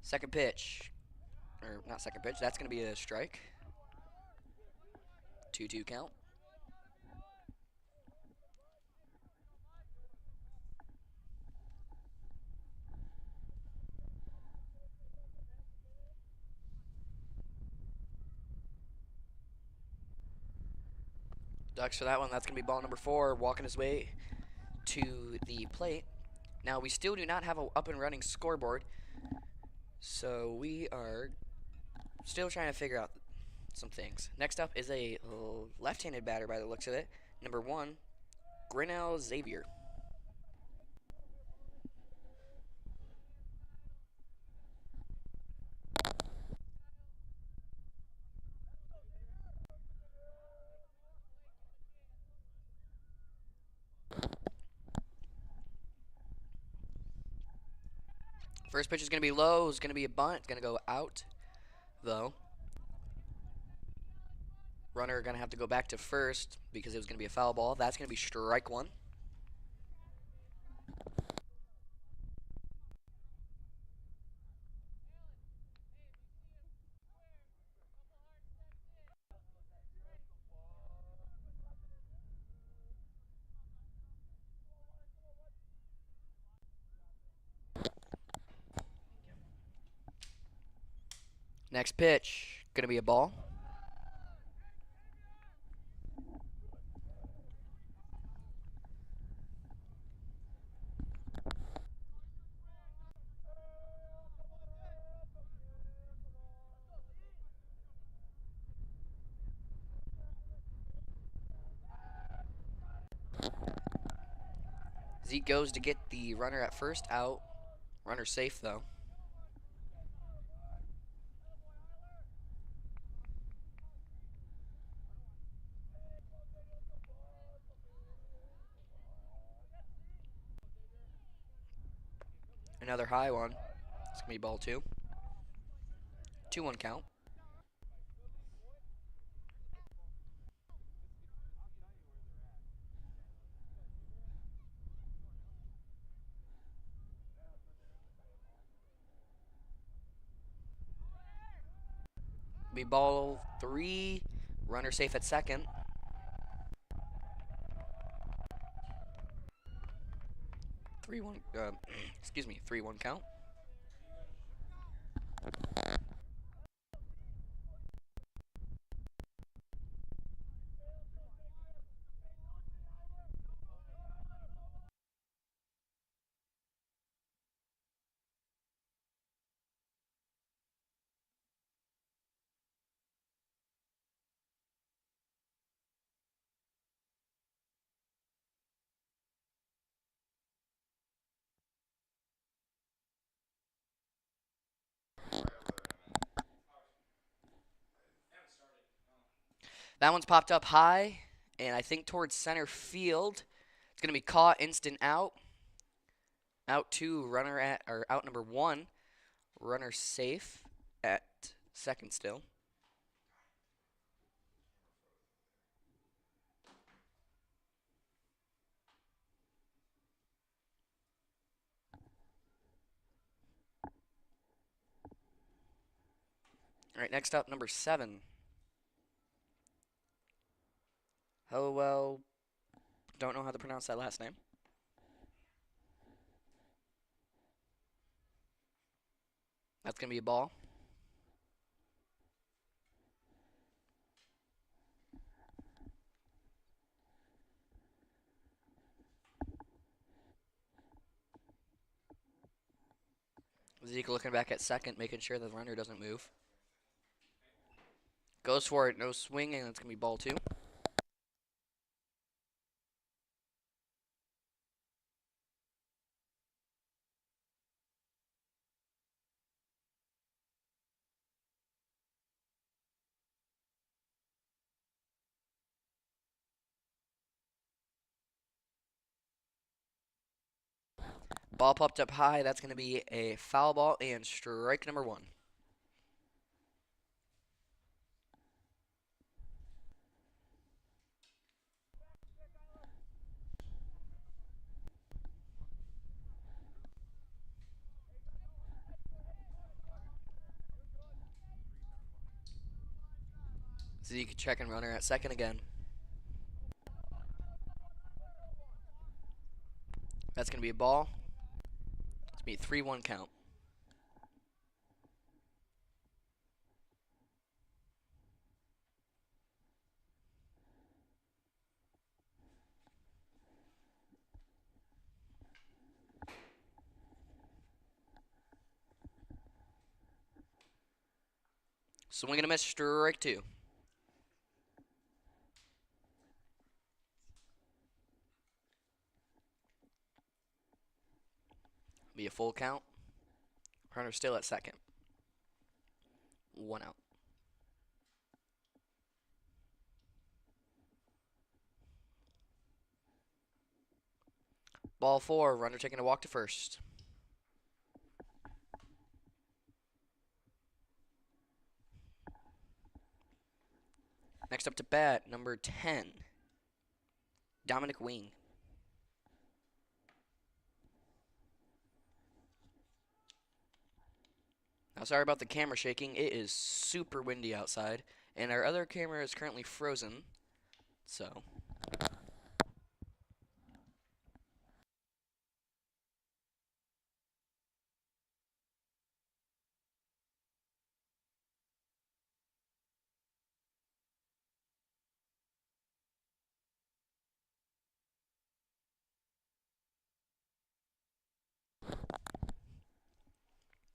Second pitch. Or not second pitch. That's going to be a strike. 2-2 count. Ducks for that one. That's going to be ball number 4, walking his way to the plate. Now, we still do not have an up and running scoreboard, so we are still trying to figure out some things. Next up is a left-handed batter by the looks of it. Number 1, Grinnell Xavier. First pitch is going to be low. It's going to be a bunt. It's going to go out, though. Runner going to have to go back to first because it was going to be a foul ball. That's going to be strike 1. Next pitch, going to be a ball. Zeke goes to get the runner at first out. Runner safe, though. Another high one. It's going to be ball 2. 2-1 count. Be ball 3. Runner safe at second. 3-1. Excuse me. 3-1 count. That one's popped up high, and I think towards center field. It's going to be caught, instant out. Out 2, runner at, or out number 1. Runner safe at second still. All right, next up, number 7. Oh, well, don't know how to pronounce that last name. That's going to be a ball. Zeke looking back at second, making sure the runner doesn't move. Goes for it, no swing, and it's going to be ball 2. Ball popped up high. That's going to be a foul ball and strike number 1. Zeke checking runner at second again. That's going to be a ball. It's going to be a 3-1 count. Swing and a miss, strike 2. Be a full count. Runner still at second. 1 out. Ball 4, runner taking a walk to first. Next up to bat, number 10, Dominic Wing. Now, sorry about the camera shaking. It is super windy outside, and our other camera is currently frozen, so.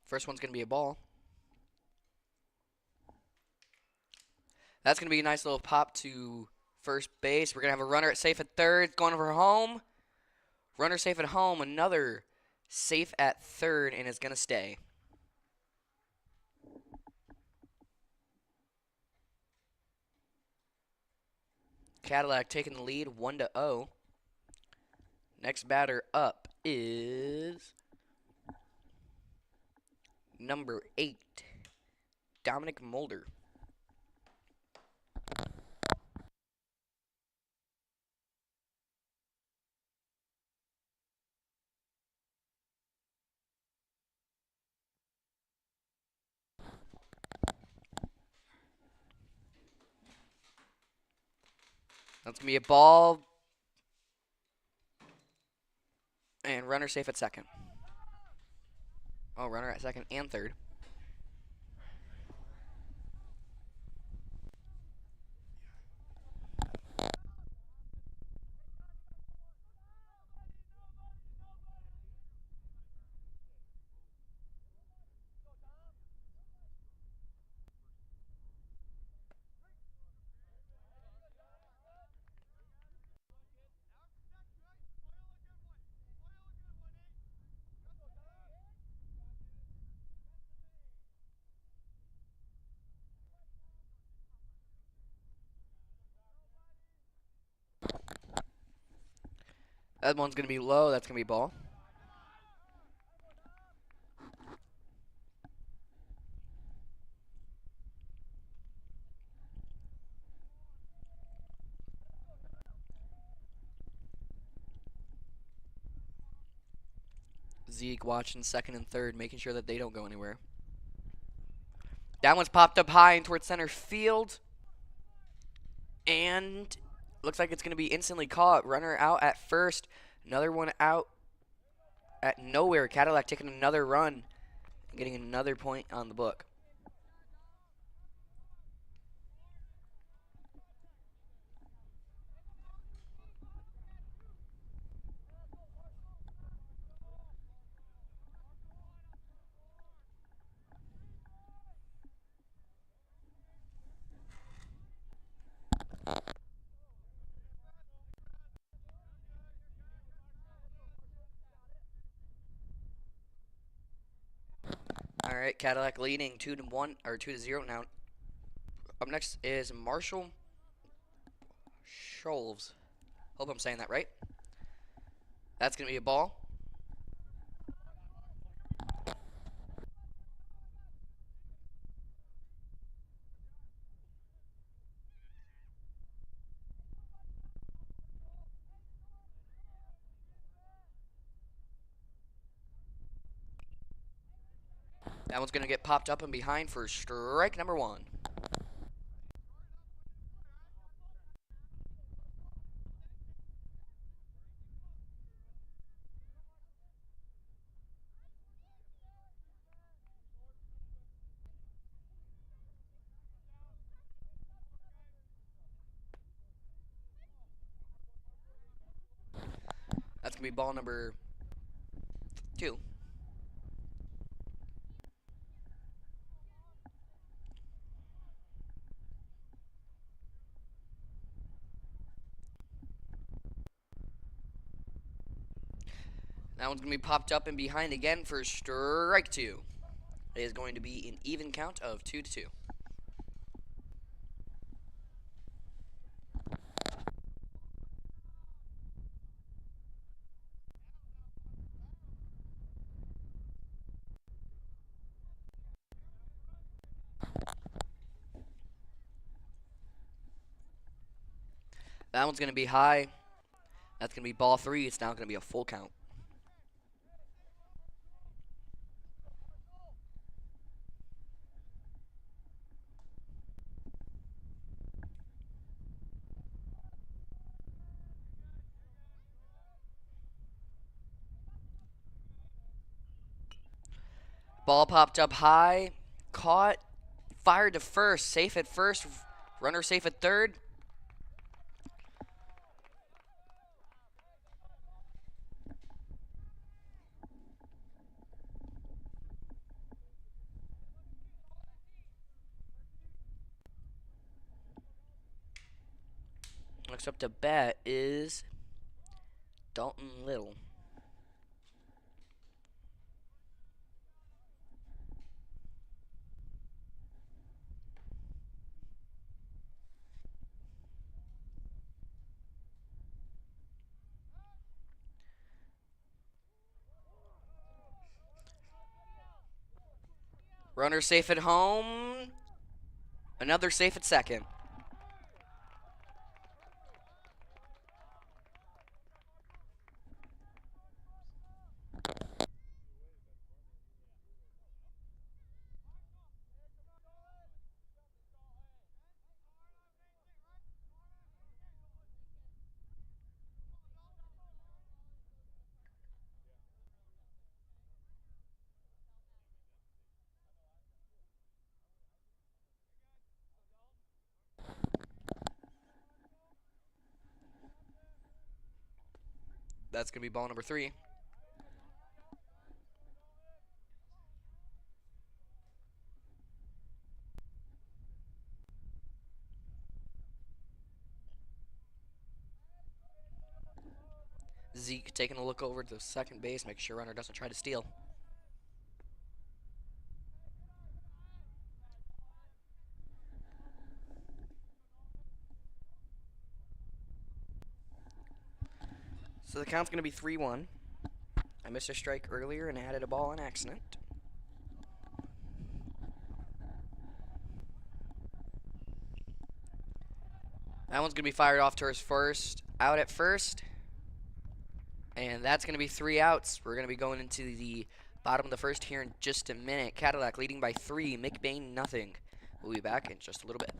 First one's going to be a ball. That's going to be a nice little pop to first base. We're going to have a runner at safe at third, going for home. Runner safe at home, another safe at third, and it's going to stay. Cadillac taking the lead 1-0. Next batter up is number 8, Dominic Mulder. That's going to be a ball. And runner safe at second. Oh, runner at second and third. That one's going to be low. That's going to be ball. Zeke watching second and third, making sure that they don't go anywhere. That one's popped up high and towards center field. And looks like it's going to be instantly caught. Runner out at first. Another one out at nowhere. Cadillac taking another run. Getting another point on the book. All right, Cadillac leading 2-1 or 2-0 now. Up next is Marshall Scholes. Hope I'm saying that right. That's going to be a ball. That one's going to get popped up and behind for strike number 1. going to be ball number 2. That one's going to be popped up and behind again for strike 2. It is going to be an even count of 2-2. That one's going to be high. That's going to be ball 3. It's now going to be a full count. Ball popped up high. Caught. Fired to first. Safe at first. Runner safe at third. Next up to bat is Dalton Little. Runner safe at home. Another safe at second. That's going to be ball number 3. Zeke taking a look over to the second base, make sure runner doesn't try to steal. So the count's going to be 3-1. I missed a strike earlier and added a ball on accident. That one's going to be fired off towards first. Out at first. And that's going to be 3 outs. We're going to be going into the bottom of the first here in just a minute. Cadillac leading by 3. McBain nothing. We'll be back in just a little bit.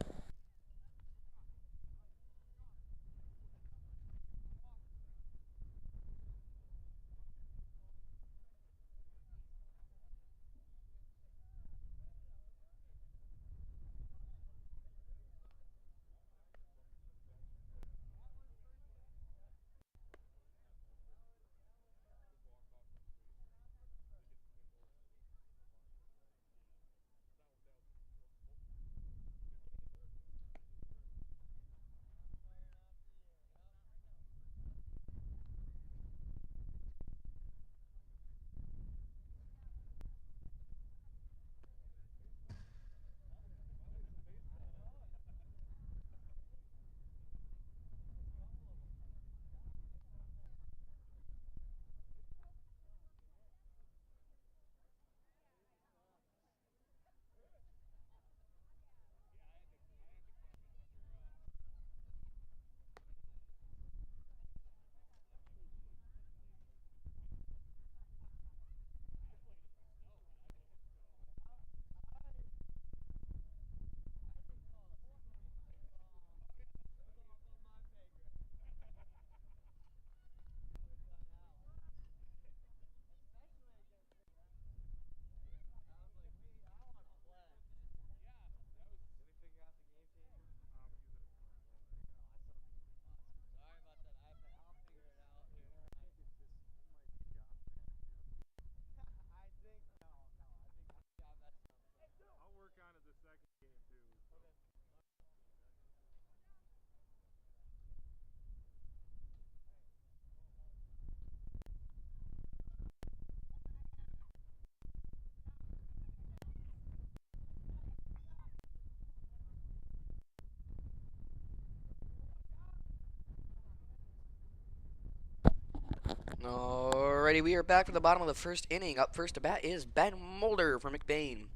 Alrighty, we are back from the bottom of the first inning. Up first to bat is Ben Mulder from McBain.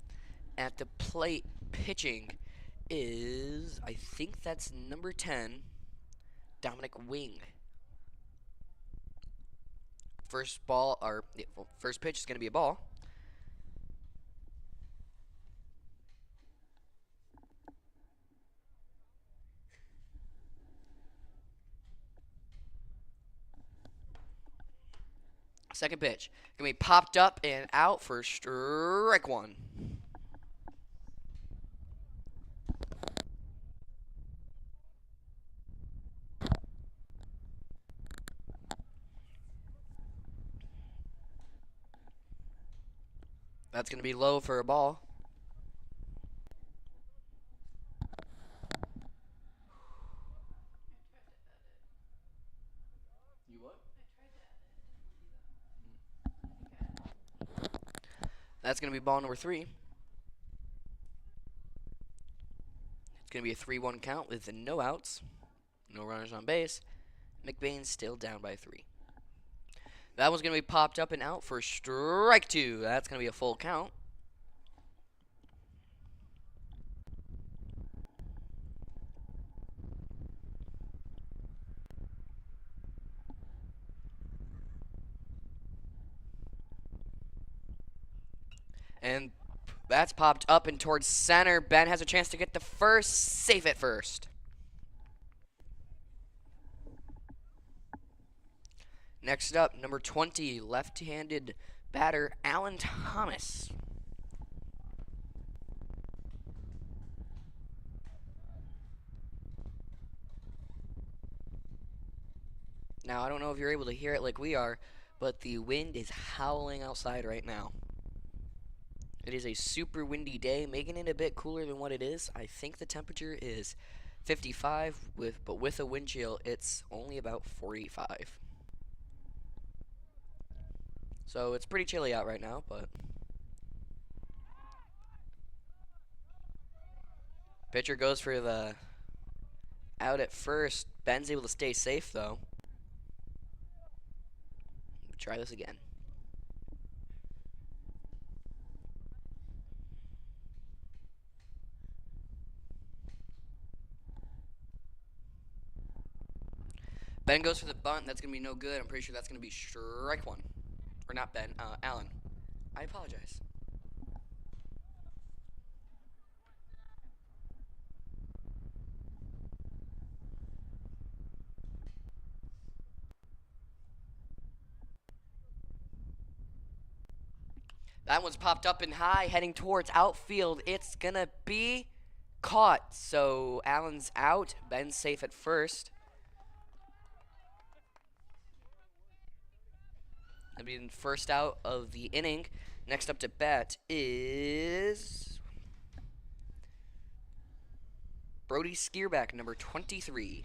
At the plate, pitching is, I think that's number 10, Dominic Wing. First pitch is going to be a ball. Second pitch going to be popped up and out for strike one. That's going to be low for a ball. You what? That's going to be ball number 3. It's going to be a 3-1 count with no outs, no runners on base. McBain's still down by 3. That one's going to be popped up and out for strike 2. That's going to be a full count. And that's popped up and towards center. Ben has a chance to get the first, safe at first. Next up, number 20, left-handed batter, Alan Thomas. Now, I don't know if you're able to hear it like we are, but the wind is howling outside right now. It is a super windy day, making it a bit cooler than what it is. I think the temperature is 55, but with a wind chill, it's only about 45. So it's pretty chilly out right now, but pitcher goes for the out at first. Ben's able to stay safe though. Try this again. Ben goes for the bunt. That's going to be no good. I'm pretty sure that's going to be strike 1. Or not Ben, Alan. I apologize. That one's popped up and high, heading towards outfield. It's going to be caught. So Alan's out. Ben's safe at first. That'll be the first out of the inning. Next up to bat is Brody Skierback, number 23.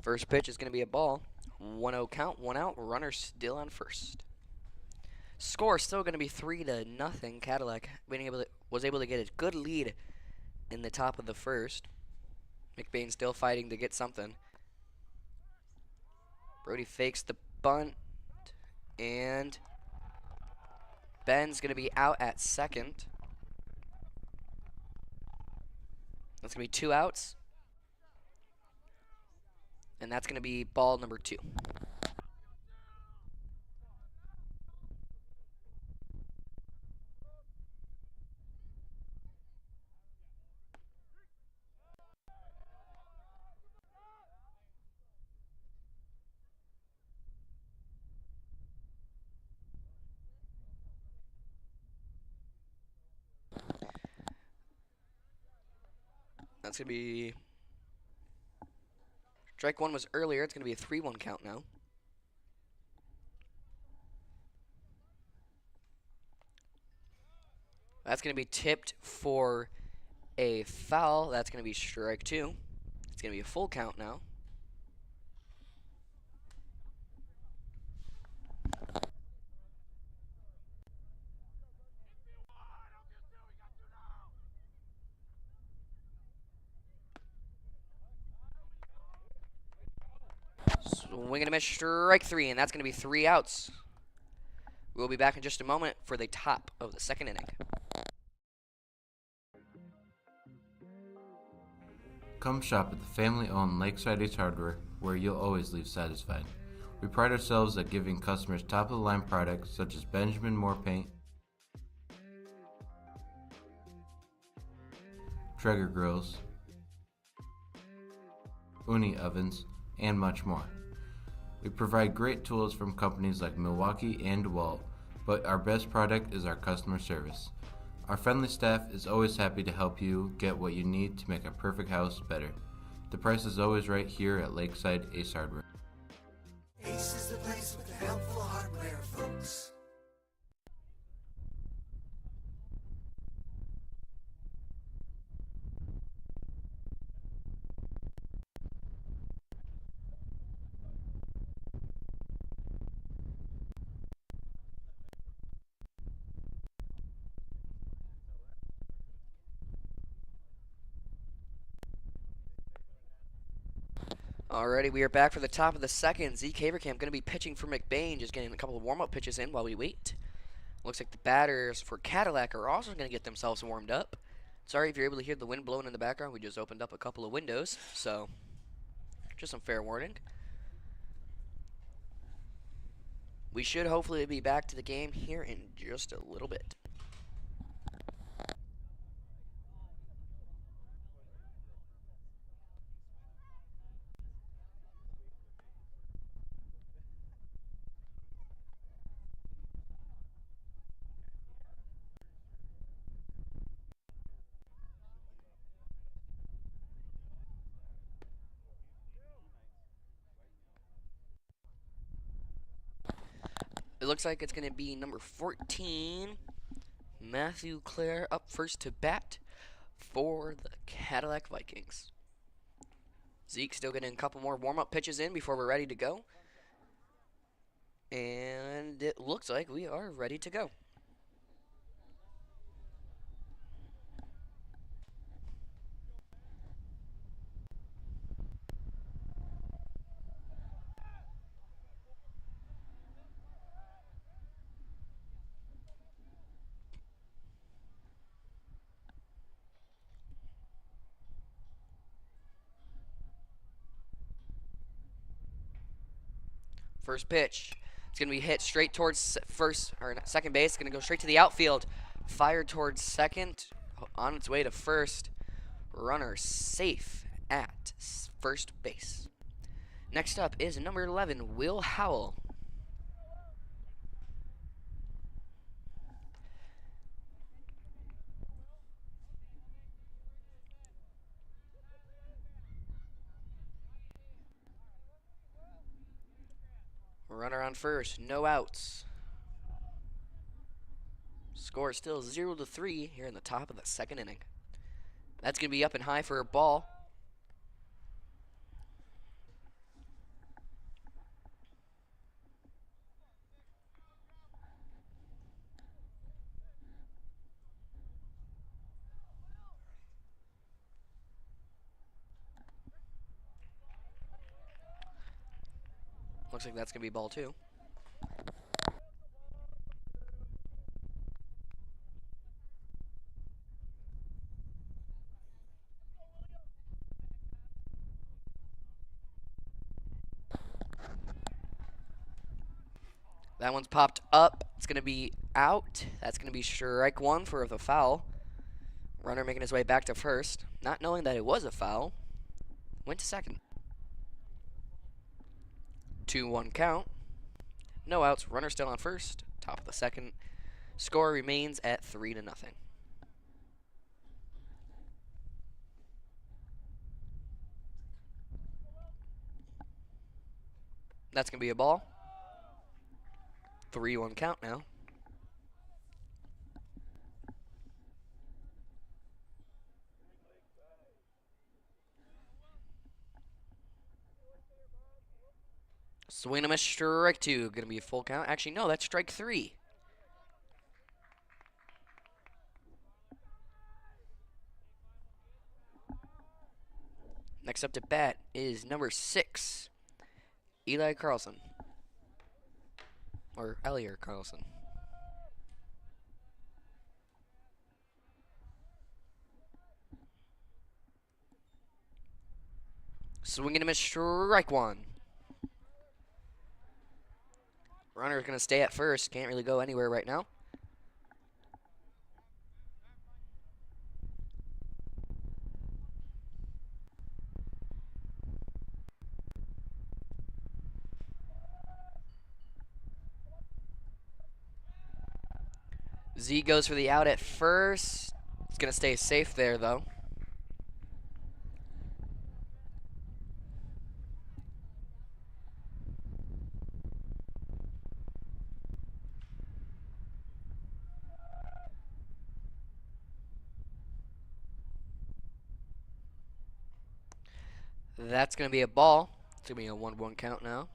First pitch is going to be a ball. 1-0 count, 1 out, runner still on first. Score still going to be 3-0. Cadillac was able to get a good lead in the top of the first. McBain still fighting to get something. Brody fakes the bunt, and Ben's going to be out at second. That's going to be 2 outs. And that's going to be ball number 2. That's going to be strike 1 was earlier. It's going to be a 3-1 count now. That's going to be tipped for a foul. That's going to be strike 2. It's going to be a full count now. Swing and a miss, strike three, and that's going to be 3 outs. We'll be back in just a moment for the top of the second inning. Come shop at the family-owned Lakeside Hardware, where you'll always leave satisfied. We pride ourselves at giving customers top-of-the-line products such as Benjamin Moore paint, Traeger grills, Uni ovens, and much more. We provide great tools from companies like Milwaukee and DeWalt, but our best product is our customer service. Our friendly staff is always happy to help you get what you need to make a perfect house better. The price is always right here at Lakeside Ace Hardware. Ace is the place with the helpful hardware, folks. Alrighty, we are back for the top of the second. Zeke Haverkamp going to be pitching for McBain, just getting a couple of warm-up pitches in while we wait. Looks like the batters for Cadillac are also going to get themselves warmed up. Sorry if you're able to hear the wind blowing in the background. We just opened up a couple of windows, so just some fair warning. We should hopefully be back to the game here in just a little bit. It looks like it's going to be number 14, Matthew Clare, up first to bat for the Cadillac Vikings. Zeke still getting a couple more warm-up pitches in before we're ready to go. And it looks like we are ready to go. First pitch. It's going to be hit straight towards second base. It's going to go straight to the outfield. Fired towards second. On its way to first. Runner safe at first base. Next up is number 11, Will Howell. Runner on first, no outs. Score still 0-3 here in the top of the second inning. That's going to be up and high for a ball. Looks like that's going to be ball 2. That one's popped up. It's going to be out. That's going to be strike 1 for the foul. Runner making his way back to first. Not knowing that it was a foul. Went to second. 2-1 count. No outs. Runner still on first. Top of the second. Score remains at 3-0. That's going to be a ball. 3-1 count now. Swing and a miss, strike 2. Going to be a full count. Actually, no, that's strike 3. Next up to bat is number 6, Eli Carlson. Or Elier Carlson. Swing and a miss, strike one. Runner's going to stay at first. Can't really go anywhere right now. Z goes for the out at first. It's going to stay safe there, though. That's going to be a ball. It's going to be a 1-1 count now.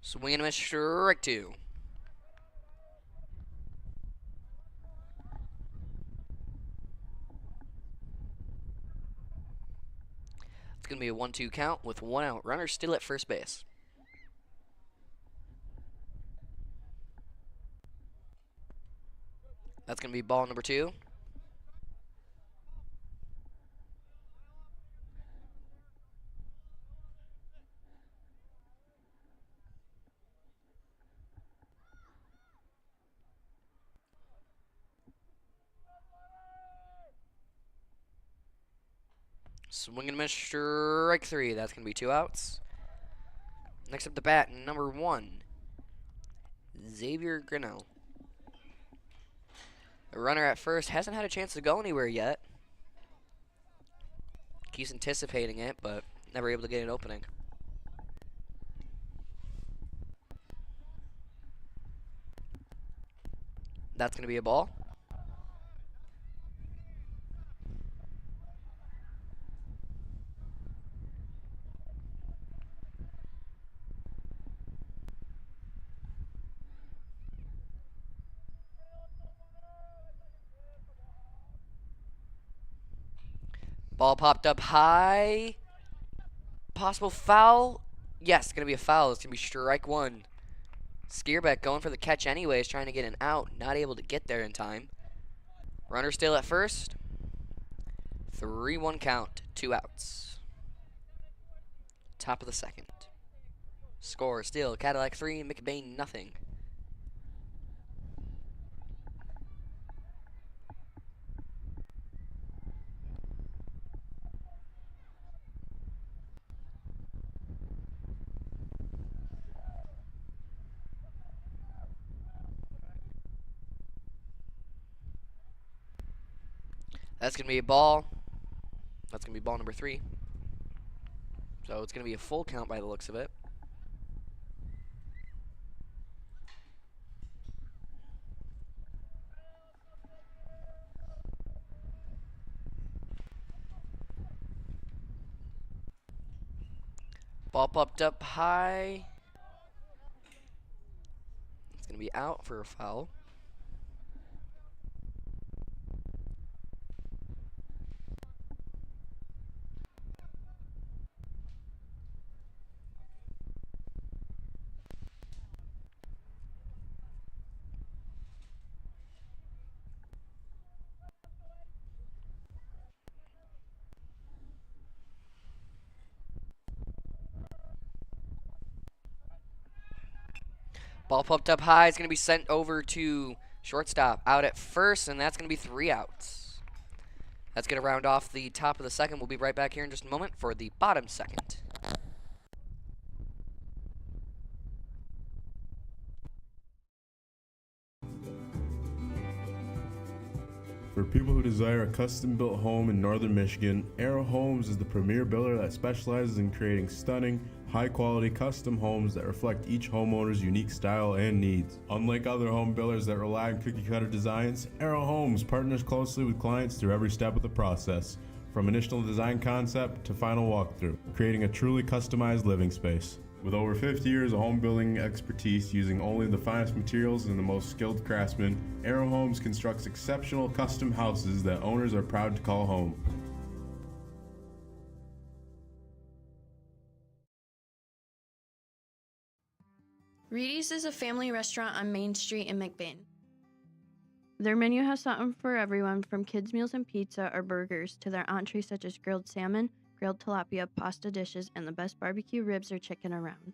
Swing and a miss, strike two. It's going to be a 1-2 count with 1 out. Runner still at first base. That's going to be ball number 2. Swing and a miss, strike 3. That's going to be 2 outs. Next up the bat, number 1, Xavier Grinnell. The runner at first hasn't had a chance to go anywhere yet. Keeps anticipating it, but never able to get an opening. That's going to be a ball. Ball popped up high. Possible foul. Yes, going to be a foul. It's going to be strike 1. Skierbeck going for the catch anyways, trying to get an out. Not able to get there in time. Runner still at first. 3-1 count. 2 outs. Top of the second. Score still Cadillac 3, McBain nothing. That's going to be a ball. That's going to be ball number 3. So it's going to be a full count by the looks of it. Ball popped up high. It's going to be out for a foul. Ball popped up high. It's going to be sent over to shortstop. Out at first, and that's going to be 3 outs. That's going to round off the top of the second. We'll be right back here in just a moment for the bottom second. For people who desire a custom-built home in northern Michigan, Arrow Homes is the premier builder that specializes in creating stunning, high-quality custom homes that reflect each homeowner's unique style and needs. Unlike other home builders that rely on cookie-cutter designs, Arrow Homes partners closely with clients through every step of the process. from initial design concept to final walkthrough, creating a truly customized living space. With over 50 years of home building expertise using only the finest materials and the most skilled craftsmen, Aero Homes constructs exceptional custom houses that owners are proud to call home. Reedy's is a family restaurant on Main Street in McBain. Their menu has something for everyone, from kids' meals and pizza or burgers to their entrees such as grilled salmon, grilled tilapia, pasta dishes, and the best barbecue ribs or chicken around.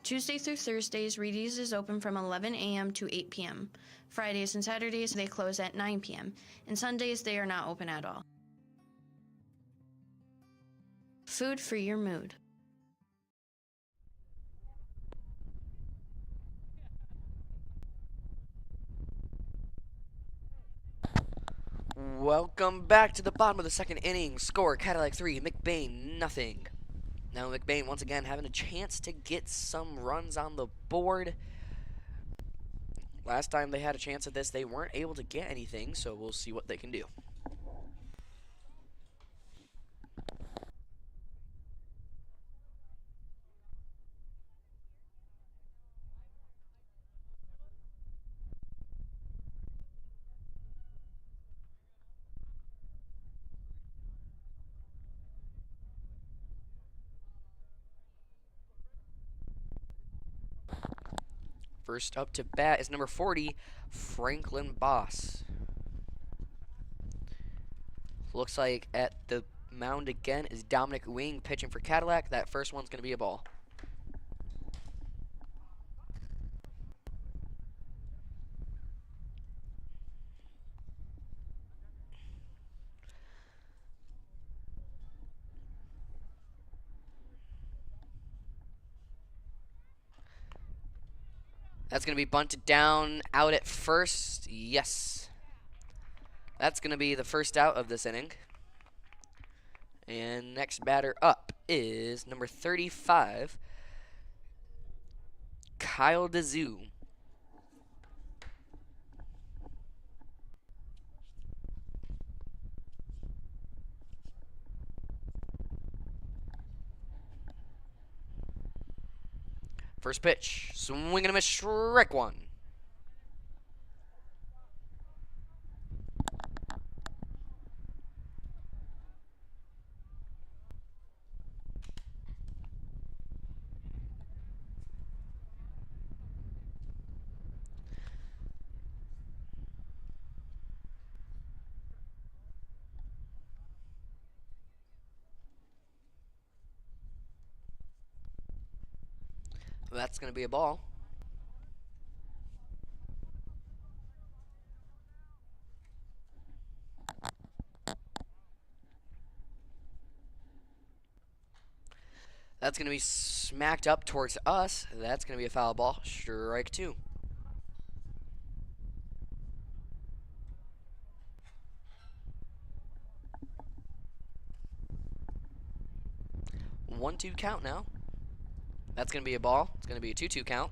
Tuesday through Thursdays, Reedy's is open from 11 a.m. to 8 p.m. Fridays and Saturdays, they close at 9 p.m. And Sundays, they are not open at all. Food for your mood. Welcome back to the bottom of the second inning. Score, Cadillac 3, McBain nothing. Now McBain once again having a chance to get some runs on the board. Last time they had a chance at this, they weren't able to get anything, so we'll see what they can do. First up to bat is number 40, Franklin Boss. Looks like at the mound again is Dominic Wing pitching for Cadillac. That first one's going to be a ball. That's going to be bunted down, out at first. Yes. That's going to be the first out of this inning. And next batter up is number 35, Kyle DeZoo. First pitch, swing and a miss, strike one. That's going to be a ball. That's going to be smacked up towards us. That's going to be a foul ball. Strike two. One-two count now. That's going to be a ball. It's going to be a 2-2 count.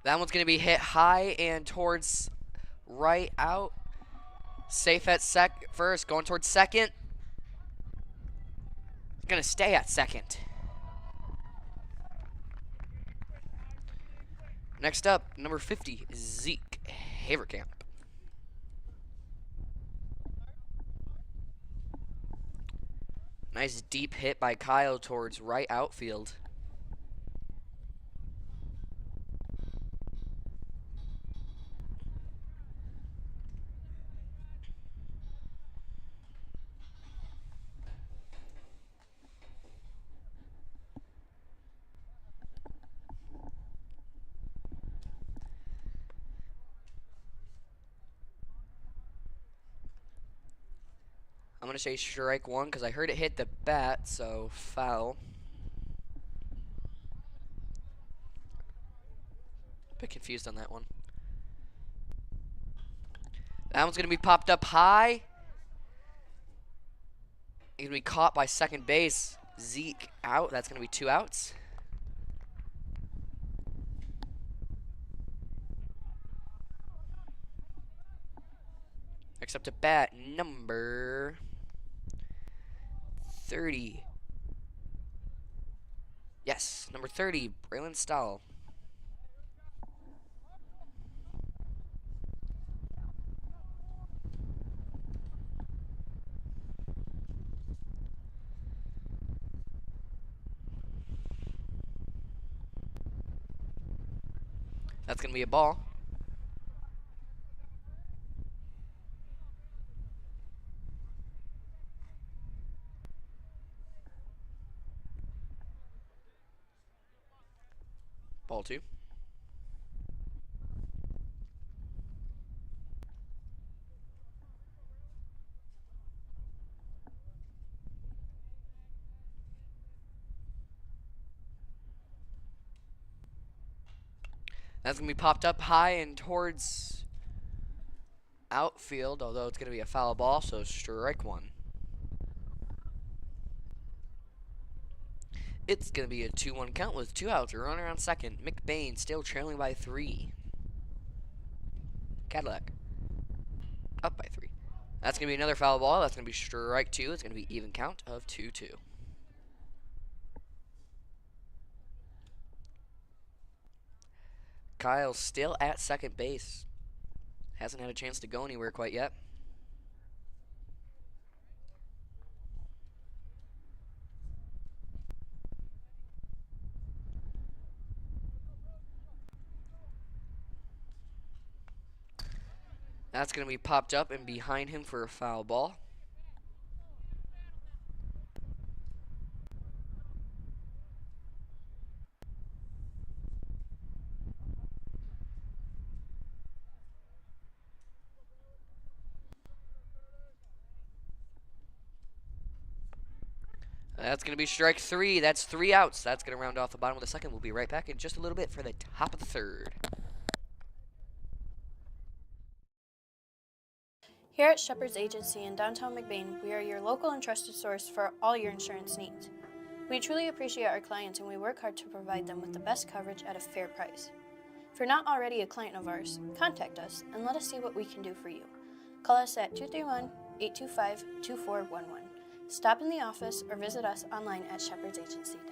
That one's going to be hit high and towards right out. Safe at first, going towards second. Going to stay at second. Next up, number 50, Zeke Haverkamp. Nice deep hit by Kyle towards right outfield. I'm going to say strike one because I heard it hit the bat, so foul. A bit confused on that one. That one's going to be popped up high. He's going to be caught by second base. Zeke out. That's going to be 2 outs. Next up to bat, number 30. Yes, number 30, Braylon Stahl. That's going to be a ball. Ball 2. That's going to be popped up high and towards outfield, although it's going to be a foul ball, so strike 1. It's going to be a 2-1 count with 2 outs. A runner on second. McBain still trailing by 3. Cadillac up by 3. That's going to be another foul ball. That's going to be strike 2. It's going to be even count of 2-2. Kyle still at second base. Hasn't had a chance to go anywhere quite yet. That's going to be popped up and behind him for a foul ball. That's going to be strike 3. That's 3 outs. That's going to round off the bottom of the second. We'll be right back in just a little bit for the top of the third. Here at Shepard's Agency in downtown McBain, we are your local and trusted source for all your insurance needs. We truly appreciate our clients and we work hard to provide them with the best coverage at a fair price. If you're not already a client of ours, contact us and let us see what we can do for you. Call us at 231-825-2411. Stop in the office or visit us online at shepardsagency.com.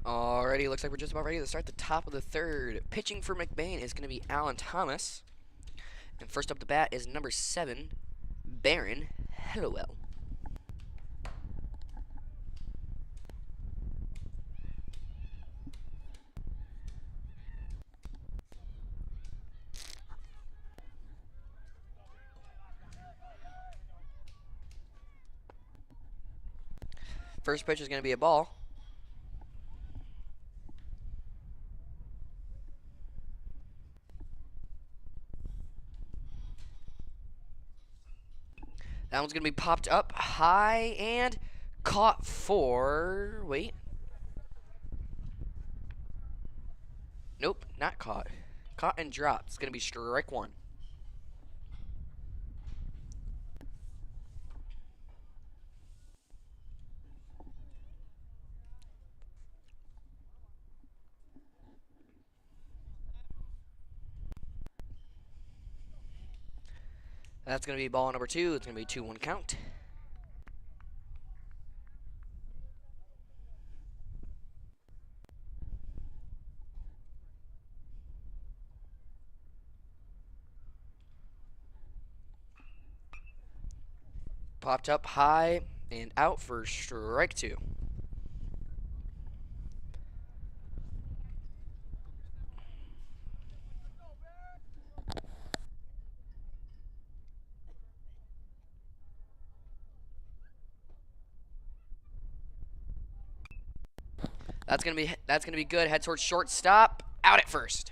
Alrighty, looks like we're just about ready to start the top of the third. Pitching for McBain is going to be Alan Thomas. And first up to bat is number 7, Baron Hellowell. First pitch is going to be a ball. That one's going to be popped up high and caught for... Wait. Nope, not caught. Caught and dropped. It's going to be strike one. That's going to be ball number 2. It's going to be 2-1 count. Popped up high and out for strike 2. That's gonna be good. Head towards shortstop. Out at first.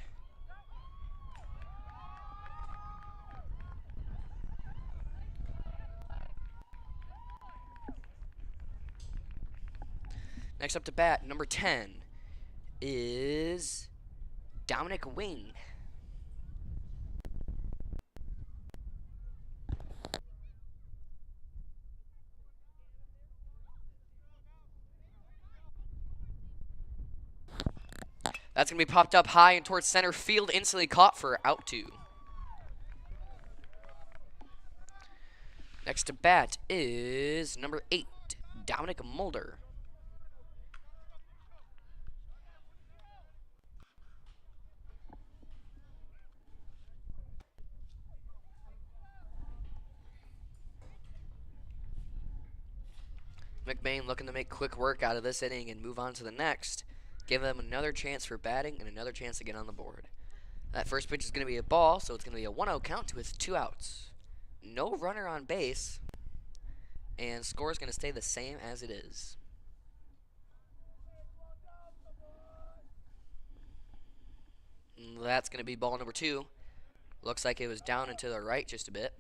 Next up to bat, number 10 is Dominic Wing. That's going to be popped up high and towards center field, instantly caught for out 2. Next to bat is number 8, Dominic Mulder. McBain looking to make quick work out of this inning and move on to the next. Give them another chance for batting and another chance to get on the board. That first pitch is going to be a ball, so it's going to be a 1-0 count with 2 outs. No runner on base, and score is going to stay the same as it is. That's going to be ball number 2. Looks like it was down and to the right just a bit.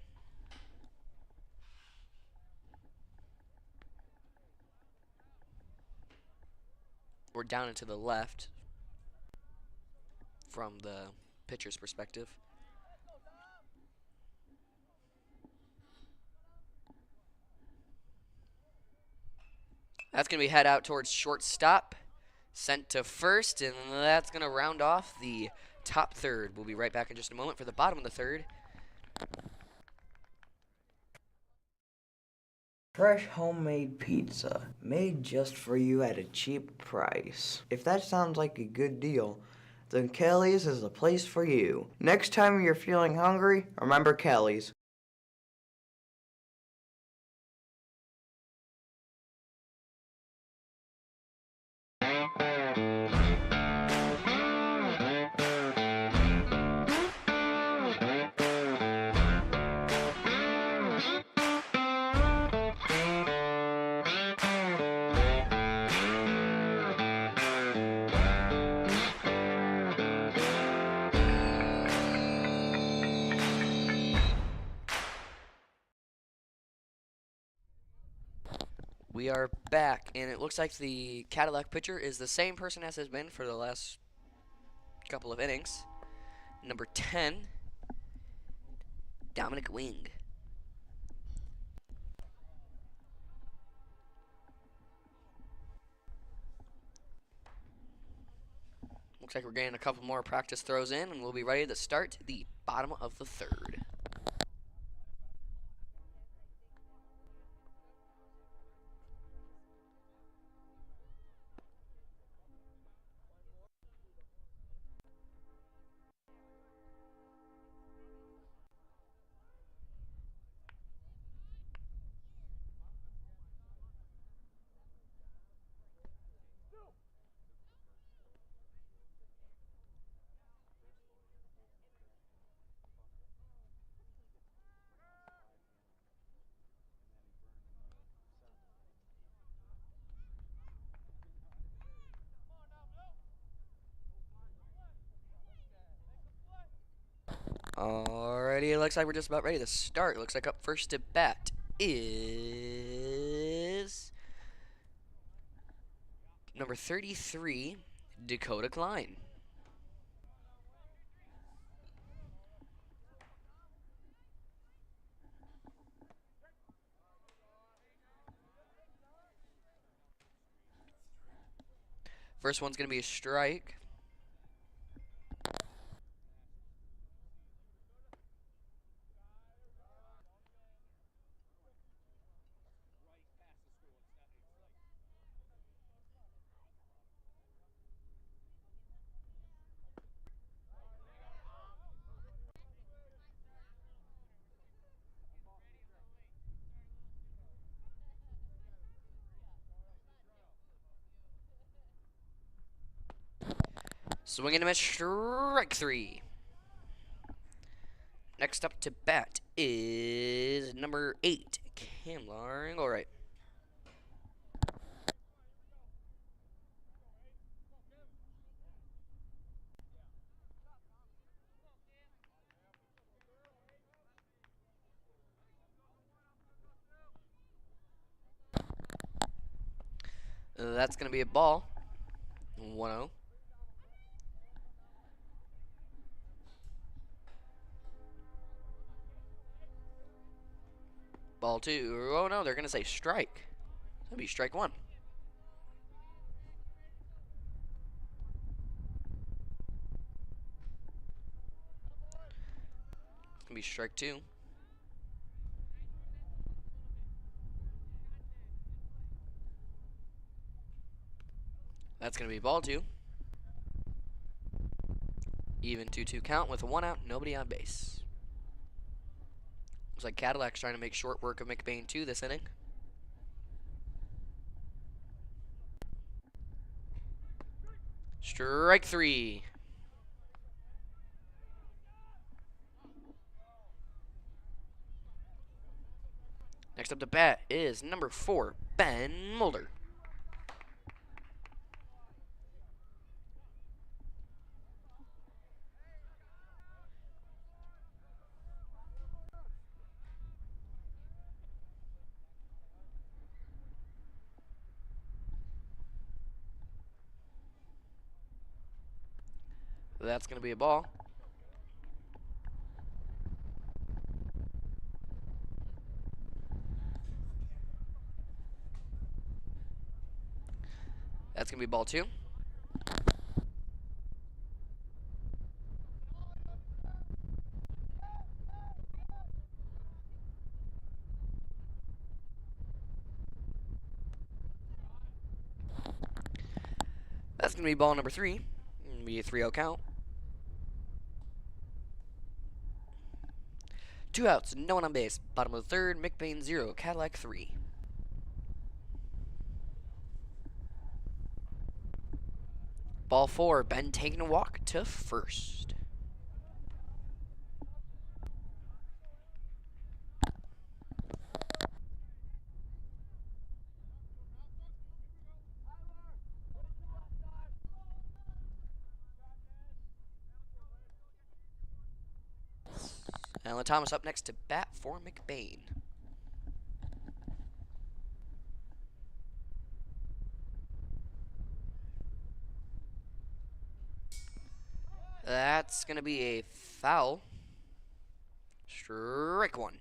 Or down and to the left from the pitcher's perspective. That's going to be head out towards shortstop. Sent to first, and that's going to round off the top third. We'll be right back in just a moment for the bottom of the third. Fresh homemade pizza, made just for you at a cheap price. If that sounds like a good deal, then Kelly's is the place for you. Next time you're feeling hungry, remember Kelly's. We are back, and it looks like the Cadillac pitcher is the same person as has been for the last couple of innings. Number 10, Dominic Wing. Looks like we're getting a couple more practice throws in, and we'll be ready to start the bottom of the third. Alrighty, it looks like we're just about ready to start. It looks like up first to bat is number 33, Dakota Klein. First one's going to be a strike. Swing and a miss, strike 3. Next up to bat is number 8, Camlar. All right. That's going to be a ball. 1-0. Ball 2. Oh no, they're going to say strike. That'll be strike 1. It's going to be strike 2. That's going to be ball 2. Even 2-2 count with a 1 out, nobody on base. Looks like Cadillac's trying to make short work of McBain 2 this inning. Strike 3. Next up to bat is number 4, Ben Mulder. That's going to be a ball. That's going to be ball 2. That's going to be ball number 3. It'll be a 3-0 count. 2 outs, no one on base. Bottom of the 3rd, McBain 0, Cadillac 3. Ball 4, Ben taking a walk to first. Alan Thomas up next to bat for McBain. That's going to be a foul. Strike 1.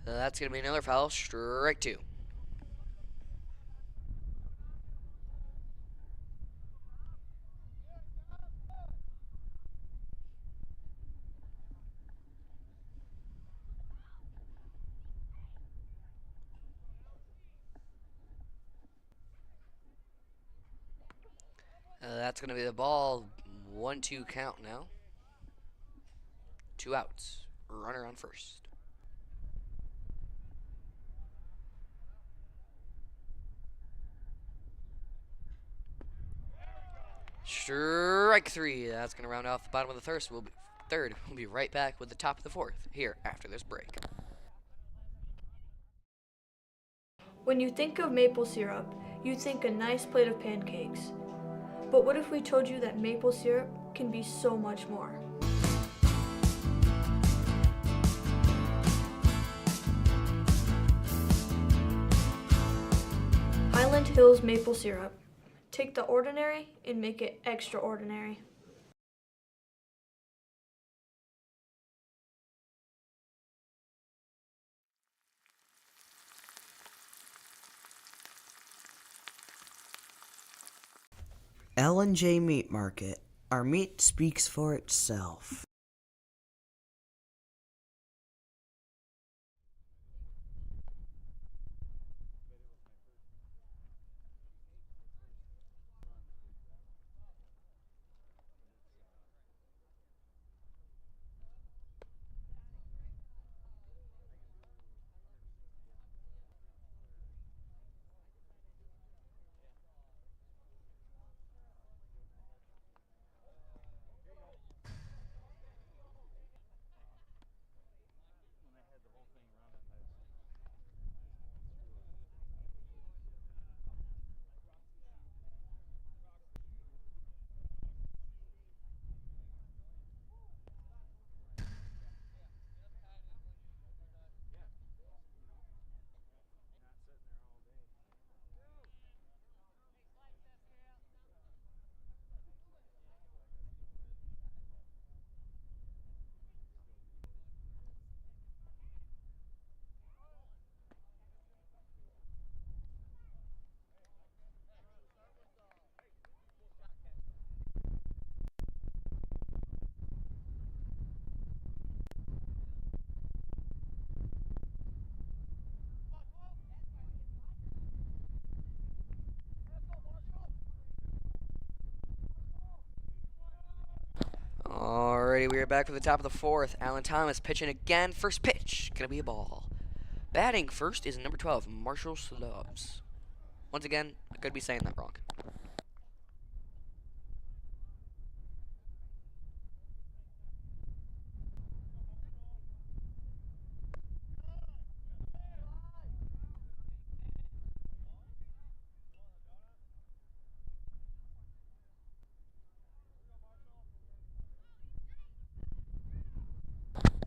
That's going to be another foul. Strike 2. That's going to be the ball. 1-2 count now. 2 outs. Runner on first. Strike 3. That's going to round off the bottom of the 3rd. We'll be right back with the top of the 4th here after this break. When you think of maple syrup, you think a nice plate of pancakes. But what if we told you that maple syrup can be so much more? Highland Hills maple syrup. Take the ordinary and make it extraordinary. L&J Meat Market. Our meat speaks for itself. Alrighty, we are back for the top of the fourth. Alan Thomas pitching again. First pitch, gonna be a ball. Batting first is number 12, Marshall Slubs. Once again, I could be saying that wrong.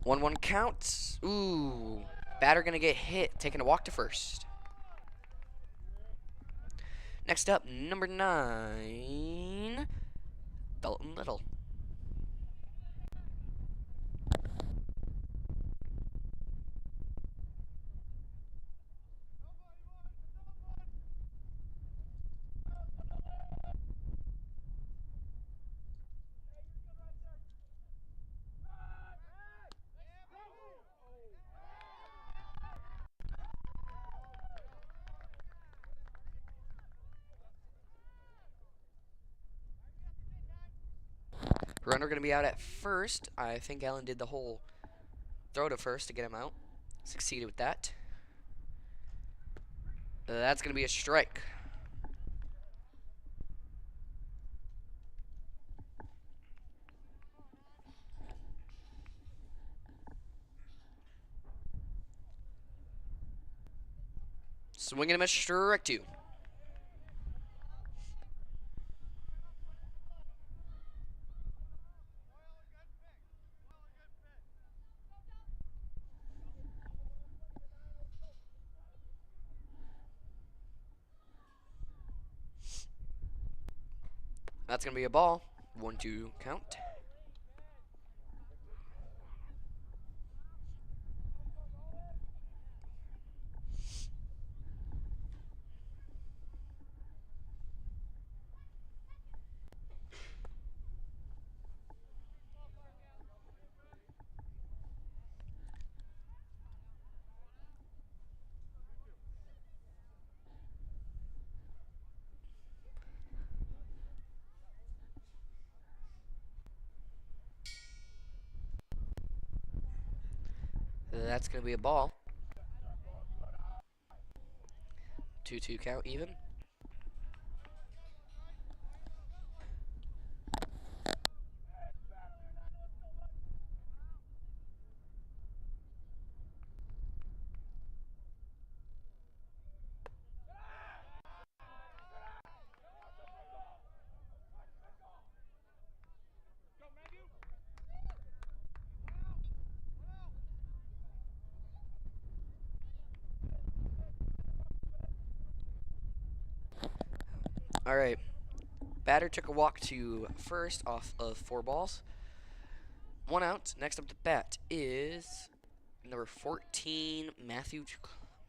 One count. Ooh. Batter gonna get hit, taking a walk to first. Next up, number 9, Belton Little. Runner gonna be out at first. I think Allen did the whole throw to first to get him out. Succeeded with that. That's gonna be a strike. Swinging him a strike 2. That's gonna be a ball. 1-2 count. That's gonna be a ball. 2-2 count even. All right. Batter took a walk to first off of 4 balls. 1 out. Next up to bat is number 14, Matthew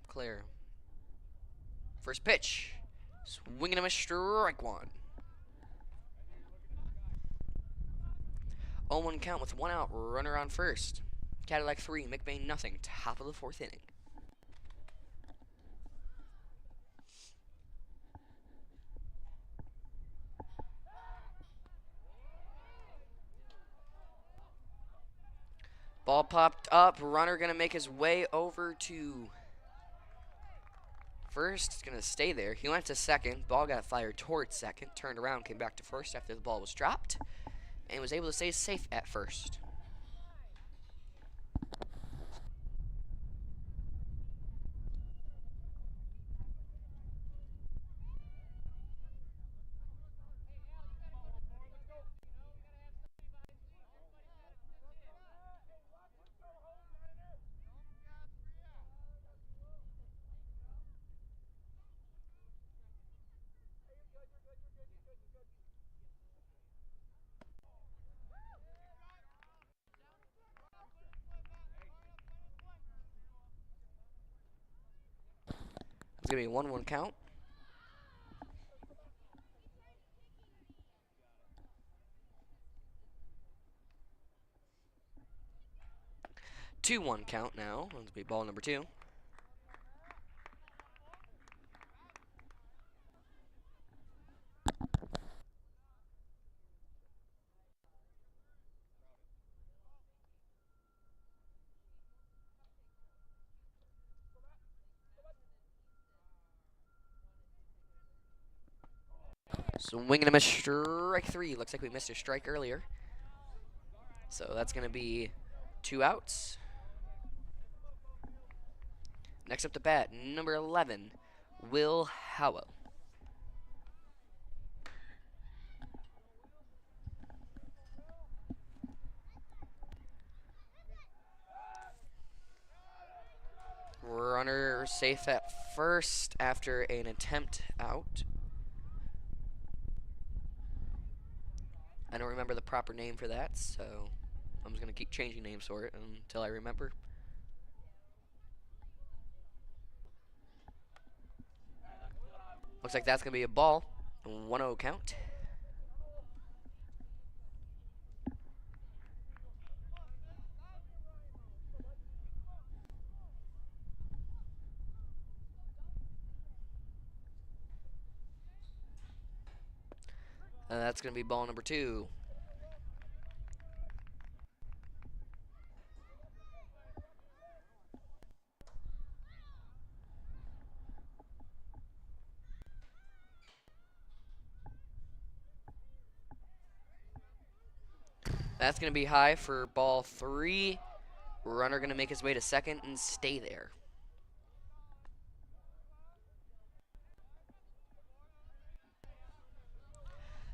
Clare. First pitch. Swinging him a strike 1. 0-1 count with 1 out. Runner on first. Cadillac 3, McBain nothing. Top of the 4th inning. Ball popped up. Runner going to make his way over to first. It's going to stay there. He went to second. Ball got fired towards second. Turned around, came back to first after the ball was dropped. And was able to stay safe at first. It's going to be a 1-1 count. Two-one count now. That'll be ball number 2. Swinging him a strike 3. Looks like we missed a strike earlier. So that's going to be 2 outs. Next up to bat, number 11, Will Howell. Runner safe at first after an attempt out. I don't remember the proper name for that, so I'm just going to keep changing names for it until I remember. Looks like that's going to be a ball. 1-0 count. That's going to be ball number 2. That's going to be high for ball 3. Runner going to make his way to second and stay there.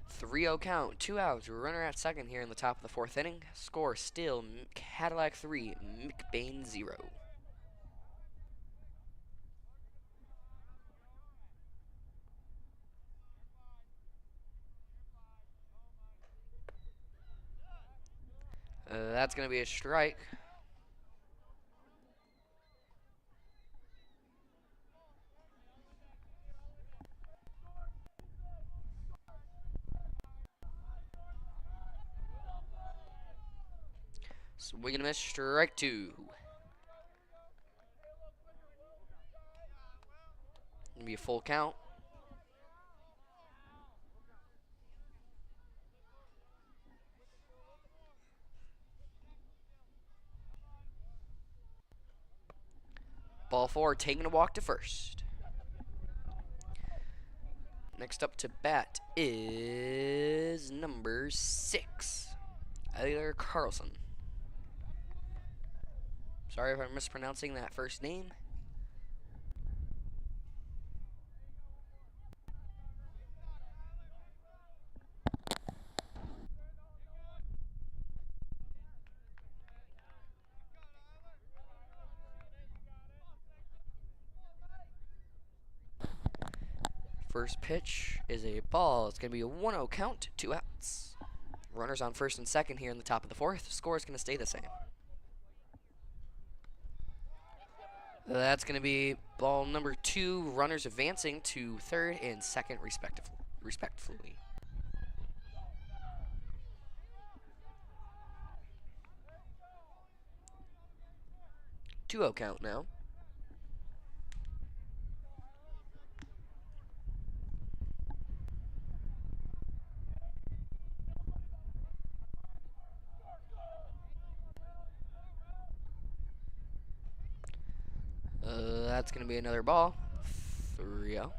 Three-0 count, 2 outs, runner at second here in the top of the 4th inning. Score still Cadillac 3, McBain 0. That's going to be a strike. Swing and a miss, strike 2. Gonna be a full count. Ball 4, taking a walk to first. Next up to bat is number 6, Eiler Carlson. Sorry if I'm mispronouncing that first name. First pitch is a ball. It's going to be a 1-0 count, 2 outs. Runners on first and second here in the top of the fourth. Score is going to stay the same. That's going to be ball number 2. Runners advancing to third and second respectively. Two-0 count now. That's going to be another ball. 3-0.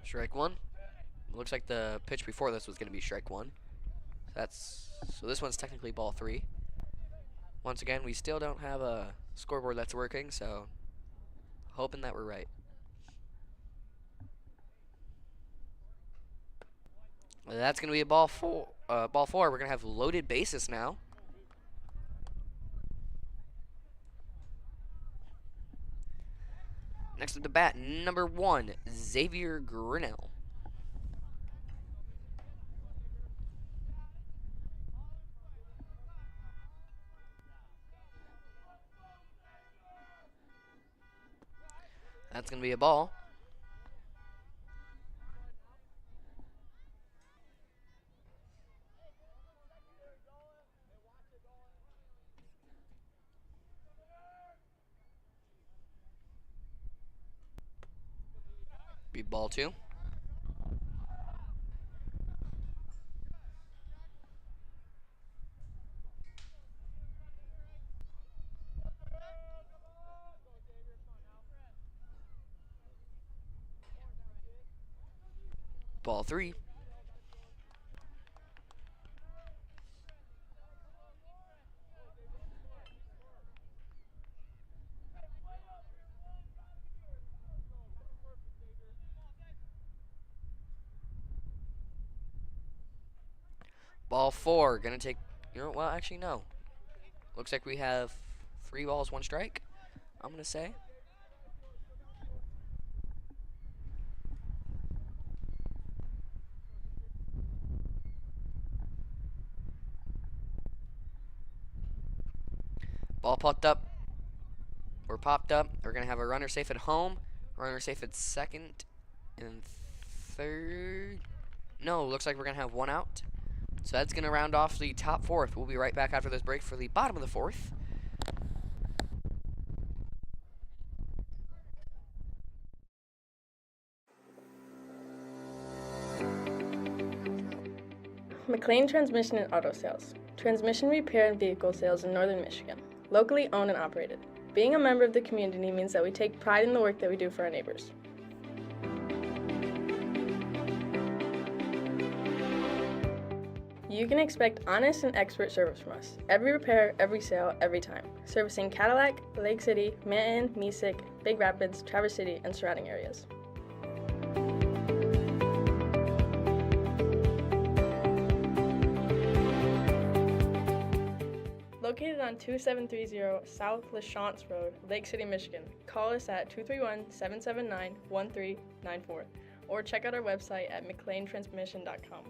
Strike one. Looks like the pitch before this was going to be strike one. So this one's technically ball 3. Once again, we still don't have a scoreboard that's working, so hoping that we're right. That's going to be a ball 4. Ball 4. We're going to have loaded bases now. Next up to bat, number 1, Xavier Grinnell. That's going to be a ball. Be ball 2. Ball 3. Ball 4. Gonna take, well, actually, no. Looks like we have 3 balls, 1 strike, I'm gonna say. Ball popped up. We're gonna have a runner safe at home, runner safe at second and third. No, looks like we're gonna have 1 out. So that's gonna round off the top 4th. We'll be right back after this break for the bottom of the 4th. McLain Transmission and Auto Sales. Transmission repair and vehicle sales in Northern Michigan. Locally owned and operated. Being a member of the community means that we take pride in the work that we do for our neighbors. You can expect honest and expert service from us. Every repair, every sale, every time. Servicing Cadillac, Lake City, Manton, Mesick, Big Rapids, Traverse City, and surrounding areas. Located on 2730 South LaChance Road, Lake City, Michigan. Call us at 231-779-1394 or check out our website at McLainTransmission.com.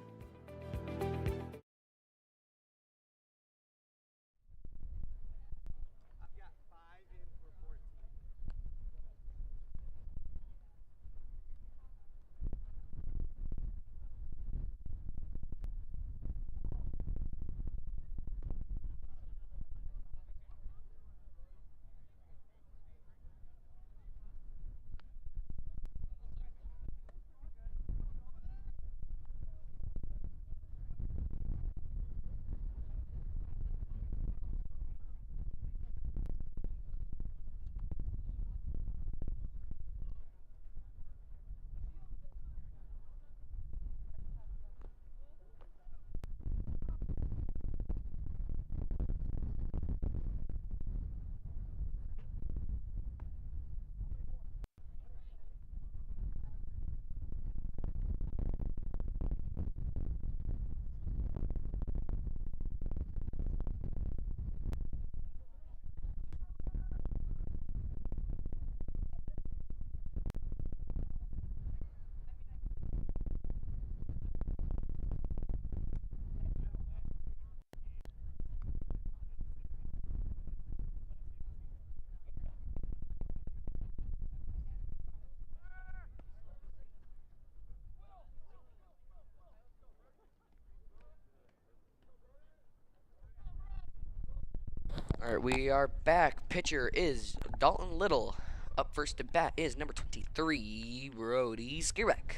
Alright, we are back. Pitcher is Dalton Little. Up first to bat is number 23, Brody Skirek.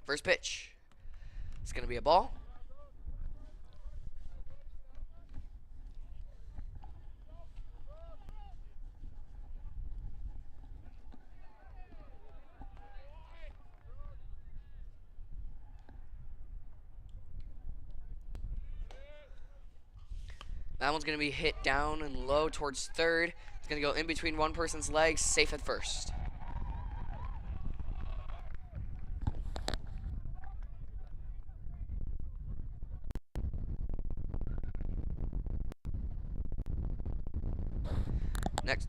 First pitch. It's going to be a ball. That one's going to be hit down and low towards third. It's going to go in between one person's legs, safe at first. Next.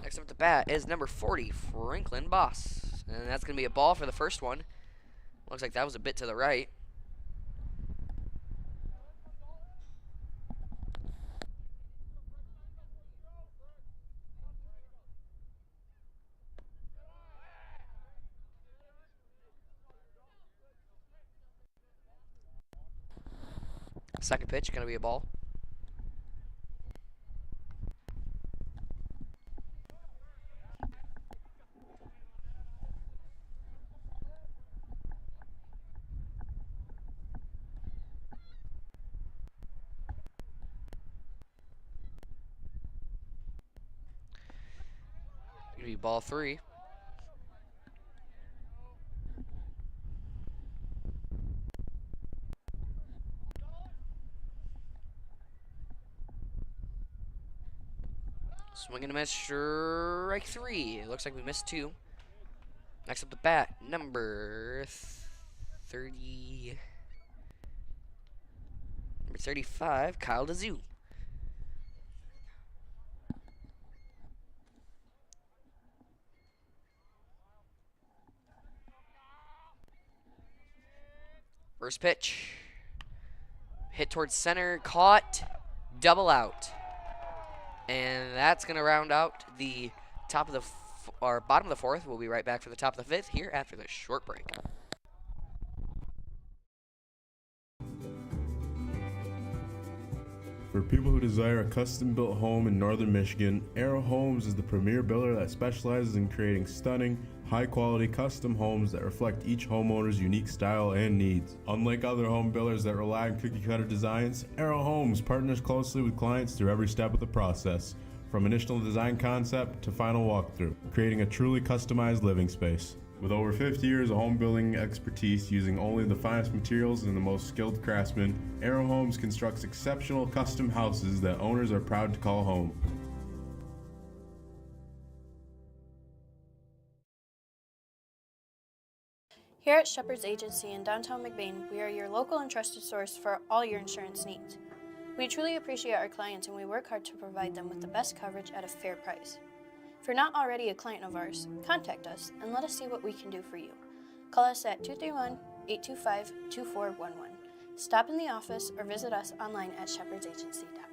Next up at the bat is number 40, Franklin Boss. And that's going to be a ball for the first one. Looks like that was a bit to the right. Second pitch, going to be a ball. Going to be ball 3. Swing and a miss, strike 3. Looks like we missed 2. Next up the bat, number 30. Number 35, Kyle DeZoo. First pitch. Hit towards center, caught, double out. And that's going to round out the top of the bottom of the fourth. We'll be right back for the top of the fifth here after this short break. For people who desire a custom-built home in northern Michigan, Arrow Homes is the premier builder that specializes in creating stunning, high-quality custom homes that reflect each homeowner's unique style and needs. Unlike other home builders that rely on cookie-cutter designs, Arrow Homes partners closely with clients through every step of the process, from initial design concept to final walkthrough, creating a truly customized living space. With over 50 years of home building expertise using only the finest materials and the most skilled craftsmen, Arrow Homes constructs exceptional custom houses that owners are proud to call home. Here at Shepard's Agency in downtown McBain, we are your local and trusted source for all your insurance needs. We truly appreciate our clients and we work hard to provide them with the best coverage at a fair price. If you're not already a client of ours, contact us and let us see what we can do for you. Call us at 231-825-2411. Stop in the office or visit us online at shepardsagency.com.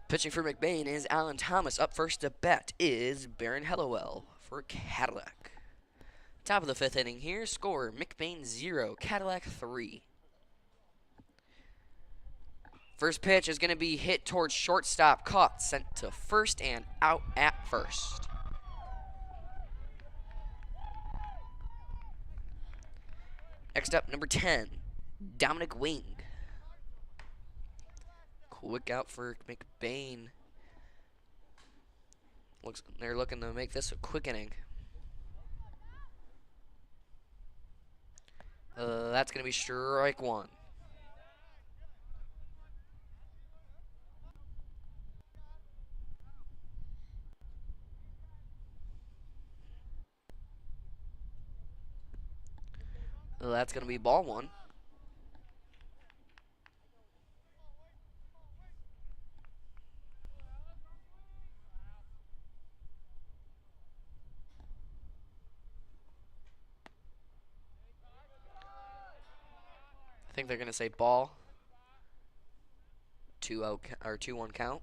Pitching for McBain is Alan Thomas. Up first to bat is Baron Hellowell for Cadillac. Top of the fifth inning here. Score McBain 0, Cadillac 3. First pitch is going to be hit towards shortstop, caught, sent to first, and out at first. Next up, number 10, Dominic Wing. quick out for McBain. They're looking to make this a quick inning. That's going to be strike one. That's going to be ball one. I think they're going to say ball. 2-0 or 2-1 count.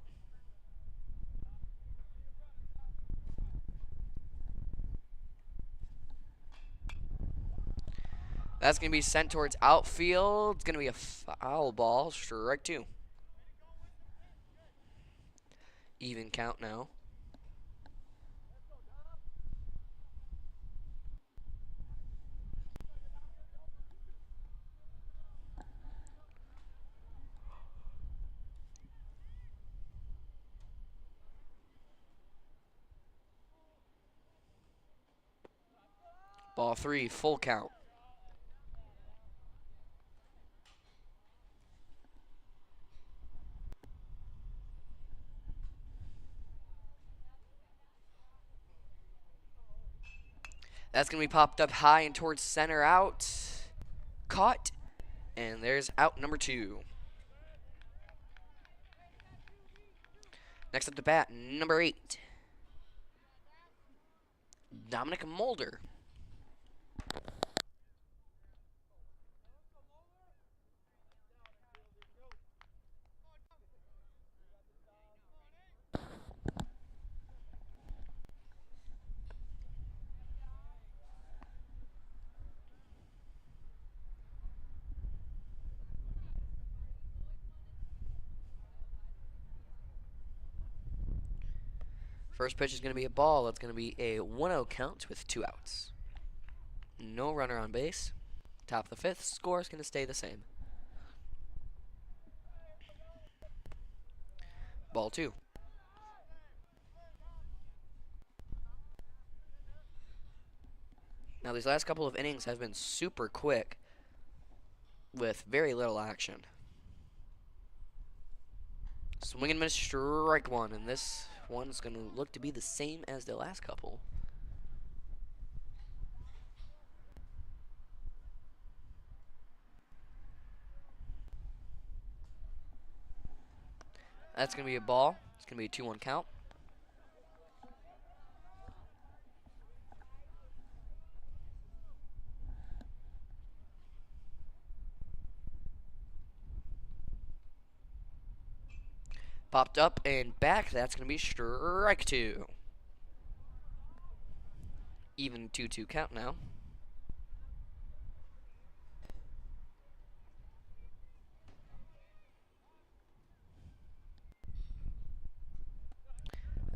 That's going to be sent towards outfield. It's going to be a foul ball. Strike two. Even count now. Ball three, full count. That's going to be popped up high and towards center out. Caught. And there's out number two. Next up to bat, number 8. Dominic Mulder. First pitch is going to be a ball. It's going to be a 1-0 count with 2 outs. No runner on base. Top of the fifth. Score is going to stay the same. Ball 2. Now these last couple of innings have been super quick with very little action. Swing and miss, strike one, and this one is going to look to be the same as the last couple. That's going to be a ball. It's going to be a 2-1 count. Popped up and back. That's going to be strike 2. Even 2-2 count now.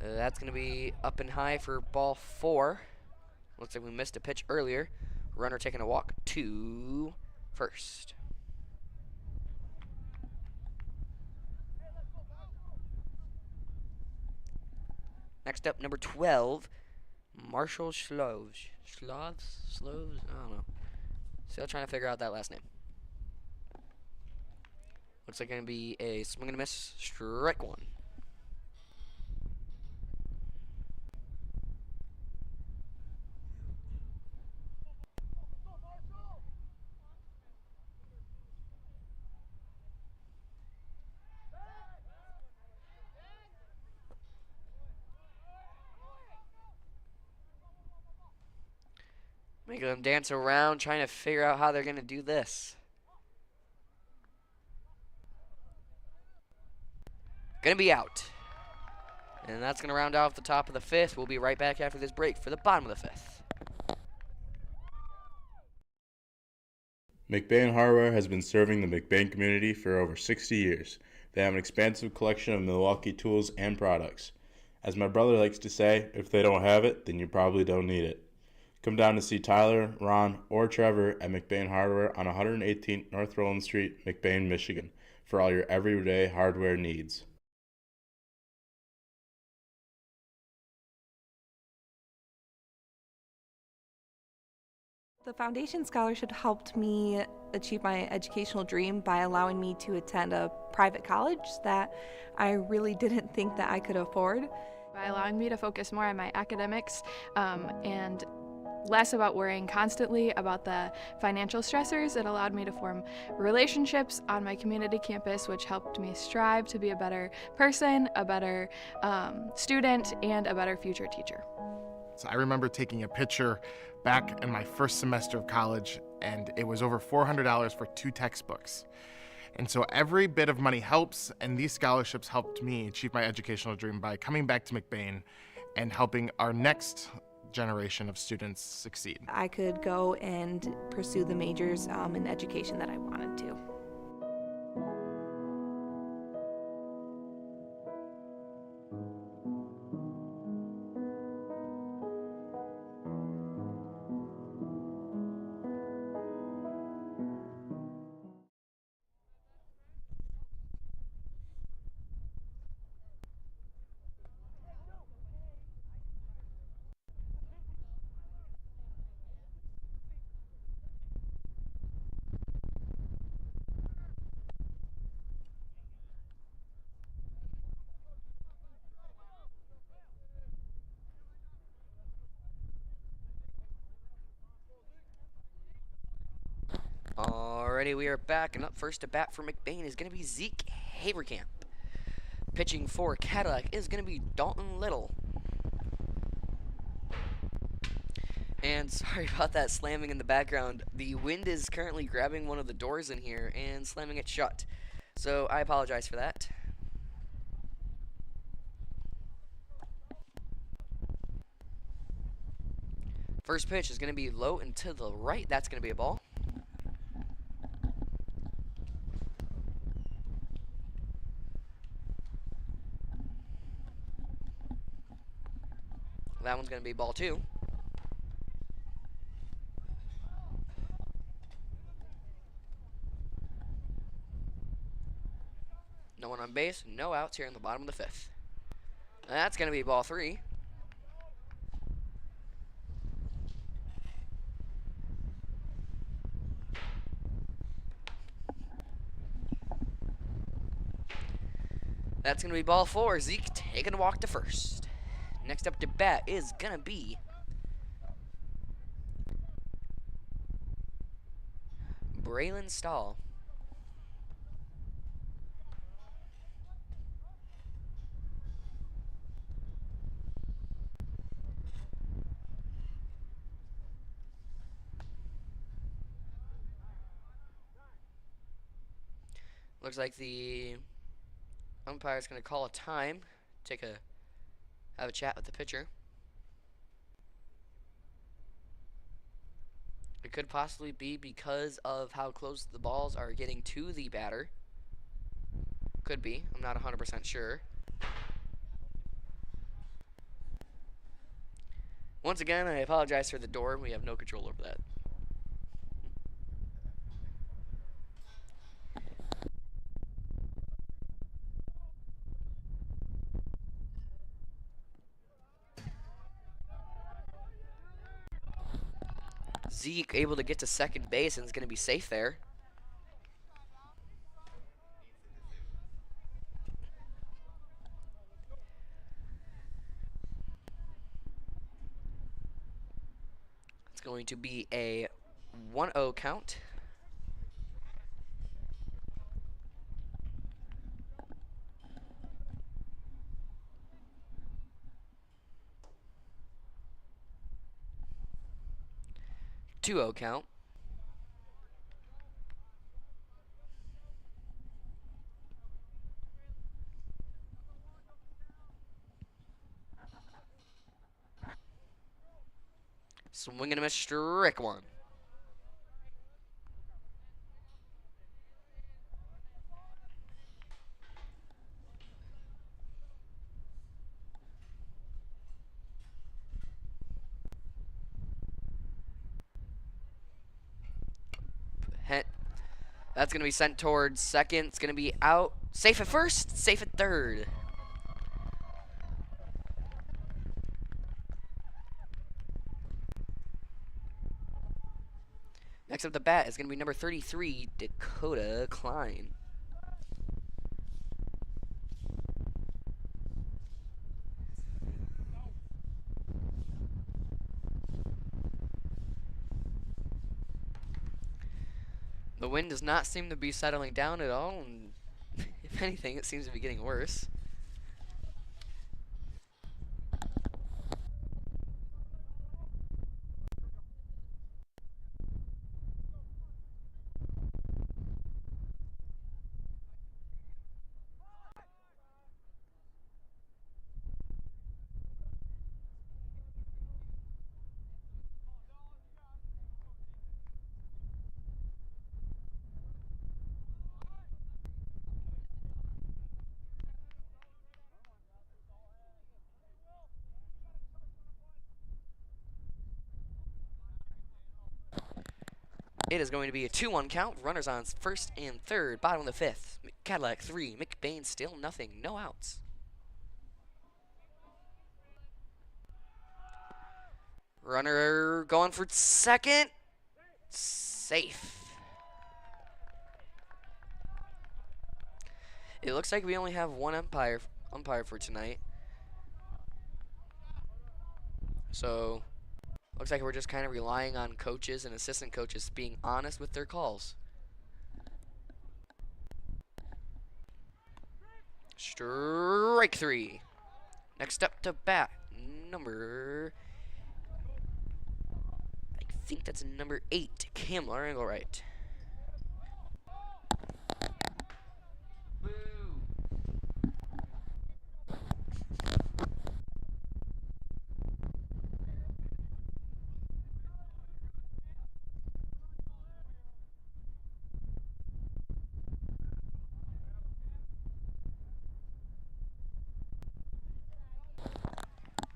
That's going to be up and high for ball 4. Looks like we missed a pitch earlier. Runner taking a walk to first. Next up, number 12, Marshall Sloves. Sloves? I don't know. Still trying to figure out that last name. Looks like going to be a swing and a miss, strike 1. Making them dance around, trying to figure out how they're going to do this. Going to be out. And that's going to round off the top of the 5th. We'll be right back after this break for the bottom of the 5th. McBain Hardware has been serving the McBain community for over 60 years. They have an expansive collection of Milwaukee tools and products. As my brother likes to say, if they don't have it, then you probably don't need it. Come down to see Tyler, Ron, or Trevor at McBain Hardware on 118th North Roland Street, McBain, Michigan. for all your everyday hardware needs. The Foundation Scholarship helped me achieve my educational dream by allowing me to attend a private college that I really didn't think that I could afford. By allowing me to focus more on my academics and less about worrying constantly about the financial stressors, it allowed me to form relationships on my community campus, which helped me strive to be a better person, a better student, and a better future teacher. So I remember taking a picture back in my first semester of college, and it was over $400 for 2 textbooks. And so every bit of money helps, and these scholarships helped me achieve my educational dream by coming back to McBain and helping our next generation of students succeed. I could go and pursue the majors in education that I wanted to. Alrighty, we are back, and up first to bat for McBain is going to be Zeke Haverkamp. Pitching for Cadillac is going to be Dalton Little. And sorry about that slamming in the background. The wind is currently grabbing one of the doors in here and slamming it shut. So I apologize for that. First pitch is going to be low and to the right. That's going to be a ball. That one's going to be ball 2. No one on base, no outs here in the bottom of the 5th. That's going to be ball 3. That's going to be ball 4. Zeke taking a walk to first. Next up to bat is going to be Braylon Stahl. Looks like the umpire is going to call a time, have a chat with the pitcher. It could possibly be because of how close the balls are getting to the batter. Could be. I'm not 100% sure. Once again, I apologize for the door. We have no control over that. Zeke able to get to second base and is going to be safe there. It's going to be a 1-0 count. Two-0 count. Swing and a miss, strike 1. That's going to be sent towards second. It's going to be out. Safe at first, safe at third. Next up the bat is going to be number 33, Dakota Klein. The wind does not seem to be settling down at all, and if anything, it seems to be getting worse. It is going to be a 2-1 count. Runners on first and third. Bottom of the fifth. Cadillac 3. McBain still nothing. No outs. Runner going for second. Safe. It looks like we only have one umpire for tonight. So looks like we're just kind of relying on coaches and assistant coaches being honest with their calls. Strike 3. Next up to bat, number, I think that's number 8, Camlar Engelwright.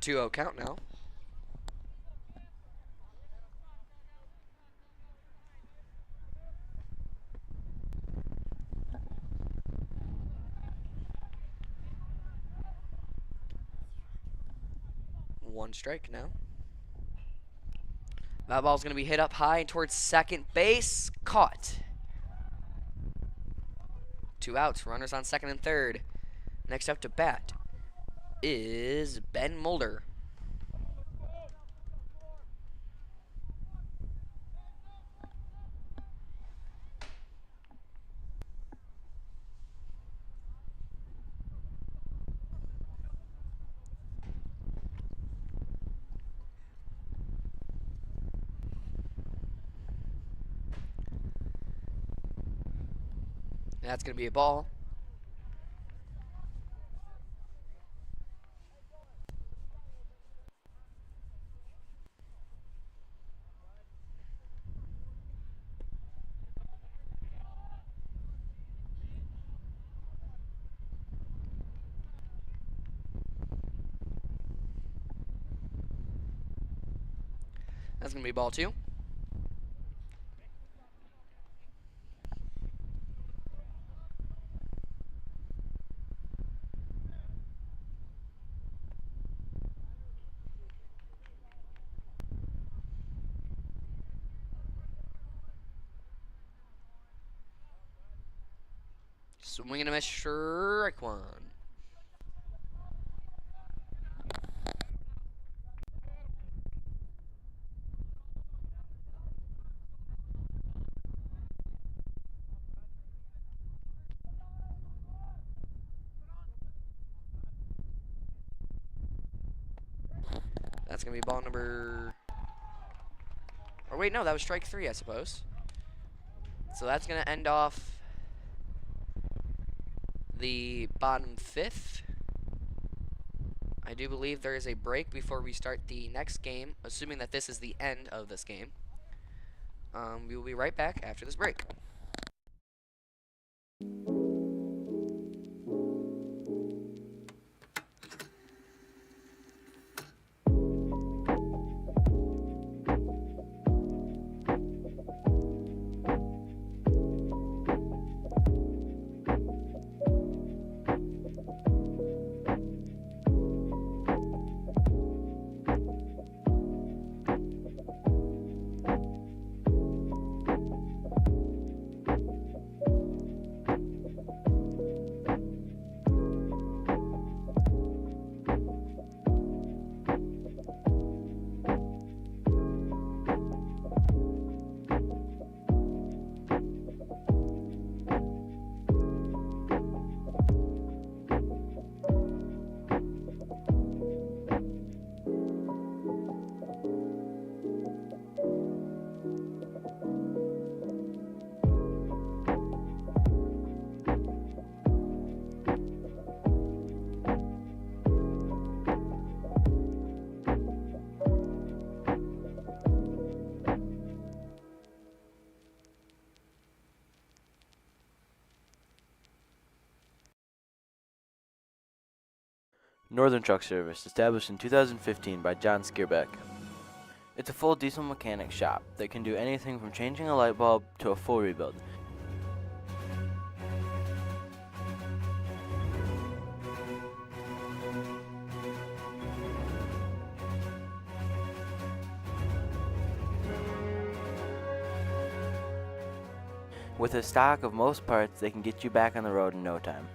Two-0 count now. One strike now. That ball's going to be hit up high and towards second base. Caught. 2 outs. Runners on second and third. Next up to bat is Ben Mulder. That's going to be a ball. That's going to be ball 2. Swing and a miss, strike 1. That's going to be ball number... Or wait, no, that was strike 3, I suppose. So that's going to end off the bottom 5th. I do believe there is a break before we start the next game, assuming that this is the end of this game. We will be right back after this break. Northern Truck Service, established in 2015 by John Skierbeck. It's a full diesel mechanic shop that can do anything from changing a light bulb to a full rebuild. With a stock of most parts, they can get you back on the road in no time.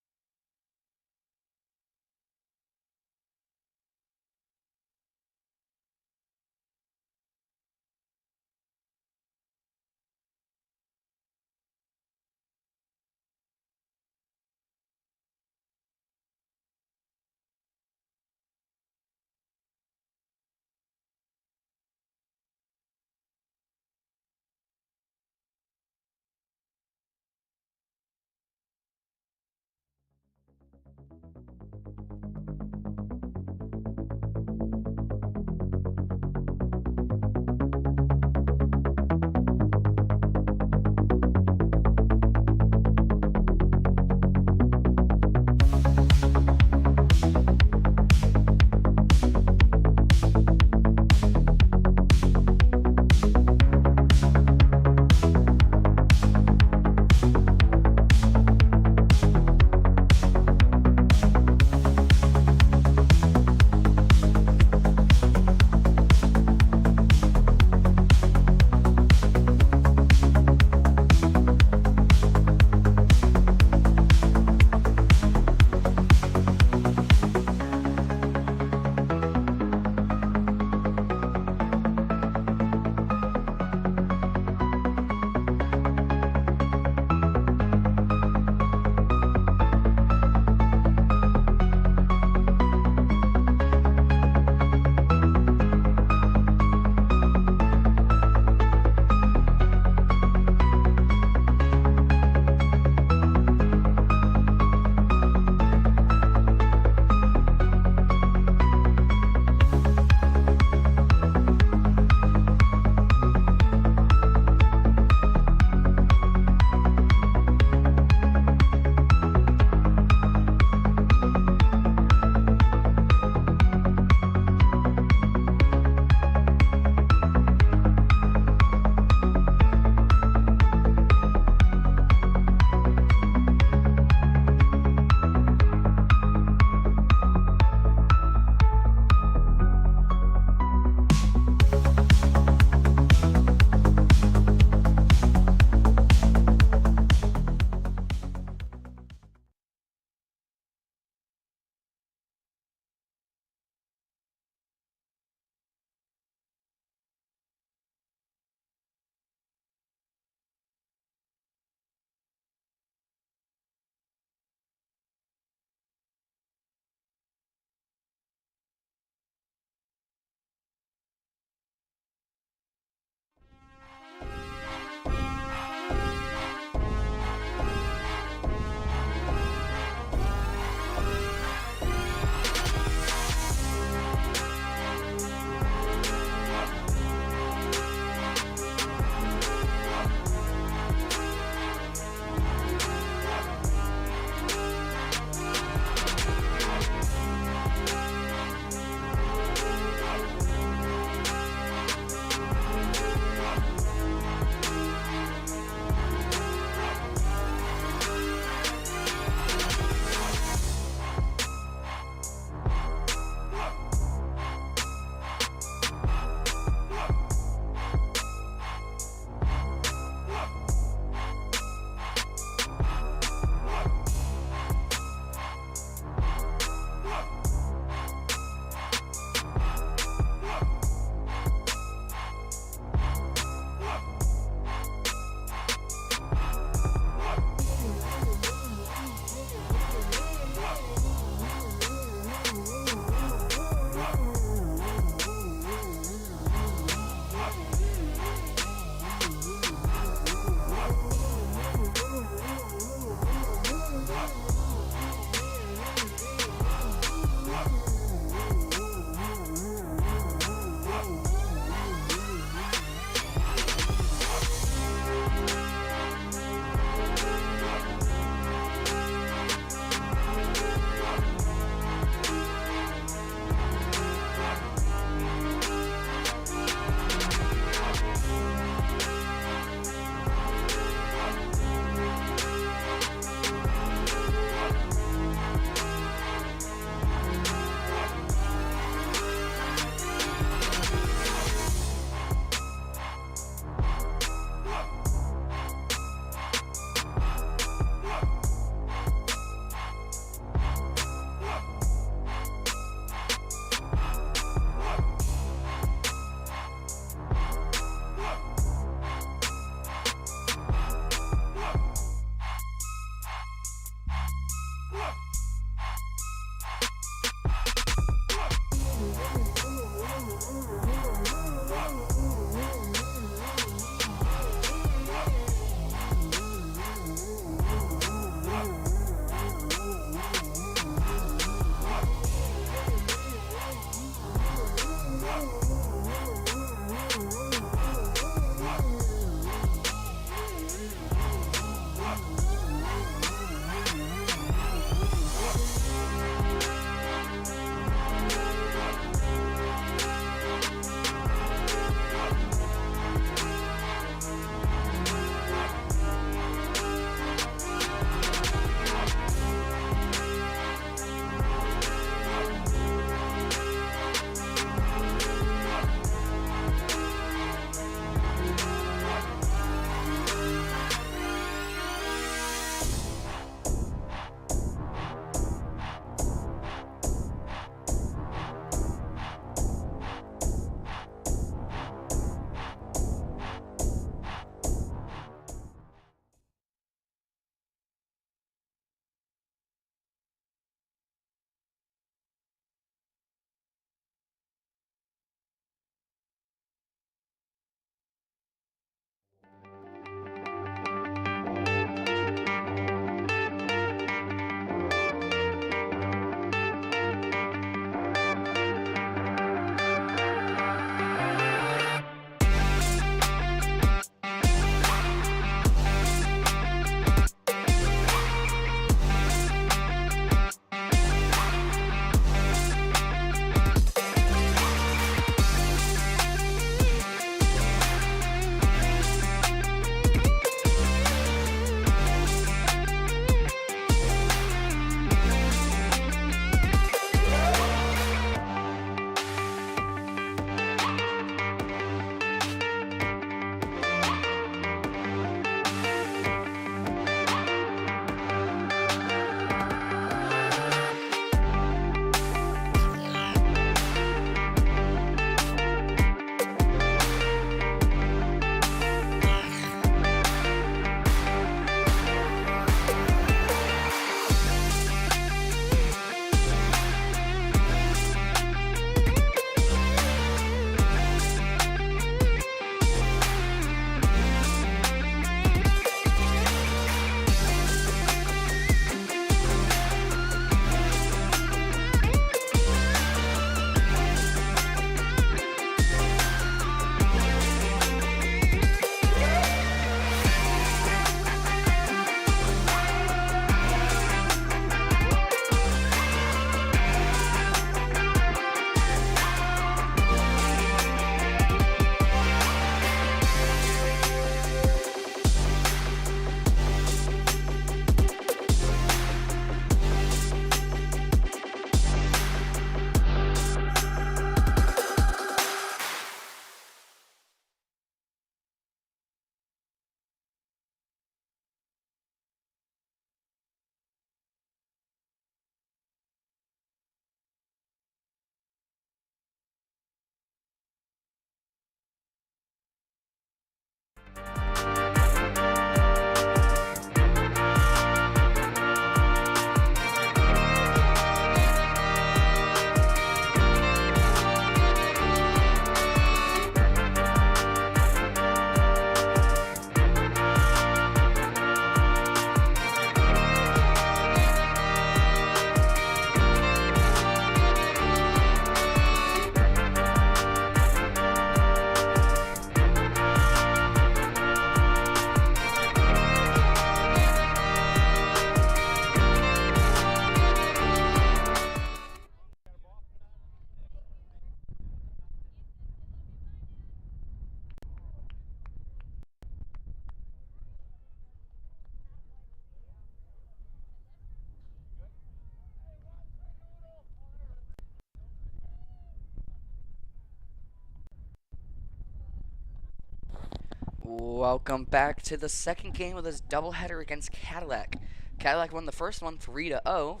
Welcome back to the second game of this doubleheader against Cadillac. Cadillac won the first one 3-0.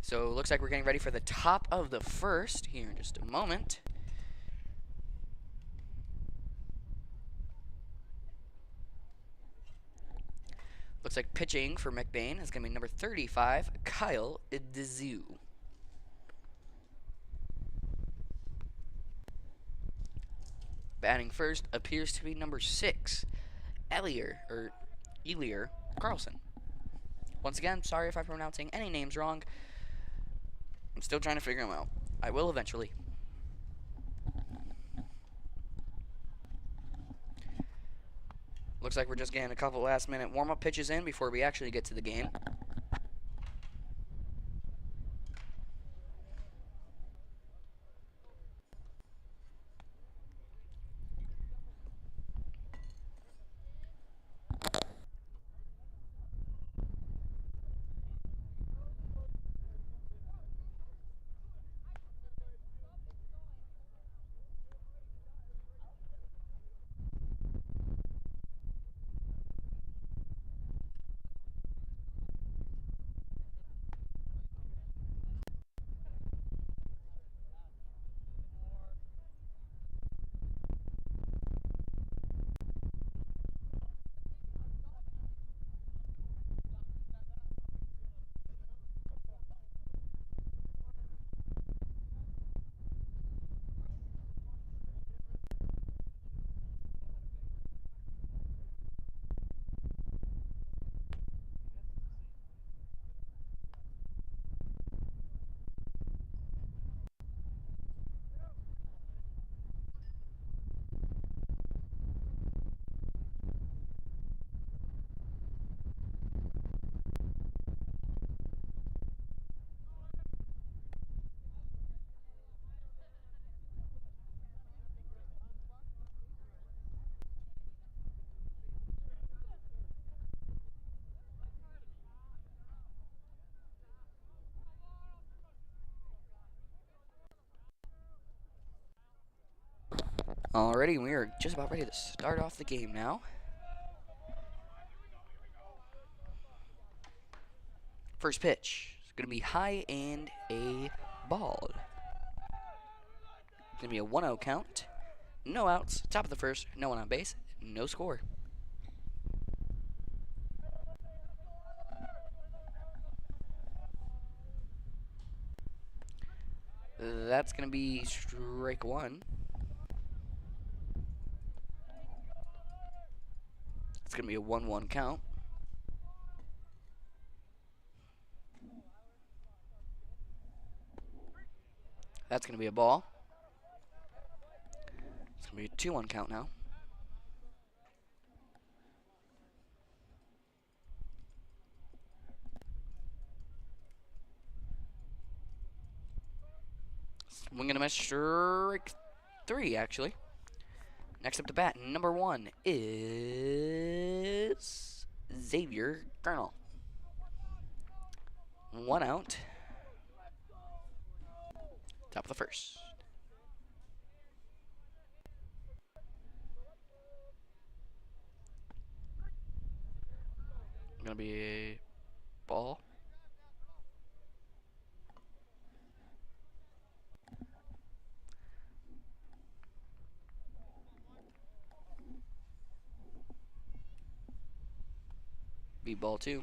So it looks like we're getting ready for the top of the first here in just a moment. Looks like pitching for McBain is going to be number 35, Kyle Dizu. Batting first appears to be number 6, Elier Carlson. Once again, sorry if I'm pronouncing any names wrong. I'm still trying to figure them out. I will eventually. Looks like we're just getting a couple last-minute warm-up pitches in before we actually get to the game. Alrighty, we are just about ready to start off the game now. First pitch is going to be high and a ball. It's going to be a 1-0 count. No outs, top of the first, no one on base, no score. That's going to be strike one. It's going to be a 1-1 count. That's going to be a ball. It's going to be a 2-1 count now. Swing and a miss, strike three, actually. Next up to bat, number 1 is Xavier Gurnall. 1 out. Top of the first. Gonna be a ball. Be ball 2.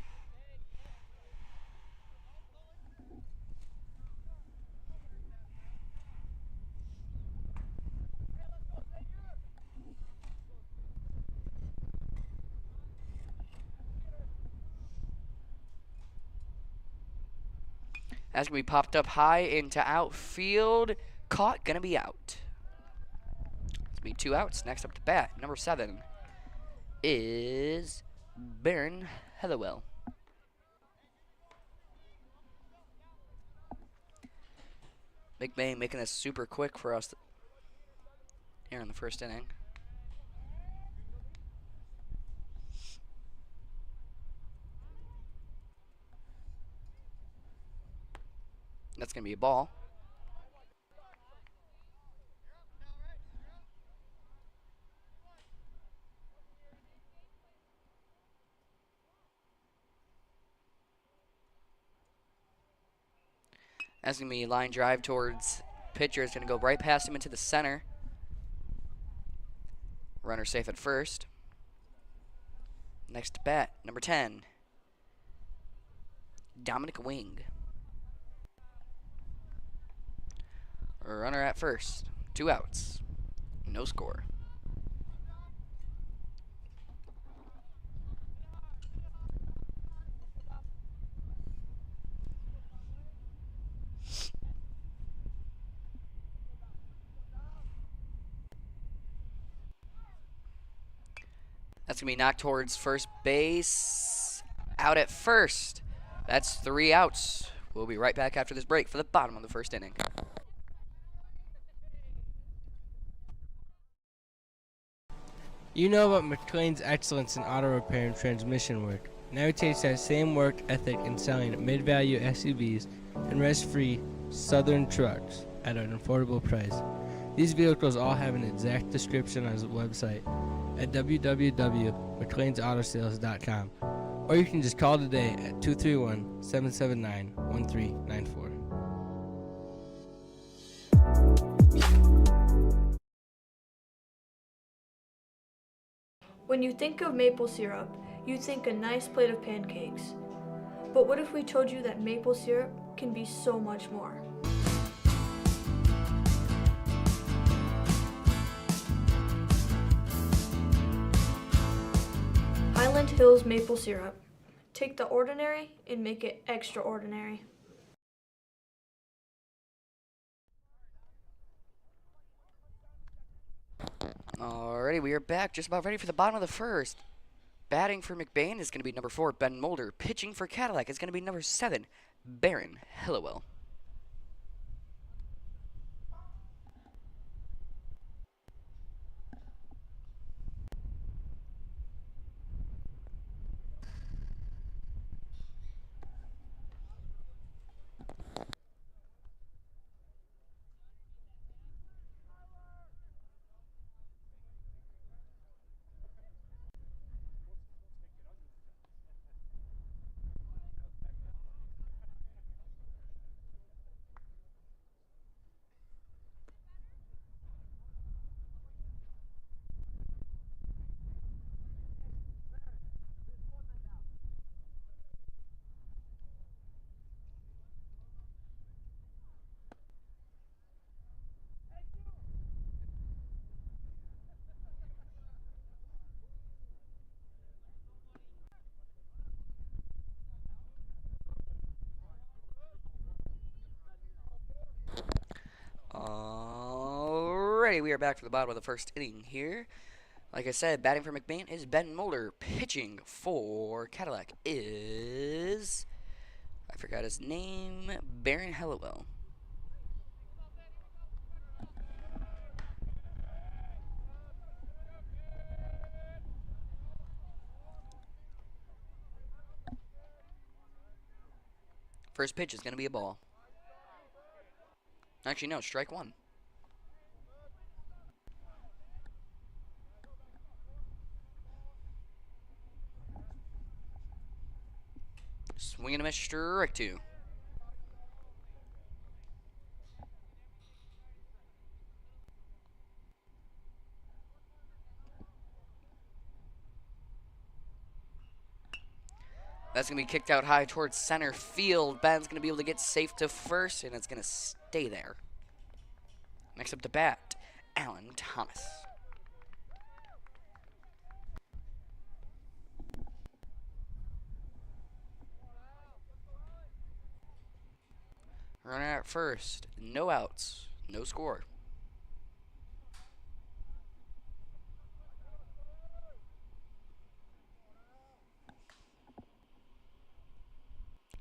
That's going to be popped up high into outfield. Caught, going to be out. It's going to be 2 outs. Next up to bat, number 7 is Baron Hellowell. McBain making this super quick for us here in the first inning. That's going to be a ball. That's going to be line drive towards pitcher. It's going to go right past him into the center. Runner safe at first. Next bat, number 10, Dominic Wing. Runner at first. 2 outs. No score. That's going to be knocked towards first base. Out at first. That's 3 outs. We'll be right back after this break for the bottom of the first inning. You know about McLain's excellence in auto repair and transmission work. Now he takes that same work ethic in selling mid-value SUVs and rest-free Southern trucks at an affordable price. These vehicles all have an exact description on his website at www.mclainsautosales.com, or you can just call today at 231-779-1394. When you think of maple syrup, you think a nice plate of pancakes. But what if we told you that maple syrup can be so much more? Highland Hills maple syrup. Take the ordinary and make it extraordinary. Alrighty, we are back, just about ready for the bottom of the first. Batting for McBain is going to be number 4, Ben Mulder. Pitching for Cadillac is going to be number 7, Baron Hillowell. Alrighty, we are back for the bottom of the first inning here. Like I said, batting for McBain is Ben Mulder. Pitching for Cadillac is, I forgot his name, Baron Hillowell. First pitch is going to be a ball. Actually, no, strike 1. Swing and a miss, strike 2. That's going to be kicked out high towards center field. Ben's going to be able to get safe to first, and it's going to stay there. Next up to bat, Alan Thomas. Runner at first. No outs. No score.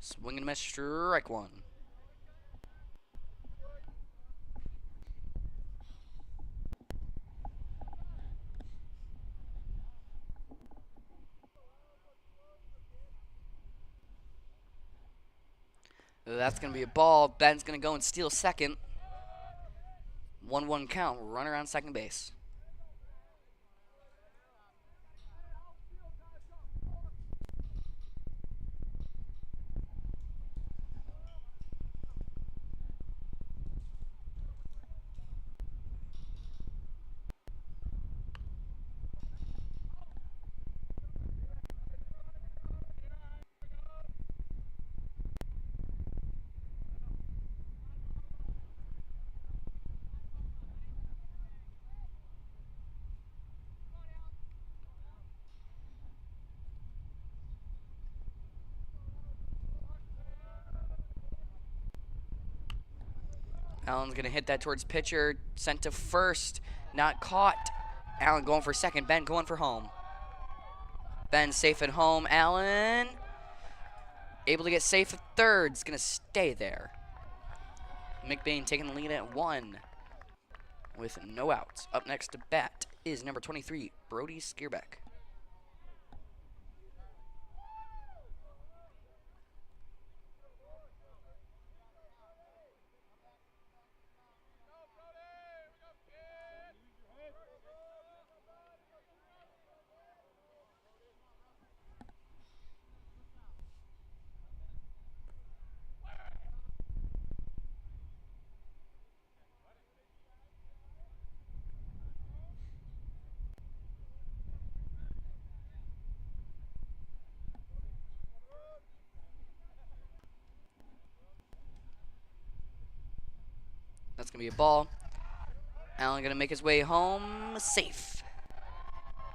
Swing and a miss, strike 1. That's going to be a ball. Ben's going to go and steal second. 1-1 count. Runner on second base. Allen's going to hit that towards pitcher. Sent to first. Not caught. Allen going for second. Ben going for home. Ben safe at home. Allen able to get safe at third. It's going to stay there. McBain taking the lead at 1 with no outs. Up next to bat is number 23, Brody Skierbeck. That's going to be a ball. Allen going to make his way home. Safe.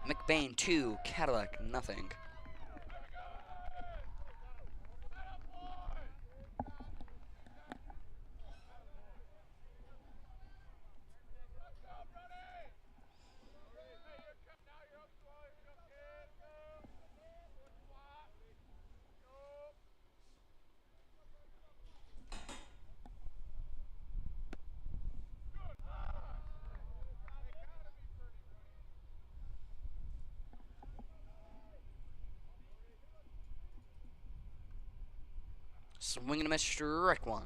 McBain 2, Cadillac nothing. Swing and a miss, strike 1.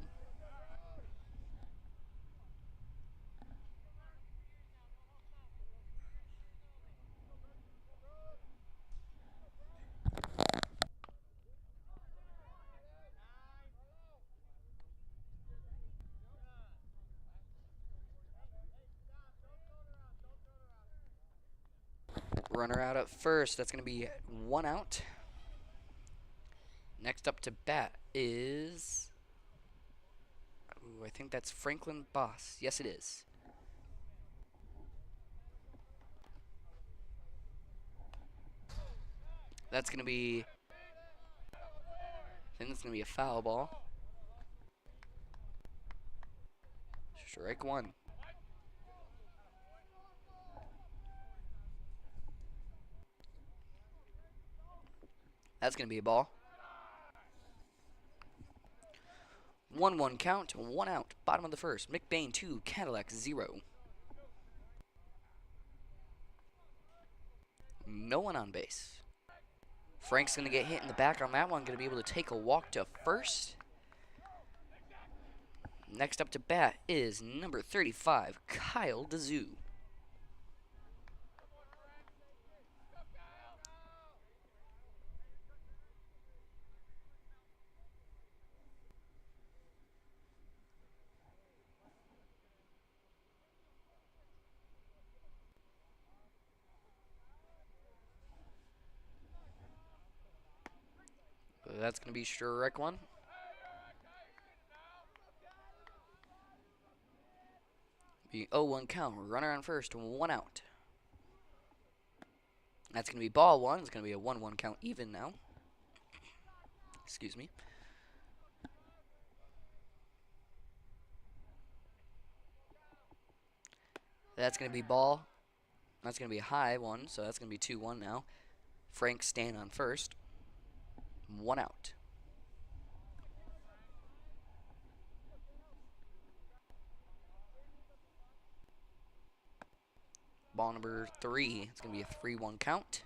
Runner out at first. That's going to be 1 out. Next up to bat is... Ooh, I think that's Franklin Boss. Yes, it is. That's going to be... I think that's going to be a foul ball. Strike 1. That's going to be a ball. 1-1 count, 1 out. Bottom of the first. McBain 2, Cadillac 0. No one on base. Frank's going to get hit in the back on that one. Going to be able to take a walk to first. Next up to bat is number 35, Kyle DeZoo. That's going to be strike 1. Be 0-1 count. Runner on first, 1 out. That's going to be ball 1. It's going to be a 1-1 count even now. Excuse me. That's going to be ball. That's going to be a high 1, so that's going to be 2-1 now. Frank staying on first. 1 out. Ball number 3. It's going to be a 3-1 count.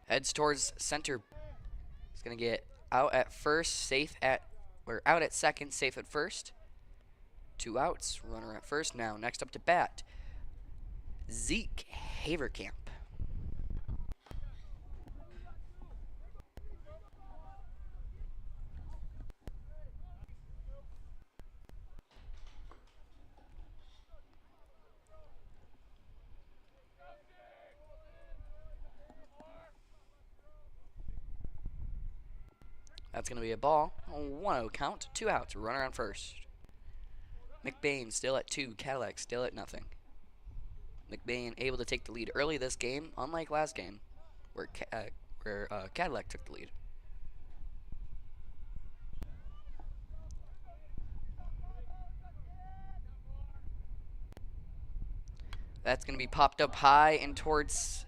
Heads towards center. He's going to get out at first, safe at... We're out at second, safe at first. 2 outs, runner at first. Now, next up to bat, Zeke Haverkamp. That's going to be a ball. 1-0 count. 2 outs. Runner on first. McBain still at 2. Cadillac still at nothing. McBain able to take the lead early this game, unlike last game, where Cadillac took the lead. That's going to be popped up high and towards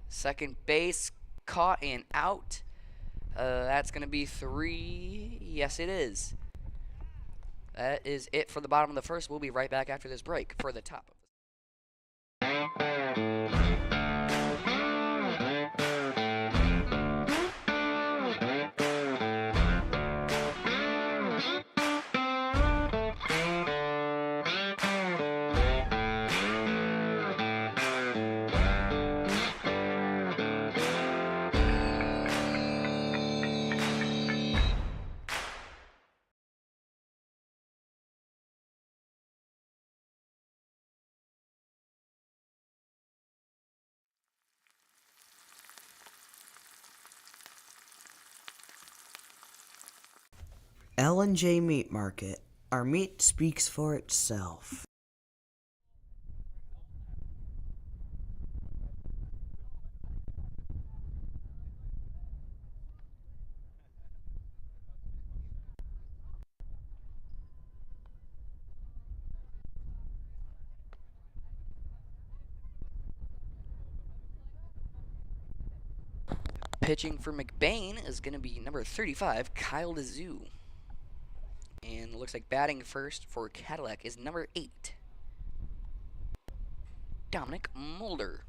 second base. Caught and out. That's going to be 3. Yes, it is. That is it for the bottom of the first. We'll be right back after this break for the top. L&J Meat Market. Our meat speaks for itself. Pitching for McBain is going to be number 35, Kyle DeZoo. And it looks like batting first for Cadillac is number 8, Dominic Mulder.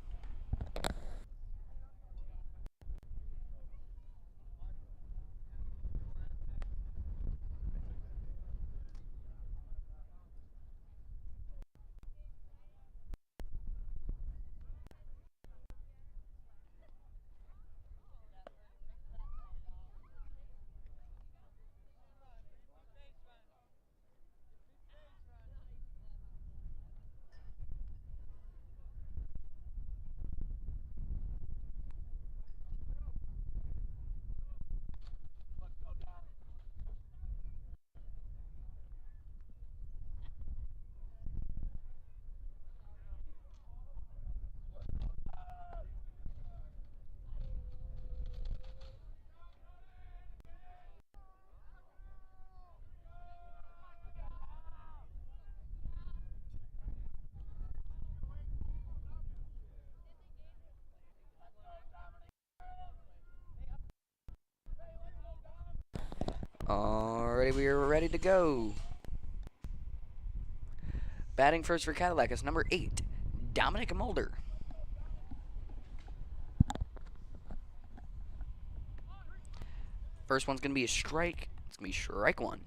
Alrighty, we are ready to go. Batting first for Cadillac is number 8, Dominic Mulder. First one's going to be a strike. It's going to be strike 1.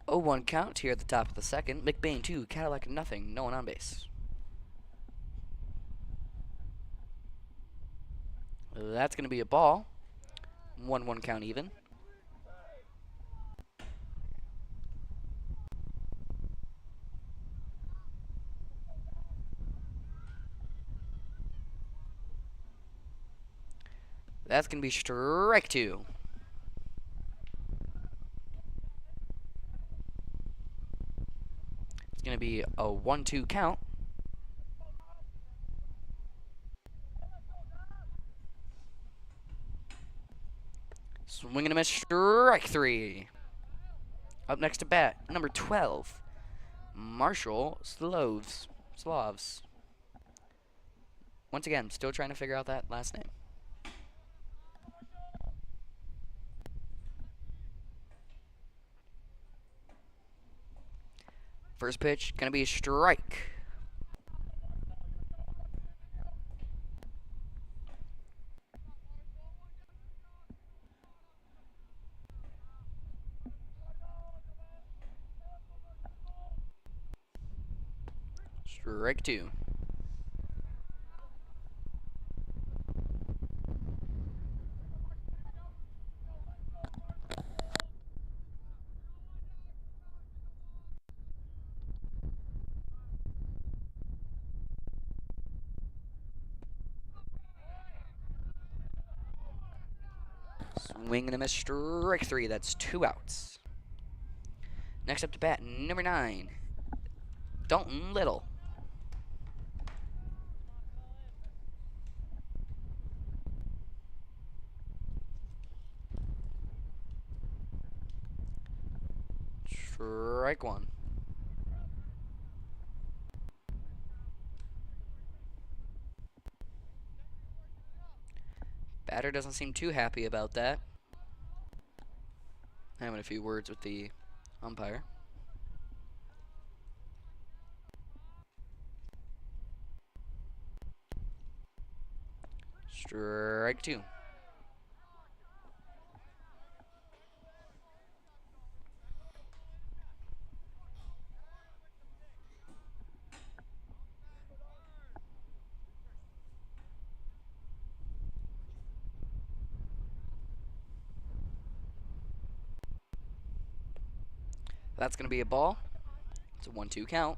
0-1 count here at the top of the second. McBain 2, Cadillac nothing, no one on base. That's going to be a ball. 1-1 count even. That's going to be strike 2. It's going to be a 1-2 count. Swing and a miss, strike 3. Up next to bat, number 12, Marshall Slavs. Once again, still trying to figure out that last name. First pitch, gonna be a strike. Strike 2. Swing and a miss, strike 3. That's 2 outs. Next up to bat, number 9, Dalton Little. Strike one. Batter doesn't seem too happy about that. Having a few words with the umpire. Strike two. That's going to be a ball. It's a 1-2 count.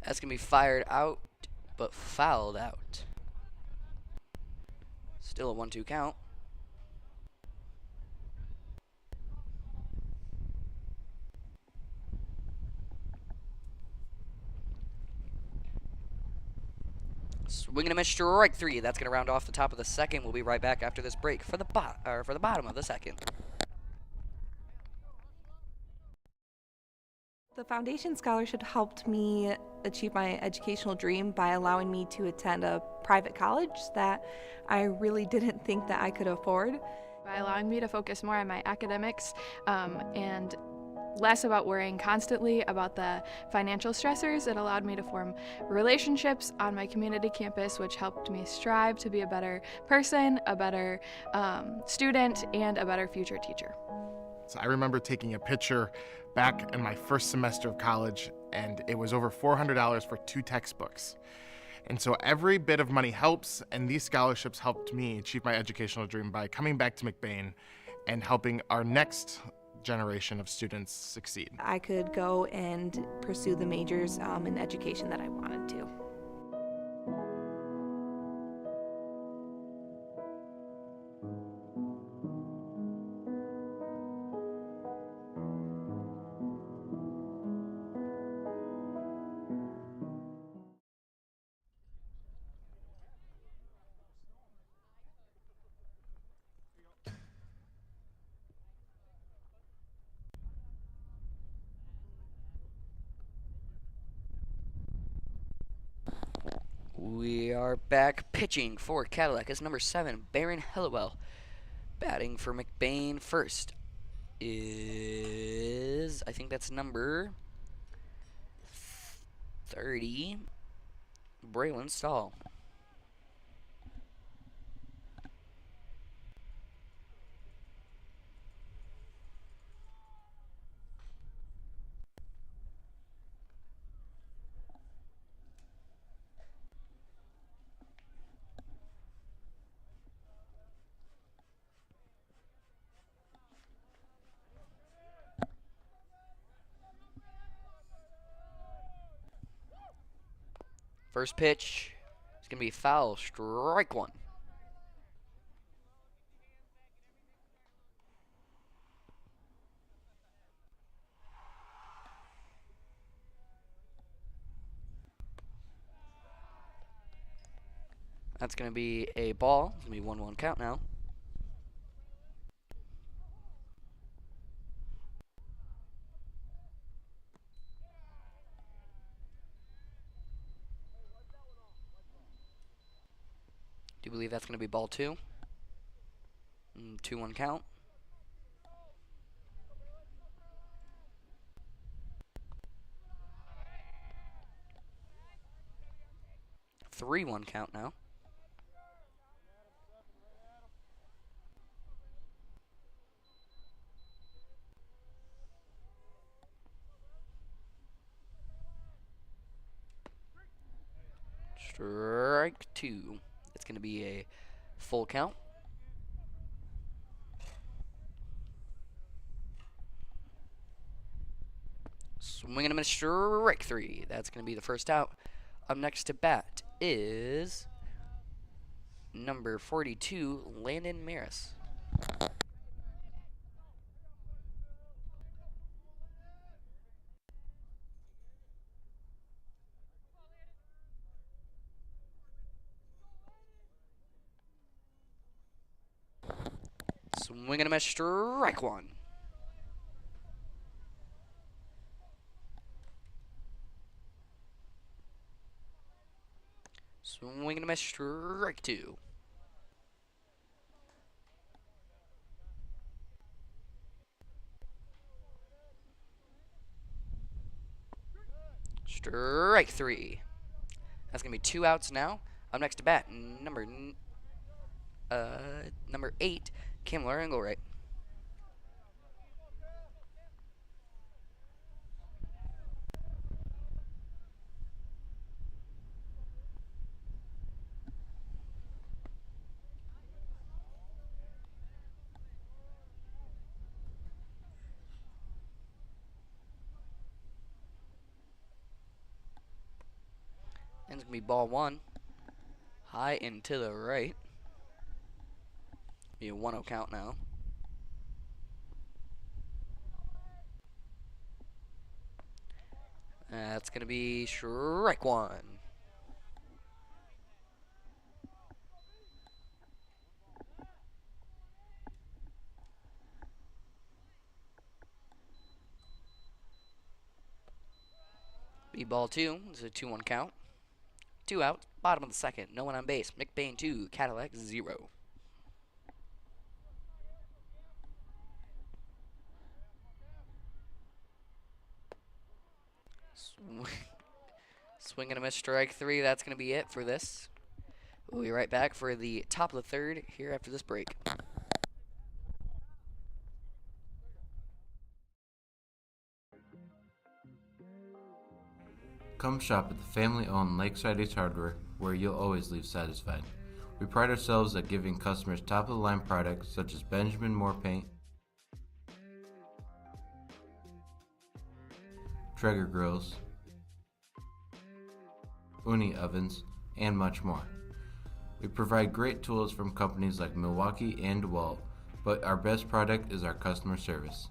That's going to be fired out, but fouled out. Still a 1-2 count. Swinging a miss, strike three. That's going to round off the top of the second. We'll be right back after this break for the bottom of the second. The foundation scholarship helped me achieve my educational dream by allowing me to attend a private college that I really didn't think that I could afford. By allowing me to focus more on my academics and less about worrying constantly about the financial stressors, it allowed me to form relationships on my community campus, which helped me strive to be a better person, a better student, and a better future teacher. So I remember taking a picture back in my first semester of college, and it was over $400 for 2 textbooks. And so every bit of money helps, and these scholarships helped me achieve my educational dream by coming back to McBain and helping our next generation of students succeed. I could go and pursue the majors in education that I wanted to. We are back. Pitching for Cadillac is number 7, Baron Hillowell. Batting for McBain first is, I think that's number 30, Braylon Stahl. First pitch is going to be foul, strike one. That's going to be a ball. It's going to be 1-1 count now. Do you believe that's going to be ball 2? 2-1 count. Three-one count now. Strike 2. It's going to be a full count. Swinging a strike 3. That's going to be the first out. Up next to bat is number 42, Landon Maris. Swing and a miss, strike one. Swing and a miss, strike two. Strike three. That's gonna be 2 outs now. Up next to bat, number 8, Kamler Engelwright. And it's going to be ball one. High and to the right. Be a 1-0 count now. That's going to be strike one. Be ball two. This is a 2-1 count. 2 outs, bottom of the second. No one on base. McBain 2, Cadillac 0. Swing and a miss, strike three. That's going to be it for this. We'll be right back for the top of the third here after this break. Come shop at the family-owned Lakeside Hardware, where you'll always leave satisfied. We pride ourselves at giving customers top-of-the-line products such as Benjamin Moore paint, Traeger grills, Uni ovens, and much more. We provide great tools from companies like Milwaukee and DeWalt, but our best product is our customer service.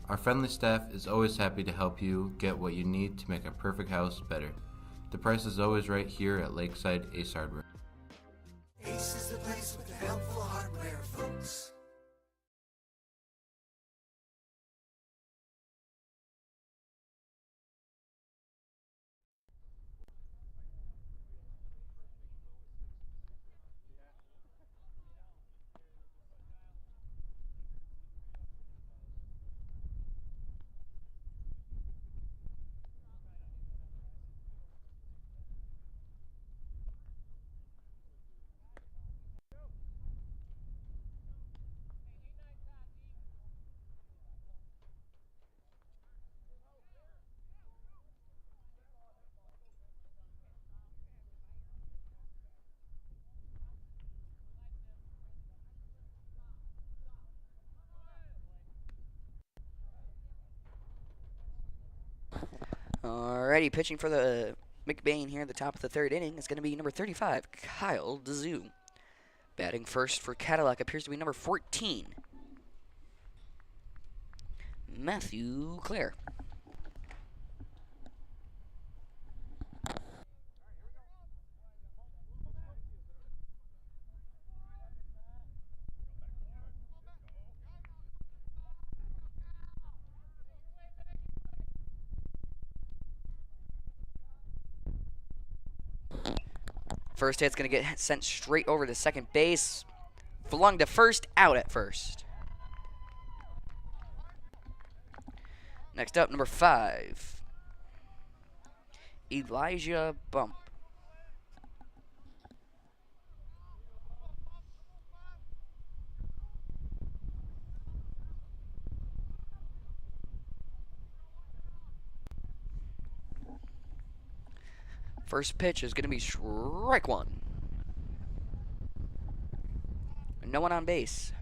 Our friendly staff is always happy to help you get what you need to make a perfect house better. The price is always right here at Lakeside Ace Hardware. Ace is the place with the helpful hardware, folks. Alrighty, pitching for the McBain here at the top of the third inning is going to be number 35, Kyle DeZoo. Batting first for Cadillac appears to be number 14, Matthew Clare. First hit's going to get sent straight over to second base. Flung to first, out at first. Next up, number 5, Elijah Bump. First pitch is going to be strike one. No one on base.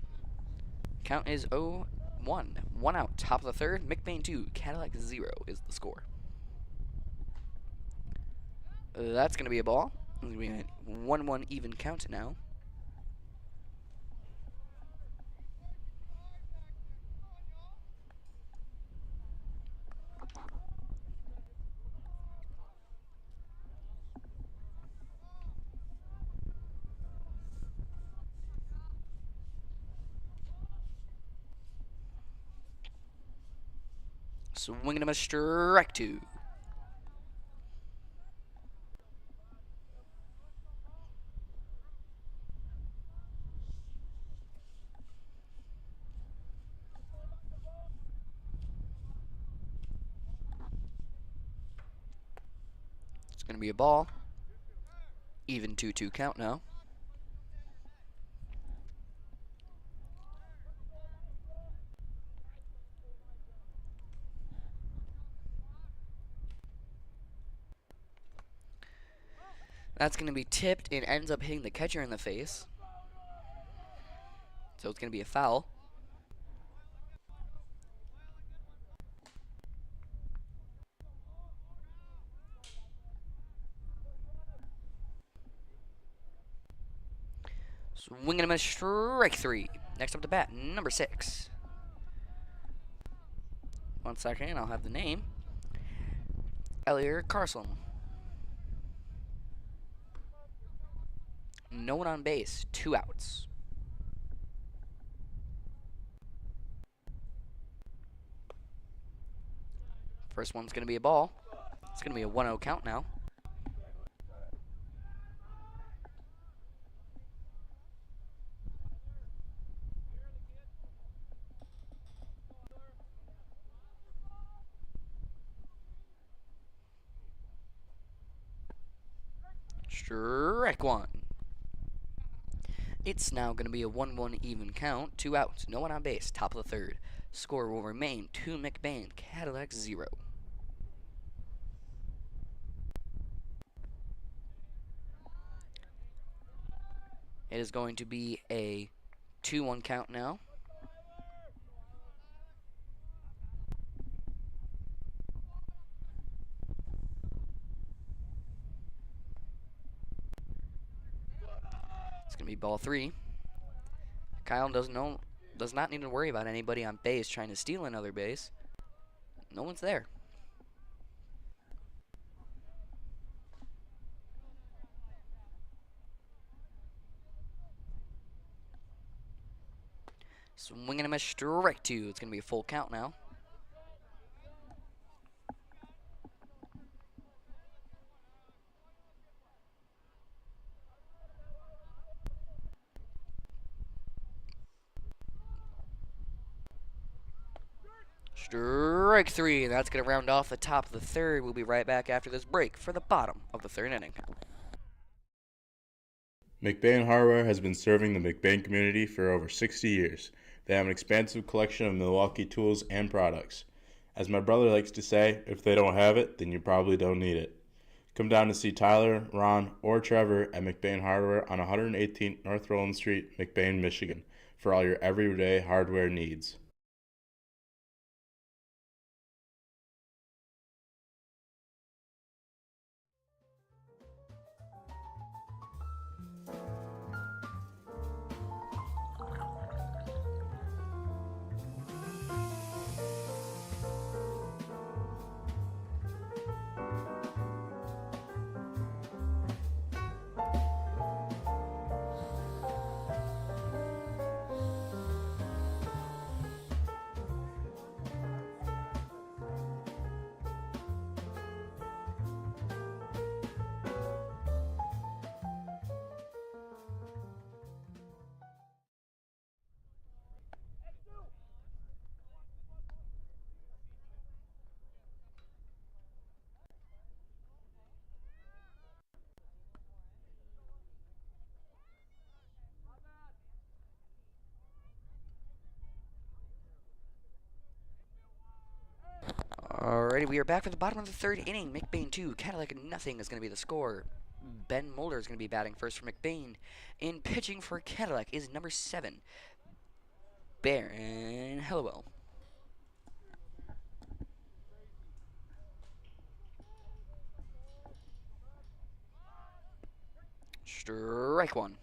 Count is 0-1. 1 out. Top of the third. McBain 2. Cadillac 0 is the score. That's going to be a ball. It's going to be a 1-1 even count now. Swinging him a strike 2. It's going to be a ball. Even 2-2 count now. That's going to be tipped and ends up hitting the catcher in the face. So it's going to be a foul. Swinging him a strike 3. Next up to bat, number 6. 1 second, I'll have the name. Elliot Carson. No one on base, 2 outs. First one's going to be a ball. It's going to be a 1-0 count now. Strike 1. It's now going to be a 1-1 even count. 2 outs, no one on base, top of the third. Score will remain 2 McBain, Cadillac 0. It is going to be a 2-1 count now. It's going to be ball 3. Kyle does not need to worry about anybody on base trying to steal another base. No one's there. Swinging him a strike 2. It's going to be a full count now. Strike 3. That's going to round off the top of the third. We'll be right back after this break for the bottom of the third inning. McBain Hardware has been serving the McBain community for over 60 years. They have an expansive collection of Milwaukee tools and products. As my brother likes to say, if they don't have it, then you probably don't need it. Come down to see Tyler, Ron, or Trevor at McBain Hardware on 118th North Roland Street, McBain, Michigan, for all your everyday hardware needs. Alrighty, we are back for the bottom of the third inning. McBain 2, Cadillac nothing is going to be the score. Ben Mulder is going to be batting first for McBain. In pitching for Cadillac is number 7, Baron Hellewell. Strike 1.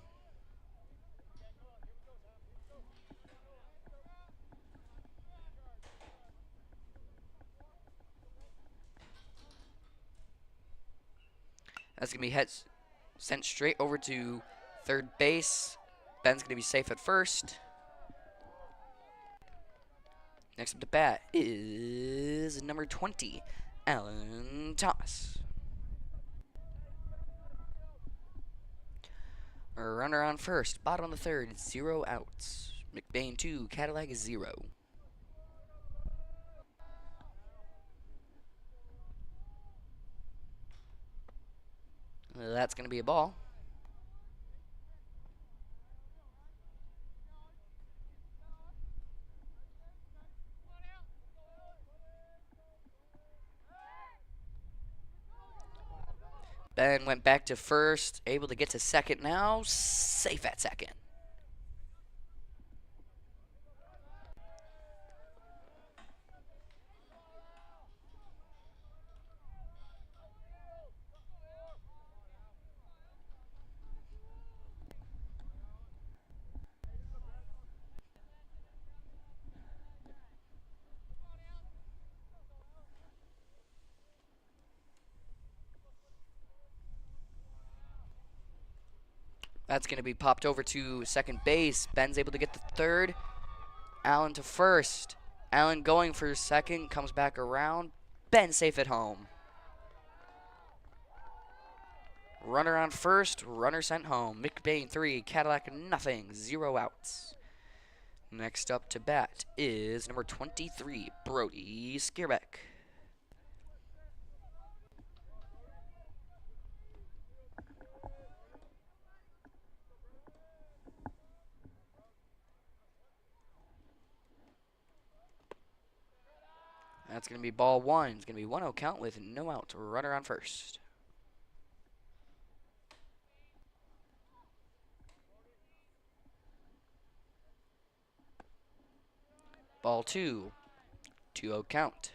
That's going to be sent straight over to third base. Ben's going to be safe at first. Next up to bat is number 20, Alan Thomas. Runner on first, bottom of the third, 0 outs. McBain 2, Cadillac 0. That's going to be a ball. Ben went back to first, able to get to second now, safe at second. That's going to be popped over to second base. Ben's able to get the third. Allen to first. Allen going for second, comes back around. Ben safe at home. Runner on first, runner sent home. McBain 3, Cadillac nothing, 0 outs. Next up to bat is number 23, Brody Skierbeck. That's going to be ball 1. It's going to be 1-0 count with no out. Runner on first. Ball 2. 2-0 count.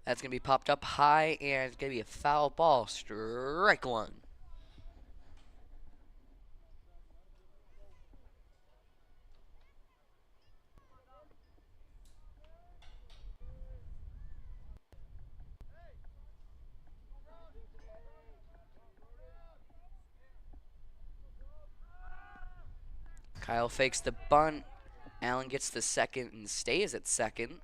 That's going to be popped up high, and it's going to be a foul ball. Strike 1. Kyle fakes the bunt. Allen gets the second and stays at second.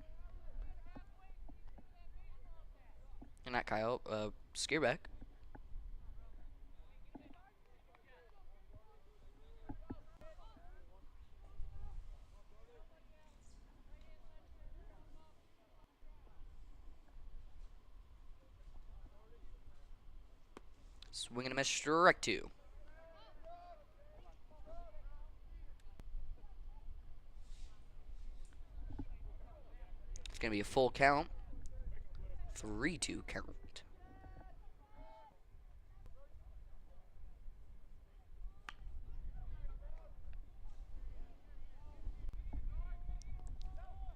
Not Kyle, Skierbeck. Swing and a miss, strike 2. It's going to be a full count. 3-2 count.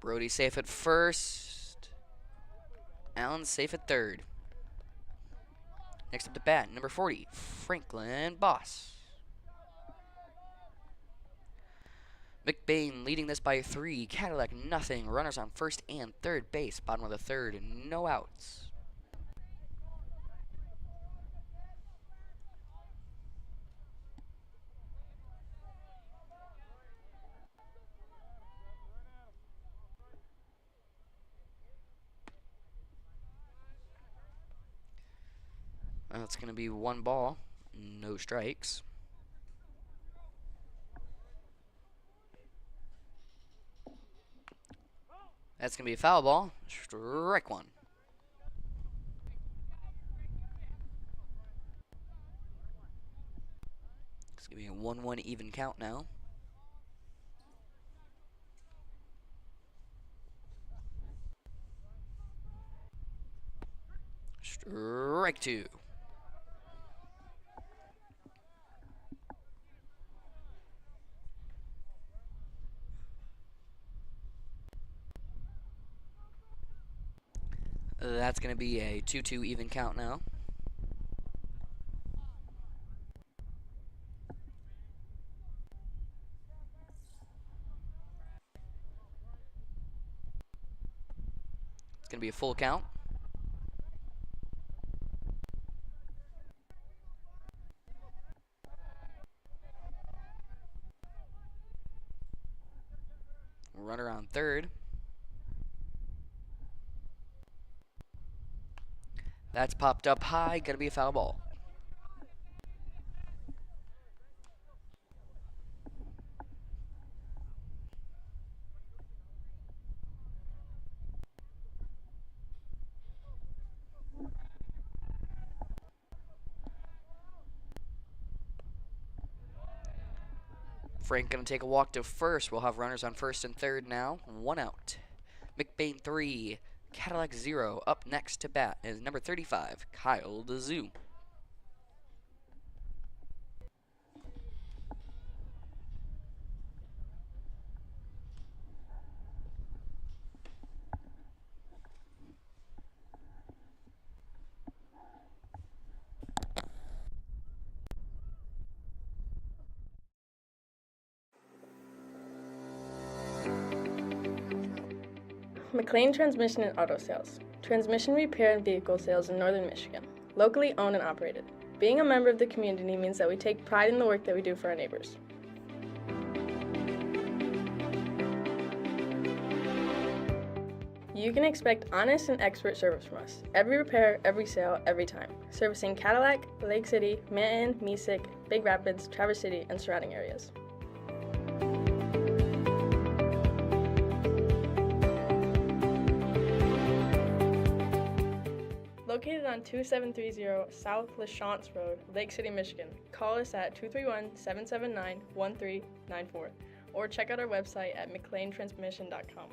Brody safe at first. Allen safe at third. Next up to bat, number 40, Franklin Boss. McBain leading this by 3. Cadillac nothing. Runners on first and third base. Bottom of the third. No outs. That's going to be 1 ball. No strikes. That's going to be a foul ball. Strike 1. It's going to be a 1-1 even count now. Strike 2. That's going to be a 2-2 even count now. It's going to be a full count. Runner on third. That's popped up high. Gonna be a foul ball. Frank gonna take a walk to first. We'll have runners on first and third now. 1 out. McBain 3, Cadillac 0. Up next to bat is number 35, Kyle DeZoo. McLain Transmission and Auto Sales. Transmission repair and vehicle sales in Northern Michigan. Locally owned and operated. Being a member of the community means that we take pride in the work that we do for our neighbors. You can expect honest and expert service from us. Every repair, every sale, every time. Servicing Cadillac, Lake City, Manton, Mesick, Big Rapids, Traverse City, and surrounding areas. Located on 2730 South LaChance Road, Lake City, Michigan. Call us at 231-779-1394 or check out our website at McLainTransmission.com.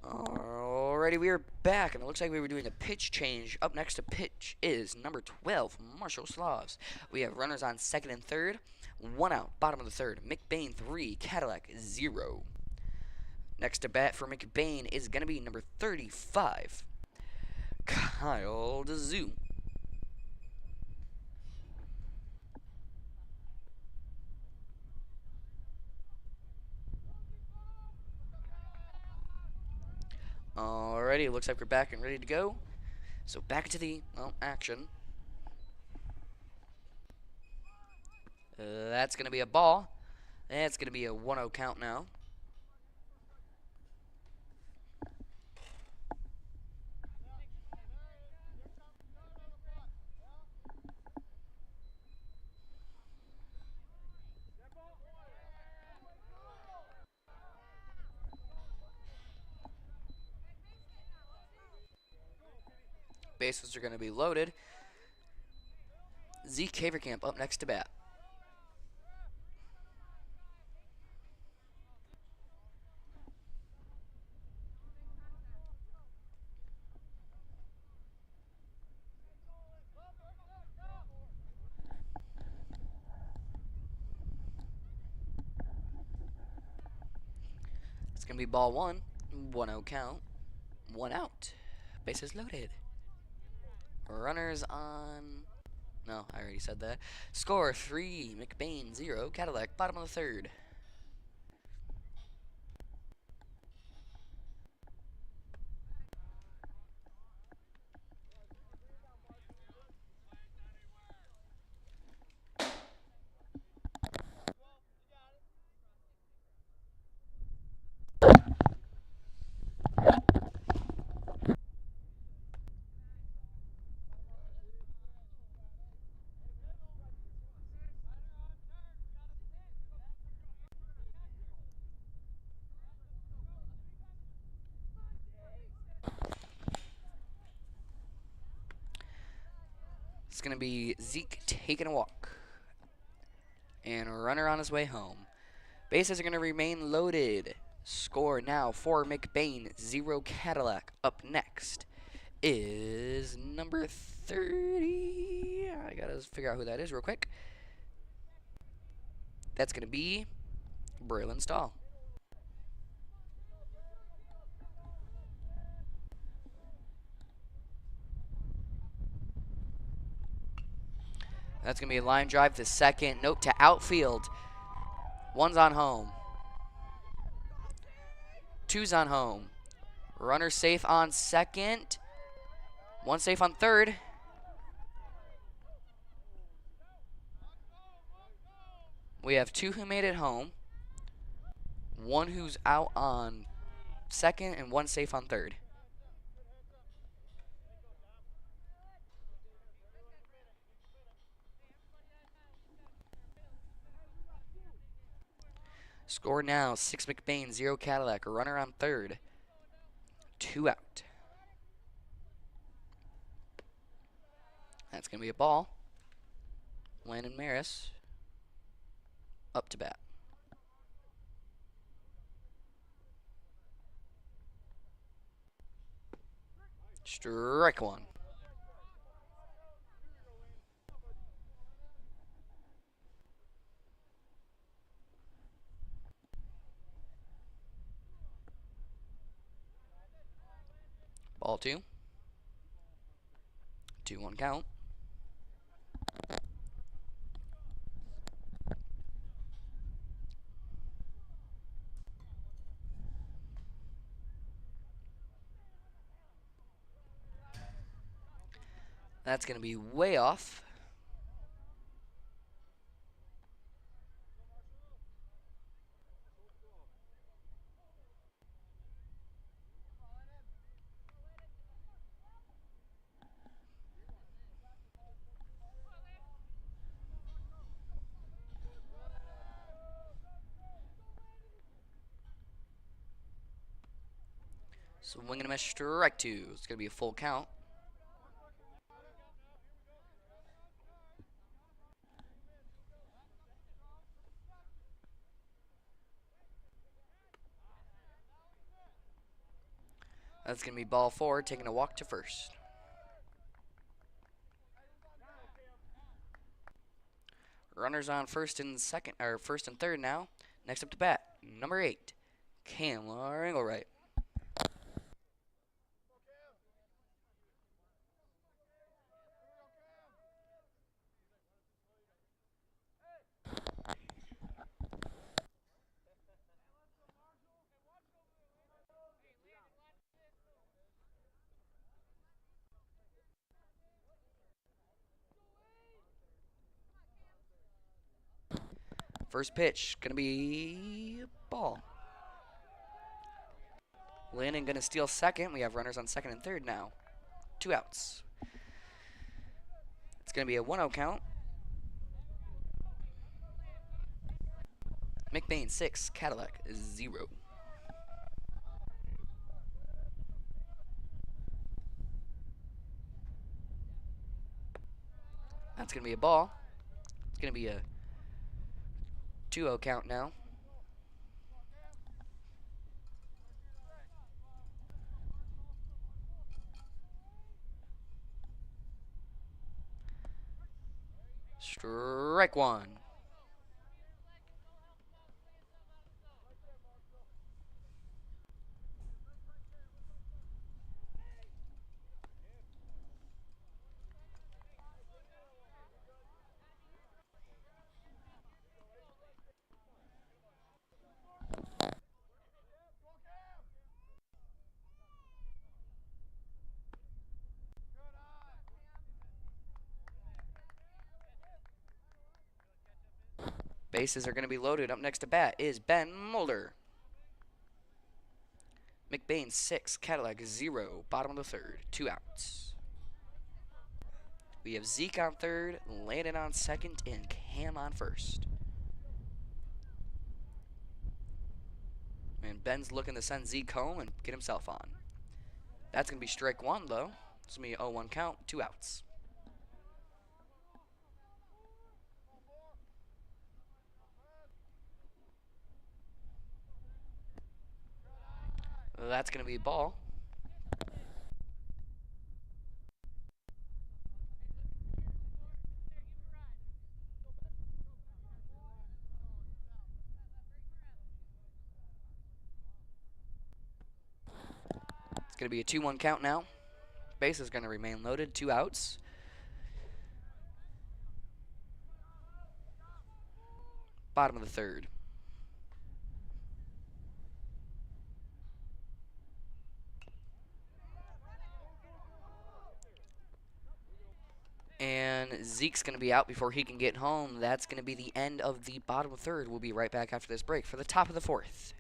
Alrighty, we are back, and it looks like we were doing a pitch change. Up next to pitch is number 12, Marshall Slavs. We have runners on second and third. 1 out, bottom of the third. McBain 3, Cadillac 0. Next to bat for McBain is going to be number 35, Kyle DeZoo. Alrighty, looks like we're back and ready to go. So back into the, action. That's going to be a ball. That's going to be a 1-0 count now. Bases are going to be loaded. Zeke Haverkamp up next to bat. It's going to be ball 1. 1-0 count. 1 out. Bases loaded. Runners on... No, I already said that. Score 3, McBain 0, Cadillac, bottom of the third. It's going to be Zeke taking a walk. And a runner on his way home. Bases are going to remain loaded. Score now for McBain, 0 Cadillac. Up next is number 30. I got to figure out who that is real quick. That's going to be Braylon Stahl. That's going to be a line drive to second. Nope, to outfield. One's on home. Two's on home. Runner safe on second. One safe on third. We have two who made it home. One who's out on second and one safe on third. Score now, 6 McBain, 0 Cadillac. A runner on third. 2 out. That's going to be a ball. Landon Maris up to bat. Strike one. Ball 2. 2-1 count. That's going to be way off. Swing and a miss, strike 2. It's going to be a full count. That's going to be ball 4, taking a walk to first. Runners on first and second, or first and third now. Next up to bat, number 8, Kamlar Engelwright. First pitch, gonna be a ball. Landon gonna steal second. We have runners on second and third now. 2 outs. It's gonna be a 1-0 count. McBain 6, Cadillac 0. That's gonna be a ball. It's gonna be a 2-0 count now. Strike 1. Bases are going to be loaded. Up next to bat is Ben Mulder. McBain 6, Cadillac 0. Bottom of the third. 2 outs. We have Zeke on third, Landon on second, and Cam on first. And Ben's looking to send Zeke home and get himself on. That's going to be strike 1, though. It's going to be an 0-1 count. 2 outs. That's going to be a ball. It's going to be a 2-1 count now. Base is going to remain loaded. 2 outs. Bottom of the third. And Zeke's going to be out before he can get home. That's going to be the end of the bottom of the third. We'll be right back after this break for the top of the fourth.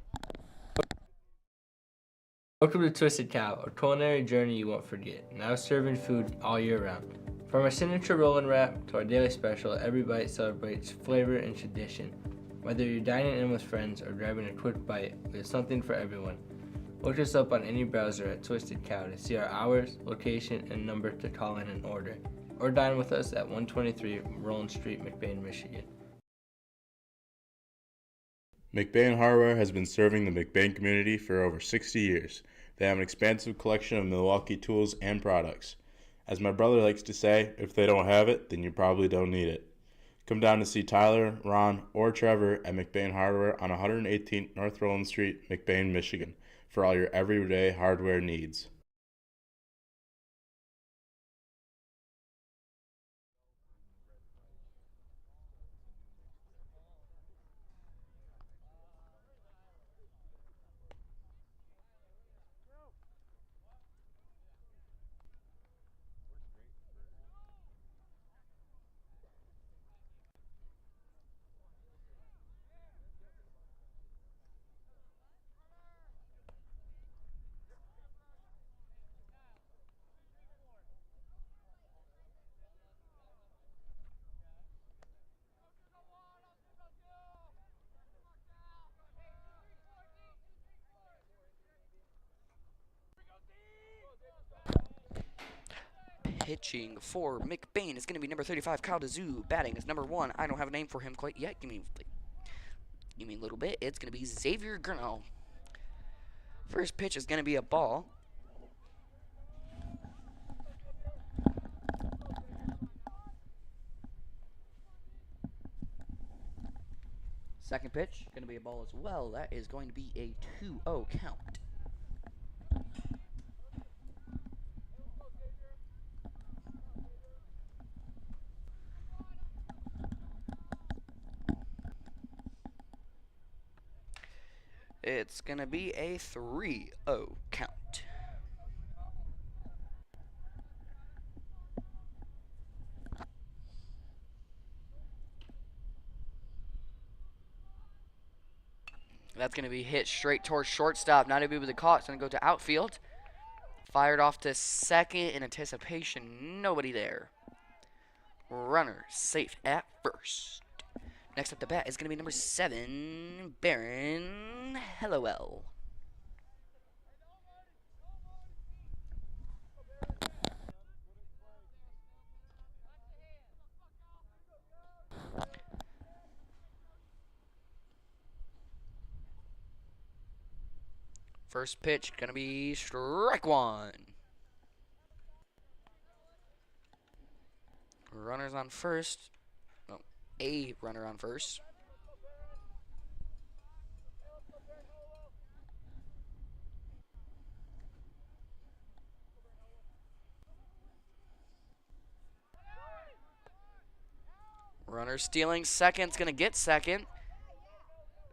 Welcome to Twisted Cow, a culinary journey you won't forget. Now serving food all year round. From our signature roll and wrap to our daily special, every bite celebrates flavor and tradition. Whether you're dining in with friends or grabbing a quick bite, there's something for everyone. Look us up on any browser at Twisted Cow to see our hours, location, and number to call in and order. Or dine with us at 123 Roland Street, McBain, Michigan. McBain Hardware has been serving the McBain community for over 60 years. They have an expansive collection of Milwaukee tools and products. As my brother likes to say, if they don't have it, then you probably don't need it. Come down to see Tyler, Ron, or Trevor at McBain Hardware on 118th North Roland Street, McBain, Michigan, for all your everyday hardware needs. Pitching for McBain is going to be number 35, Kyle DeZoo. Batting is number 1. I don't have a name for him quite yet. Give me a little bit. It's going to be Xavier Grinnell. First pitch is going to be a ball. Second pitch, going to be a ball as well. That is going to be a 2-0 count. It's going to be a 3-0 count. That's going to be hit straight towards shortstop. Not able to caught. It's going to go to outfield. Fired off to second in anticipation. Nobody there. Runner safe at first. Next up to bat is going to be number 7, Baron Hellowell. First pitch going to be strike 1. Runners on first. Oh, a runner on first. Runner stealing second's going to get second.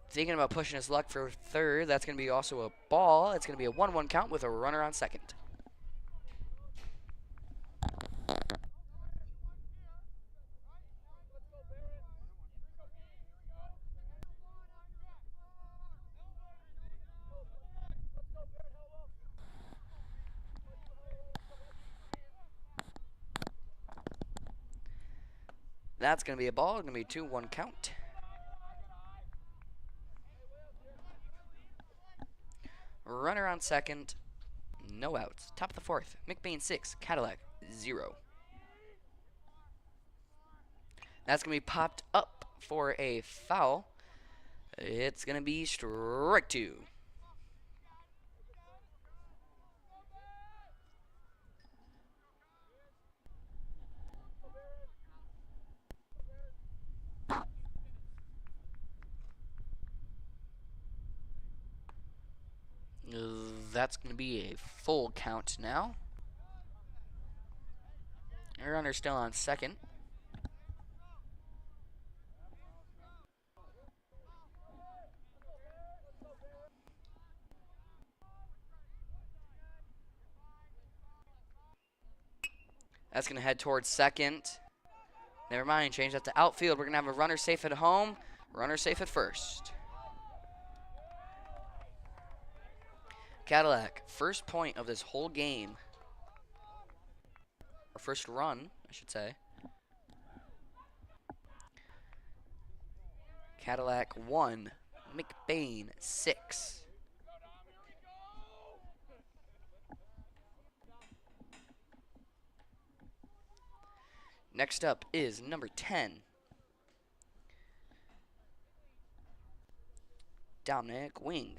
Thinking about pushing his luck for third. That's going to be also a ball. It's going to be a 1-1 count with a runner on second. That's going to be a ball. It's going to be a 2-1 count. Runner on second. No outs. Top of the fourth. McBain 6. Cadillac 0. That's going to be popped up for a foul. It's going to be strike 2. that's going to be a full count now. Our runner's still on second. That's going to head towards second. Never mind, change that to outfield. We're going to have a runner safe at home, runner safe at first. Cadillac, first point of this whole game. Or first run, I should say. Cadillac 1, McBain 6. Next up is number 10, Dominic Wing.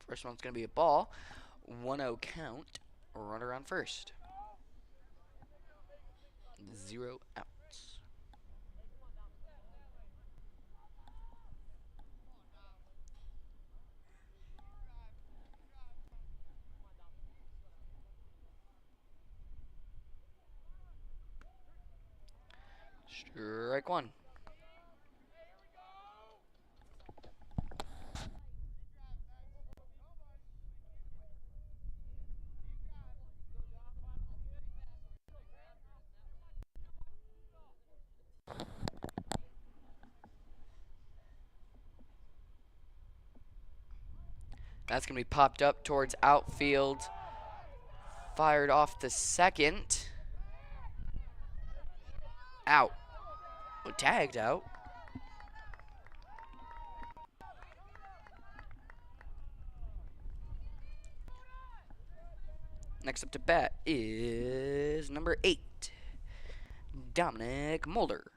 First one's going to be a ball. 1-0 count. Runner on first. 0 outs. Strike one. That's going to be popped up towards outfield. Fired off the second. Out. Oh, tagged out. Next up to bat is number 8, Dominic Mulder.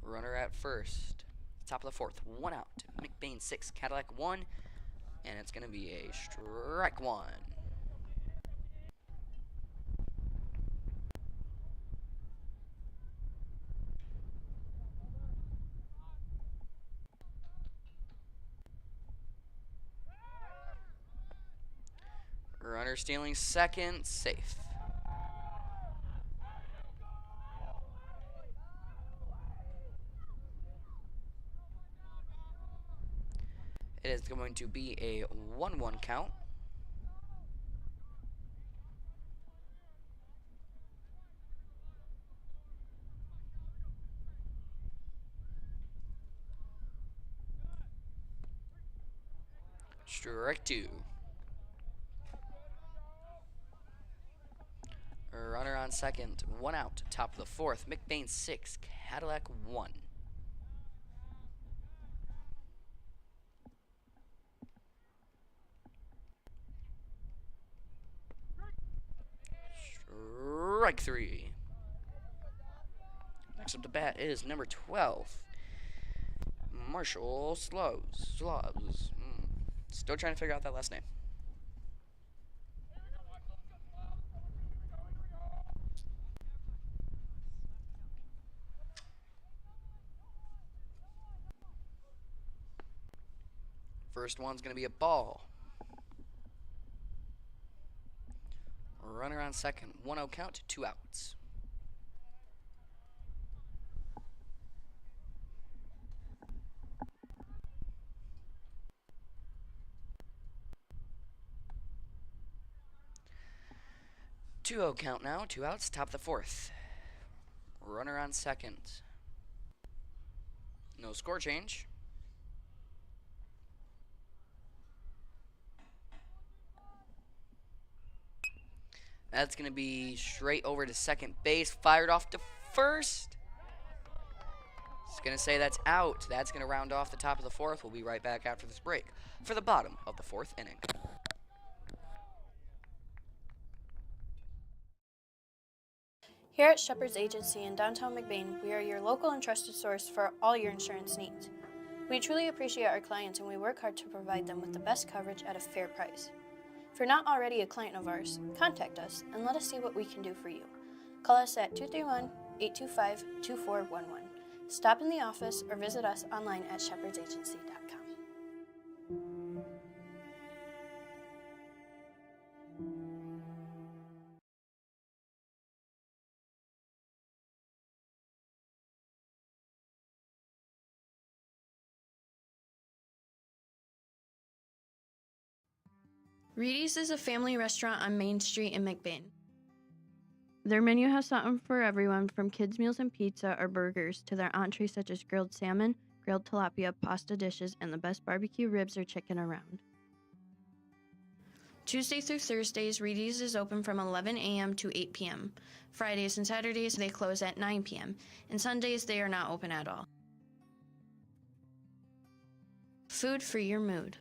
Runner at first. Top of the fourth. 1 out. McBain 6, Cadillac 1. And it's going to be a strike one. Runner stealing second. Safe. It is going to be a 1-1 count. Strike 2. Runner on second. 1 out. Top of the fourth. McBain 6, Cadillac 1. Strike 3. Next up to bat is number 12, Marshall Sloves. Still trying to figure out that last name. First one's going to be a ball. Runner on second. 1-0 count, 2 outs. Two-0 count now, 2 outs, top of the fourth. Runner on second. No score change. That's going to be straight over to second base. Fired off to first. It's going to say that's out. That's going to round off the top of the fourth. We'll be right back after this break for the bottom of the fourth inning. Here at Shepard's Agency in downtown McBain, we are your local and trusted source for all your insurance needs. We truly appreciate our clients and we work hard to provide them with the best coverage at a fair price. If you're not already a client of ours, contact us and let us see what we can do for you. Call us at 231-825-2411. Stop in the office or visit us online at shepardsagency.com. Reedy's is a family restaurant on Main Street in McBain. Their menu has something for everyone from kids' meals and pizza or burgers to their entrees such as grilled salmon, grilled tilapia, pasta dishes, and the best barbecue ribs or chicken around. Tuesday through Thursdays, Reedy's is open from 11 a.m. to 8 p.m. Fridays and Saturdays, they close at 9 p.m. And Sundays, they are not open at all. Food for your mood.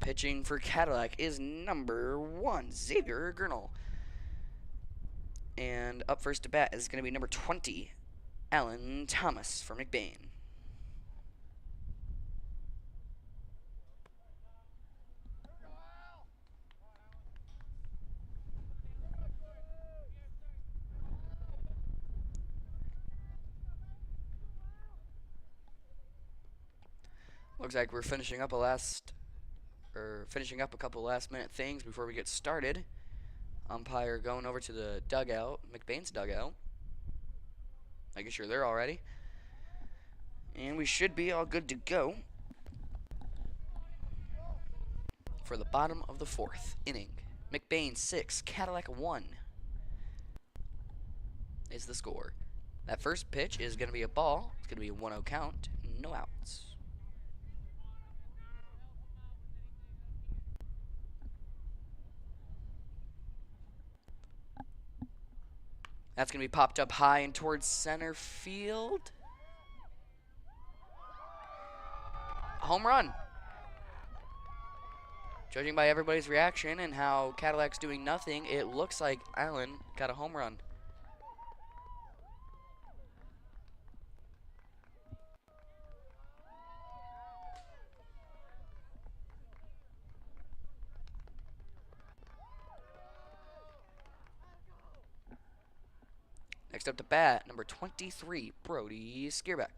Pitching for Cadillac is number 1, Xavier Gernal. And up first to bat is going to be number 20, Alan Thomas from McBain. Looks like we're finishing up a couple last minute things before we get started. Umpire going over to the dugout, McBain's dugout. Making sure they're all ready. And we should be all good to go for the bottom of the 4th inning. McBain 6, Cadillac 1 is the score. That first pitch is going to be a ball. It's going to be a 1-0 count, no outs. That's going to be popped up high and towards center field. Home run. Judging by everybody's reaction and how Cadillac's doing nothing, it looks like Allen got a home run. Next up to bat, number 23, Brody Skierbeck.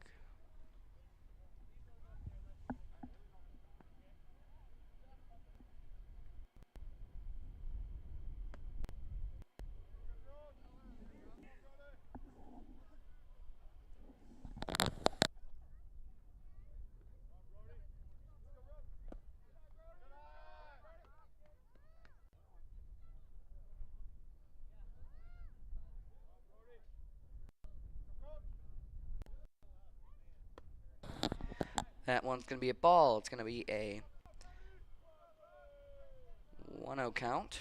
That one's going to be a ball. It's going to be a 1-0 count.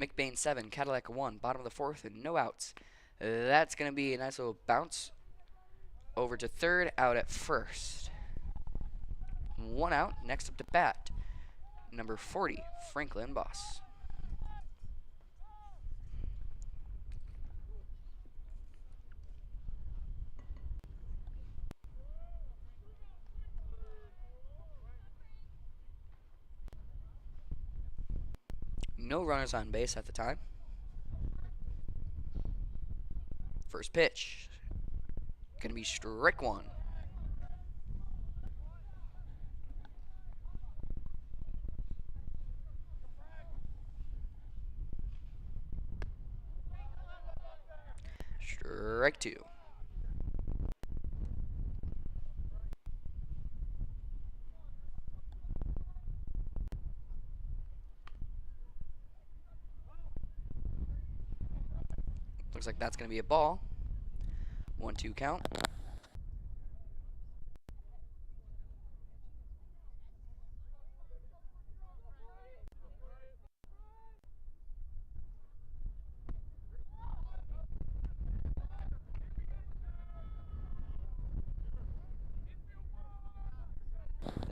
McBain 7, Cadillac 1, bottom of the 4th, and no outs. That's going to be a nice little bounce over to third, out at first. 1 out, next up to bat, number 40, Franklin Boss. No runners on base at the time. First pitch. Gonna be strike one. Strike two. Looks like that's going to be a ball. 1-2 count.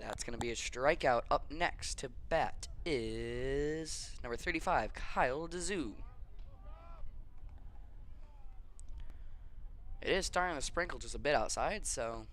That's going to be a strikeout. Up next to bat is number 35, Kyle DeZoo. It is starting to sprinkle just a bit outside, so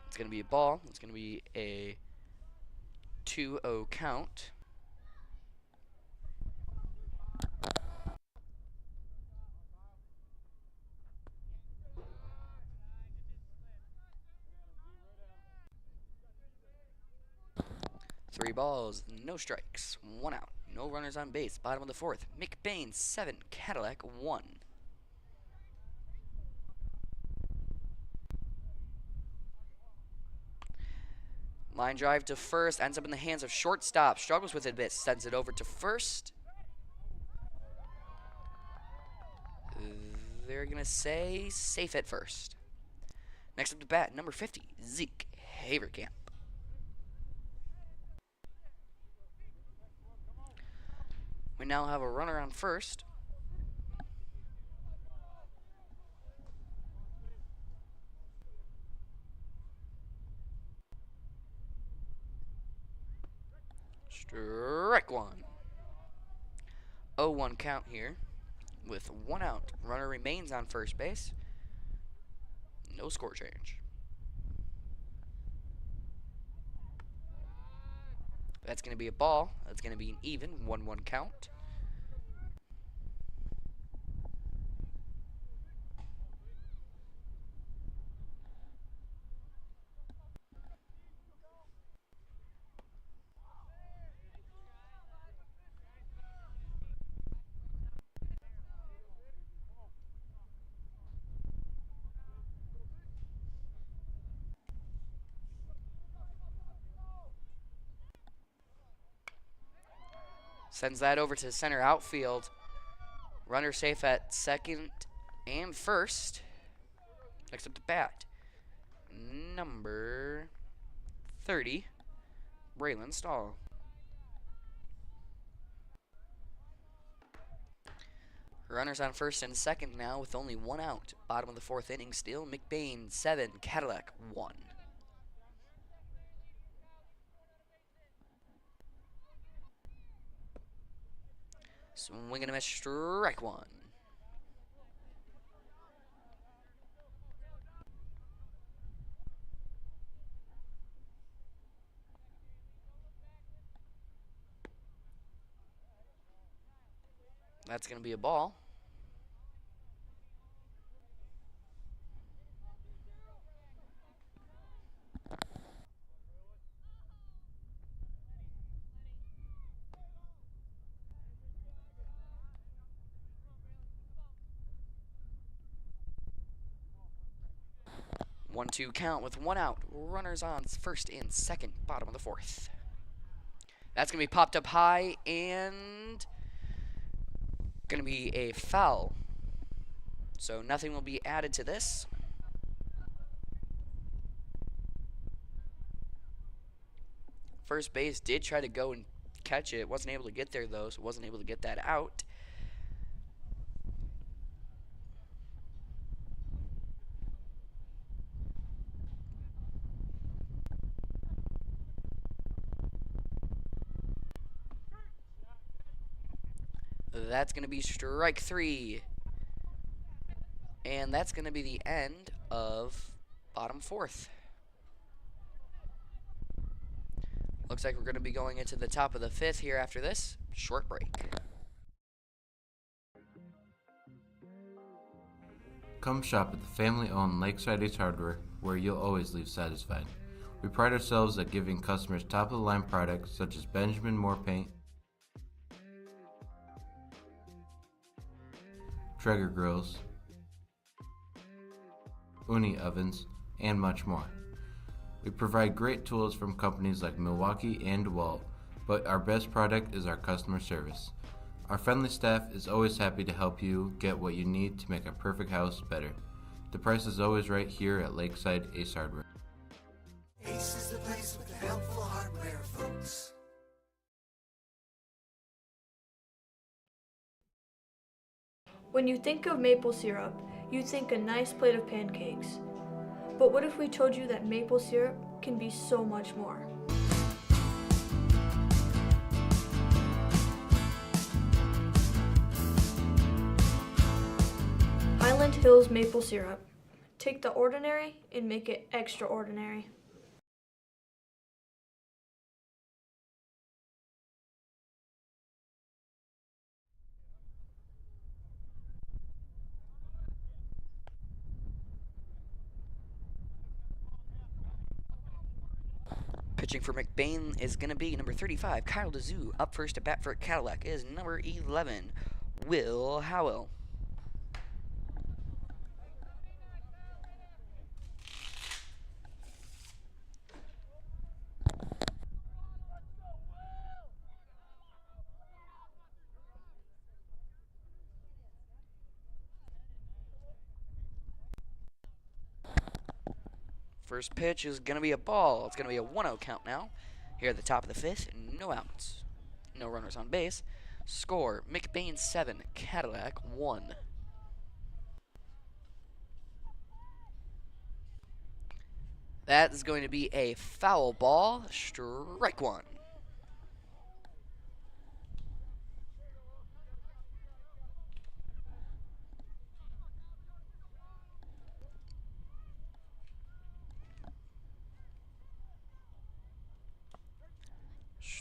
it's going to be a ball. It's going to be a 2-0 count. Three balls, no strikes, 1 out, no runners on base. Bottom of the fourth, McBain 7, Cadillac 1. Line drive to first, ends up in the hands of shortstop. Struggles with it a bit, sends it over to first. They're gonna say safe at first. Next up to bat, number 50, Zeke Haverkamp. We now have a runner on first. Strike one. 0-1 count here with 1 out. Runner remains on first base. No score change. That's going to be a ball. That's going to be an even 1-1 count. Sends that over to center outfield. Runner safe at second and first. Next up to bat, number 30, Braylon Stahl. Runners on first and second now with only 1 out. Bottom of the fourth inning still. McBain 7, Cadillac 1. Swing and a miss, strike one. That's going to be a ball. One-two count with 1 out. Runners on first and second, bottom of the fourth. That's going to be popped up high and going to be a foul. So nothing will be added to this. First base did try to go and catch it. Wasn't able to get there though, so wasn't able to get that out. That's going to be strike 3. And that's going to be the end of bottom 4th. Looks like we're going to be going into the top of the 5th here after this short break. Come shop at the family-owned Lakeside Hardware, where you'll always leave satisfied. We pride ourselves at giving customers top-of-the-line products such as Benjamin Moore paint, Traeger grills, Uni ovens, and much more. We provide great tools from companies like Milwaukee and DeWalt, but our best product is our customer service. Our friendly staff is always happy to help you get what you need to make a perfect house better. The price is always right here at Lakeside Ace Hardware. Ace is the place with the helpful hardware, folks. When you think of maple syrup, you think a nice plate of pancakes. But what if we told you that maple syrup can be so much more? Highland Hills maple syrup. Take the ordinary and make it extraordinary. Pitching for McBain is going to be number 35, Kyle DeZoo. Up first to bat for Cadillac is number 11, Will Howell. First pitch is going to be a ball. It's going to be a 1-0 count now. Here at the top of the 5th, no outs. No runners on base. Score, McBain 7, Cadillac 1. That is going to be a foul ball. Strike 1.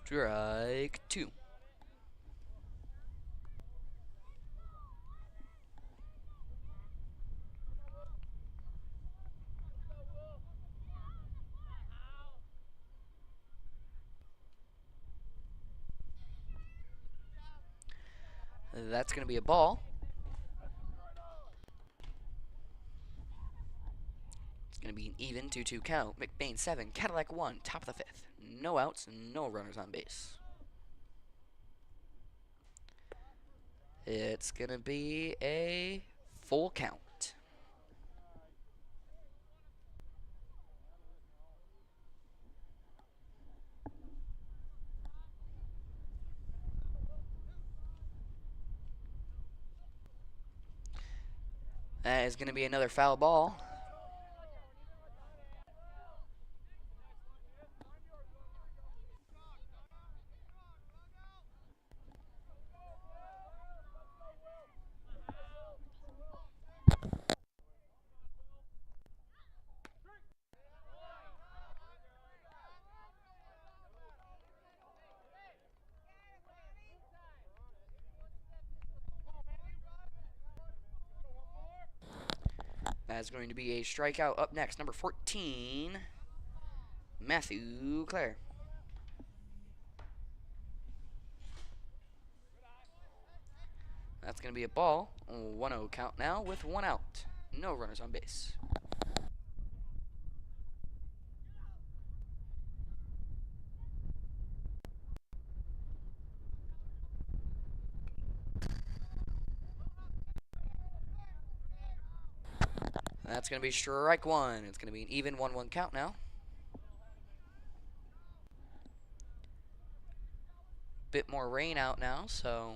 Strike 2. That's going to be a ball. It's going to be an even 2-2 count. McBain 7, Cadillac 1, top of the 5th. No outs, no runners on base. It's going to be a full count. That is going to be another foul ball. That's going to be a strikeout. Up next, number 14, Matthew Clare. That's going to be a ball. 1-0 count now with 1 out. No runners on base. That's going to be strike 1. It's going to be an even 1-1 count now. Bit more rain out now, so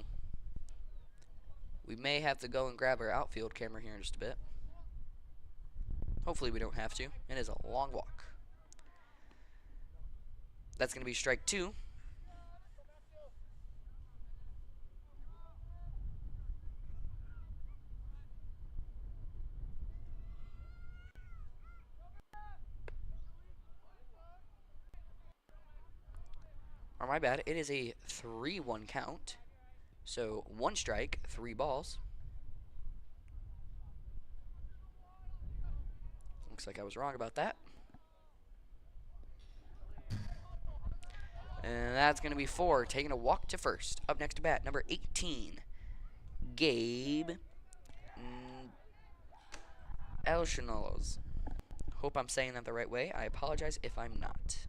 we may have to go and grab our outfield camera here in just a bit. Hopefully we don't have to. It is a long walk. That's going to be strike 2. my bad. It is a 3-1 count. So 1 strike, 3 balls. Looks like I was wrong about that. And that's going to be 4, taking a walk to first. Up next to bat, number 18, Gabe Elshinolos. Hope I'm saying that the right way. I apologize if I'm not.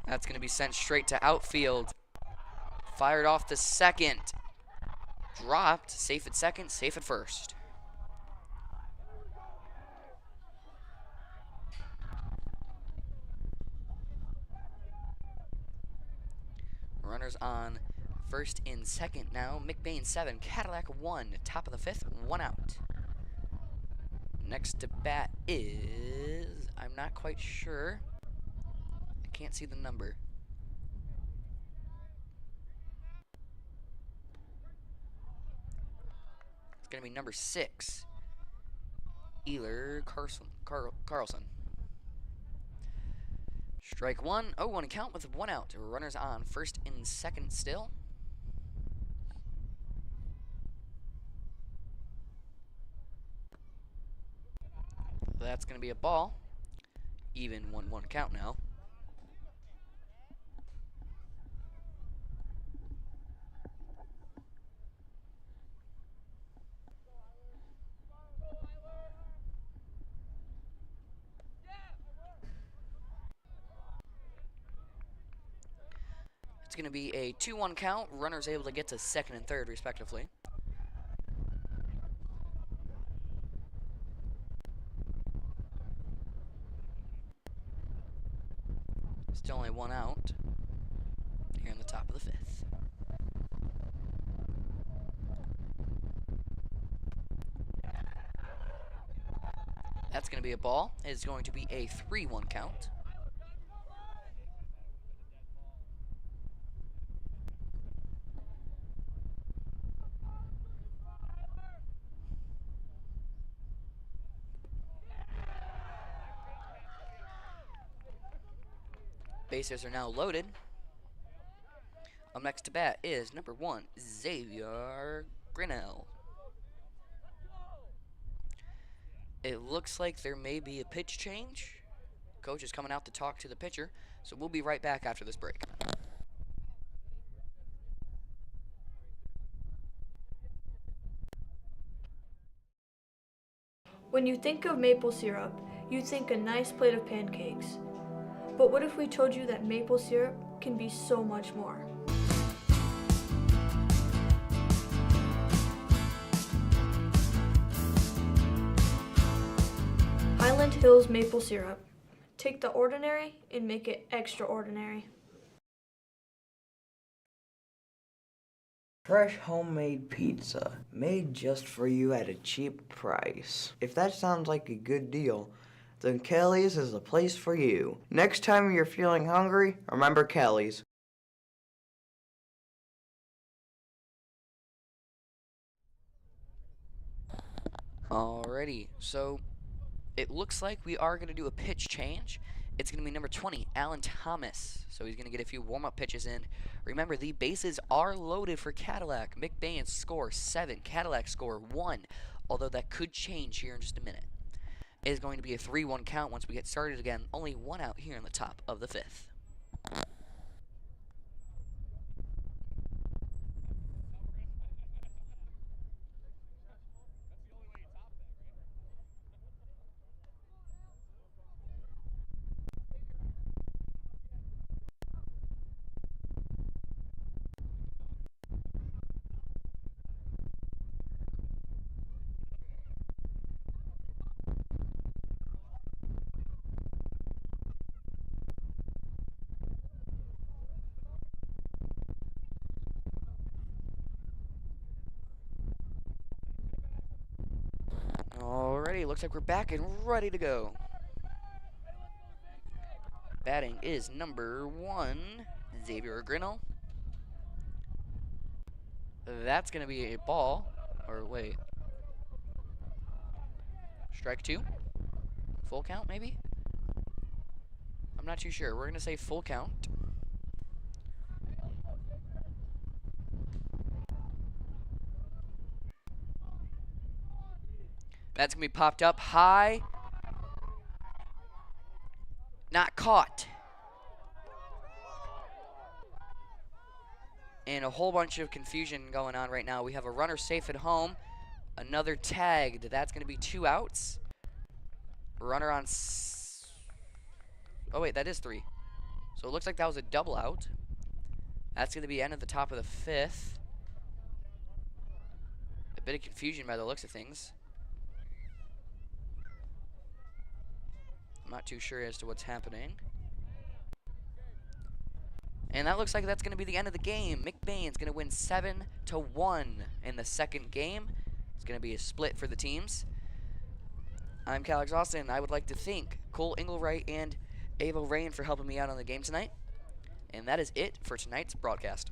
That's going to be sent straight to outfield. Fired off the second. Dropped. Safe at second, safe at first. Runners on first and second now. McBain 7, Cadillac 1. Top of the 5th, 1 out. Next to bat is... I'm not quite sure. I can't see the number. It's going to be number 6, Eler Carlson. Strike 1, 0-1 count with 1 out. Runners on first and second still. That's going to be a ball. Even 1-1 count now. It's going to be a 2-1 count. Runners able to get to second and third, respectively. Still only 1 out here in the top of the 5th. That's going to be a ball. It's going to be a 3-1 count. Bases are now loaded. Up next to bat is number 1, Xavier Grinnell. It looks like there may be a pitch change. Coach is coming out to talk to the pitcher, so we'll be right back after this break. When you think of maple syrup, you think a nice plate of pancakes. But what if we told you that maple syrup can be so much more? Highland Hills maple syrup. Take the ordinary and make it extraordinary. Fresh homemade pizza, made just for you at a cheap price. If that sounds like a good deal, then Kelly's is the place for you. Next time you're feeling hungry, remember Kelly's. Alrighty, so it looks like we are going to do a pitch change. It's going to be number 20, Alan Thomas. So he's going to get a few warm-up pitches in. Remember, the bases are loaded for Cadillac. McBain score 7, Cadillac score 1, although that could change here in just a minute. It is going to be a 3-1 count once we get started again. Only 1 out here in the top of the 5th. Alrighty, looks like we're back and ready to go. Batting is number 1, Xavier Grinnell. That's going to be a ball. Or wait. Strike 2? Full count, maybe? I'm not too sure. We're going to say full count. That's going to be popped up high. Not caught. And a whole bunch of confusion going on right now. We have a runner safe at home. Another tagged. That's going to be 2 outs. Runner on... Oh, wait, that is 3. So it looks like that was a double out. That's going to be end at the top of the 5th. A bit of confusion by the looks of things. I'm not too sure as to what's happening. And that looks like that's going to be the end of the game. McBain's going to win 7-1 in the second game. It's going to be a split for the teams. I'm Cal Austin. I would like to thank Cole Engelwright and Ava Rain for helping me out on the game tonight. And that is it for tonight's broadcast.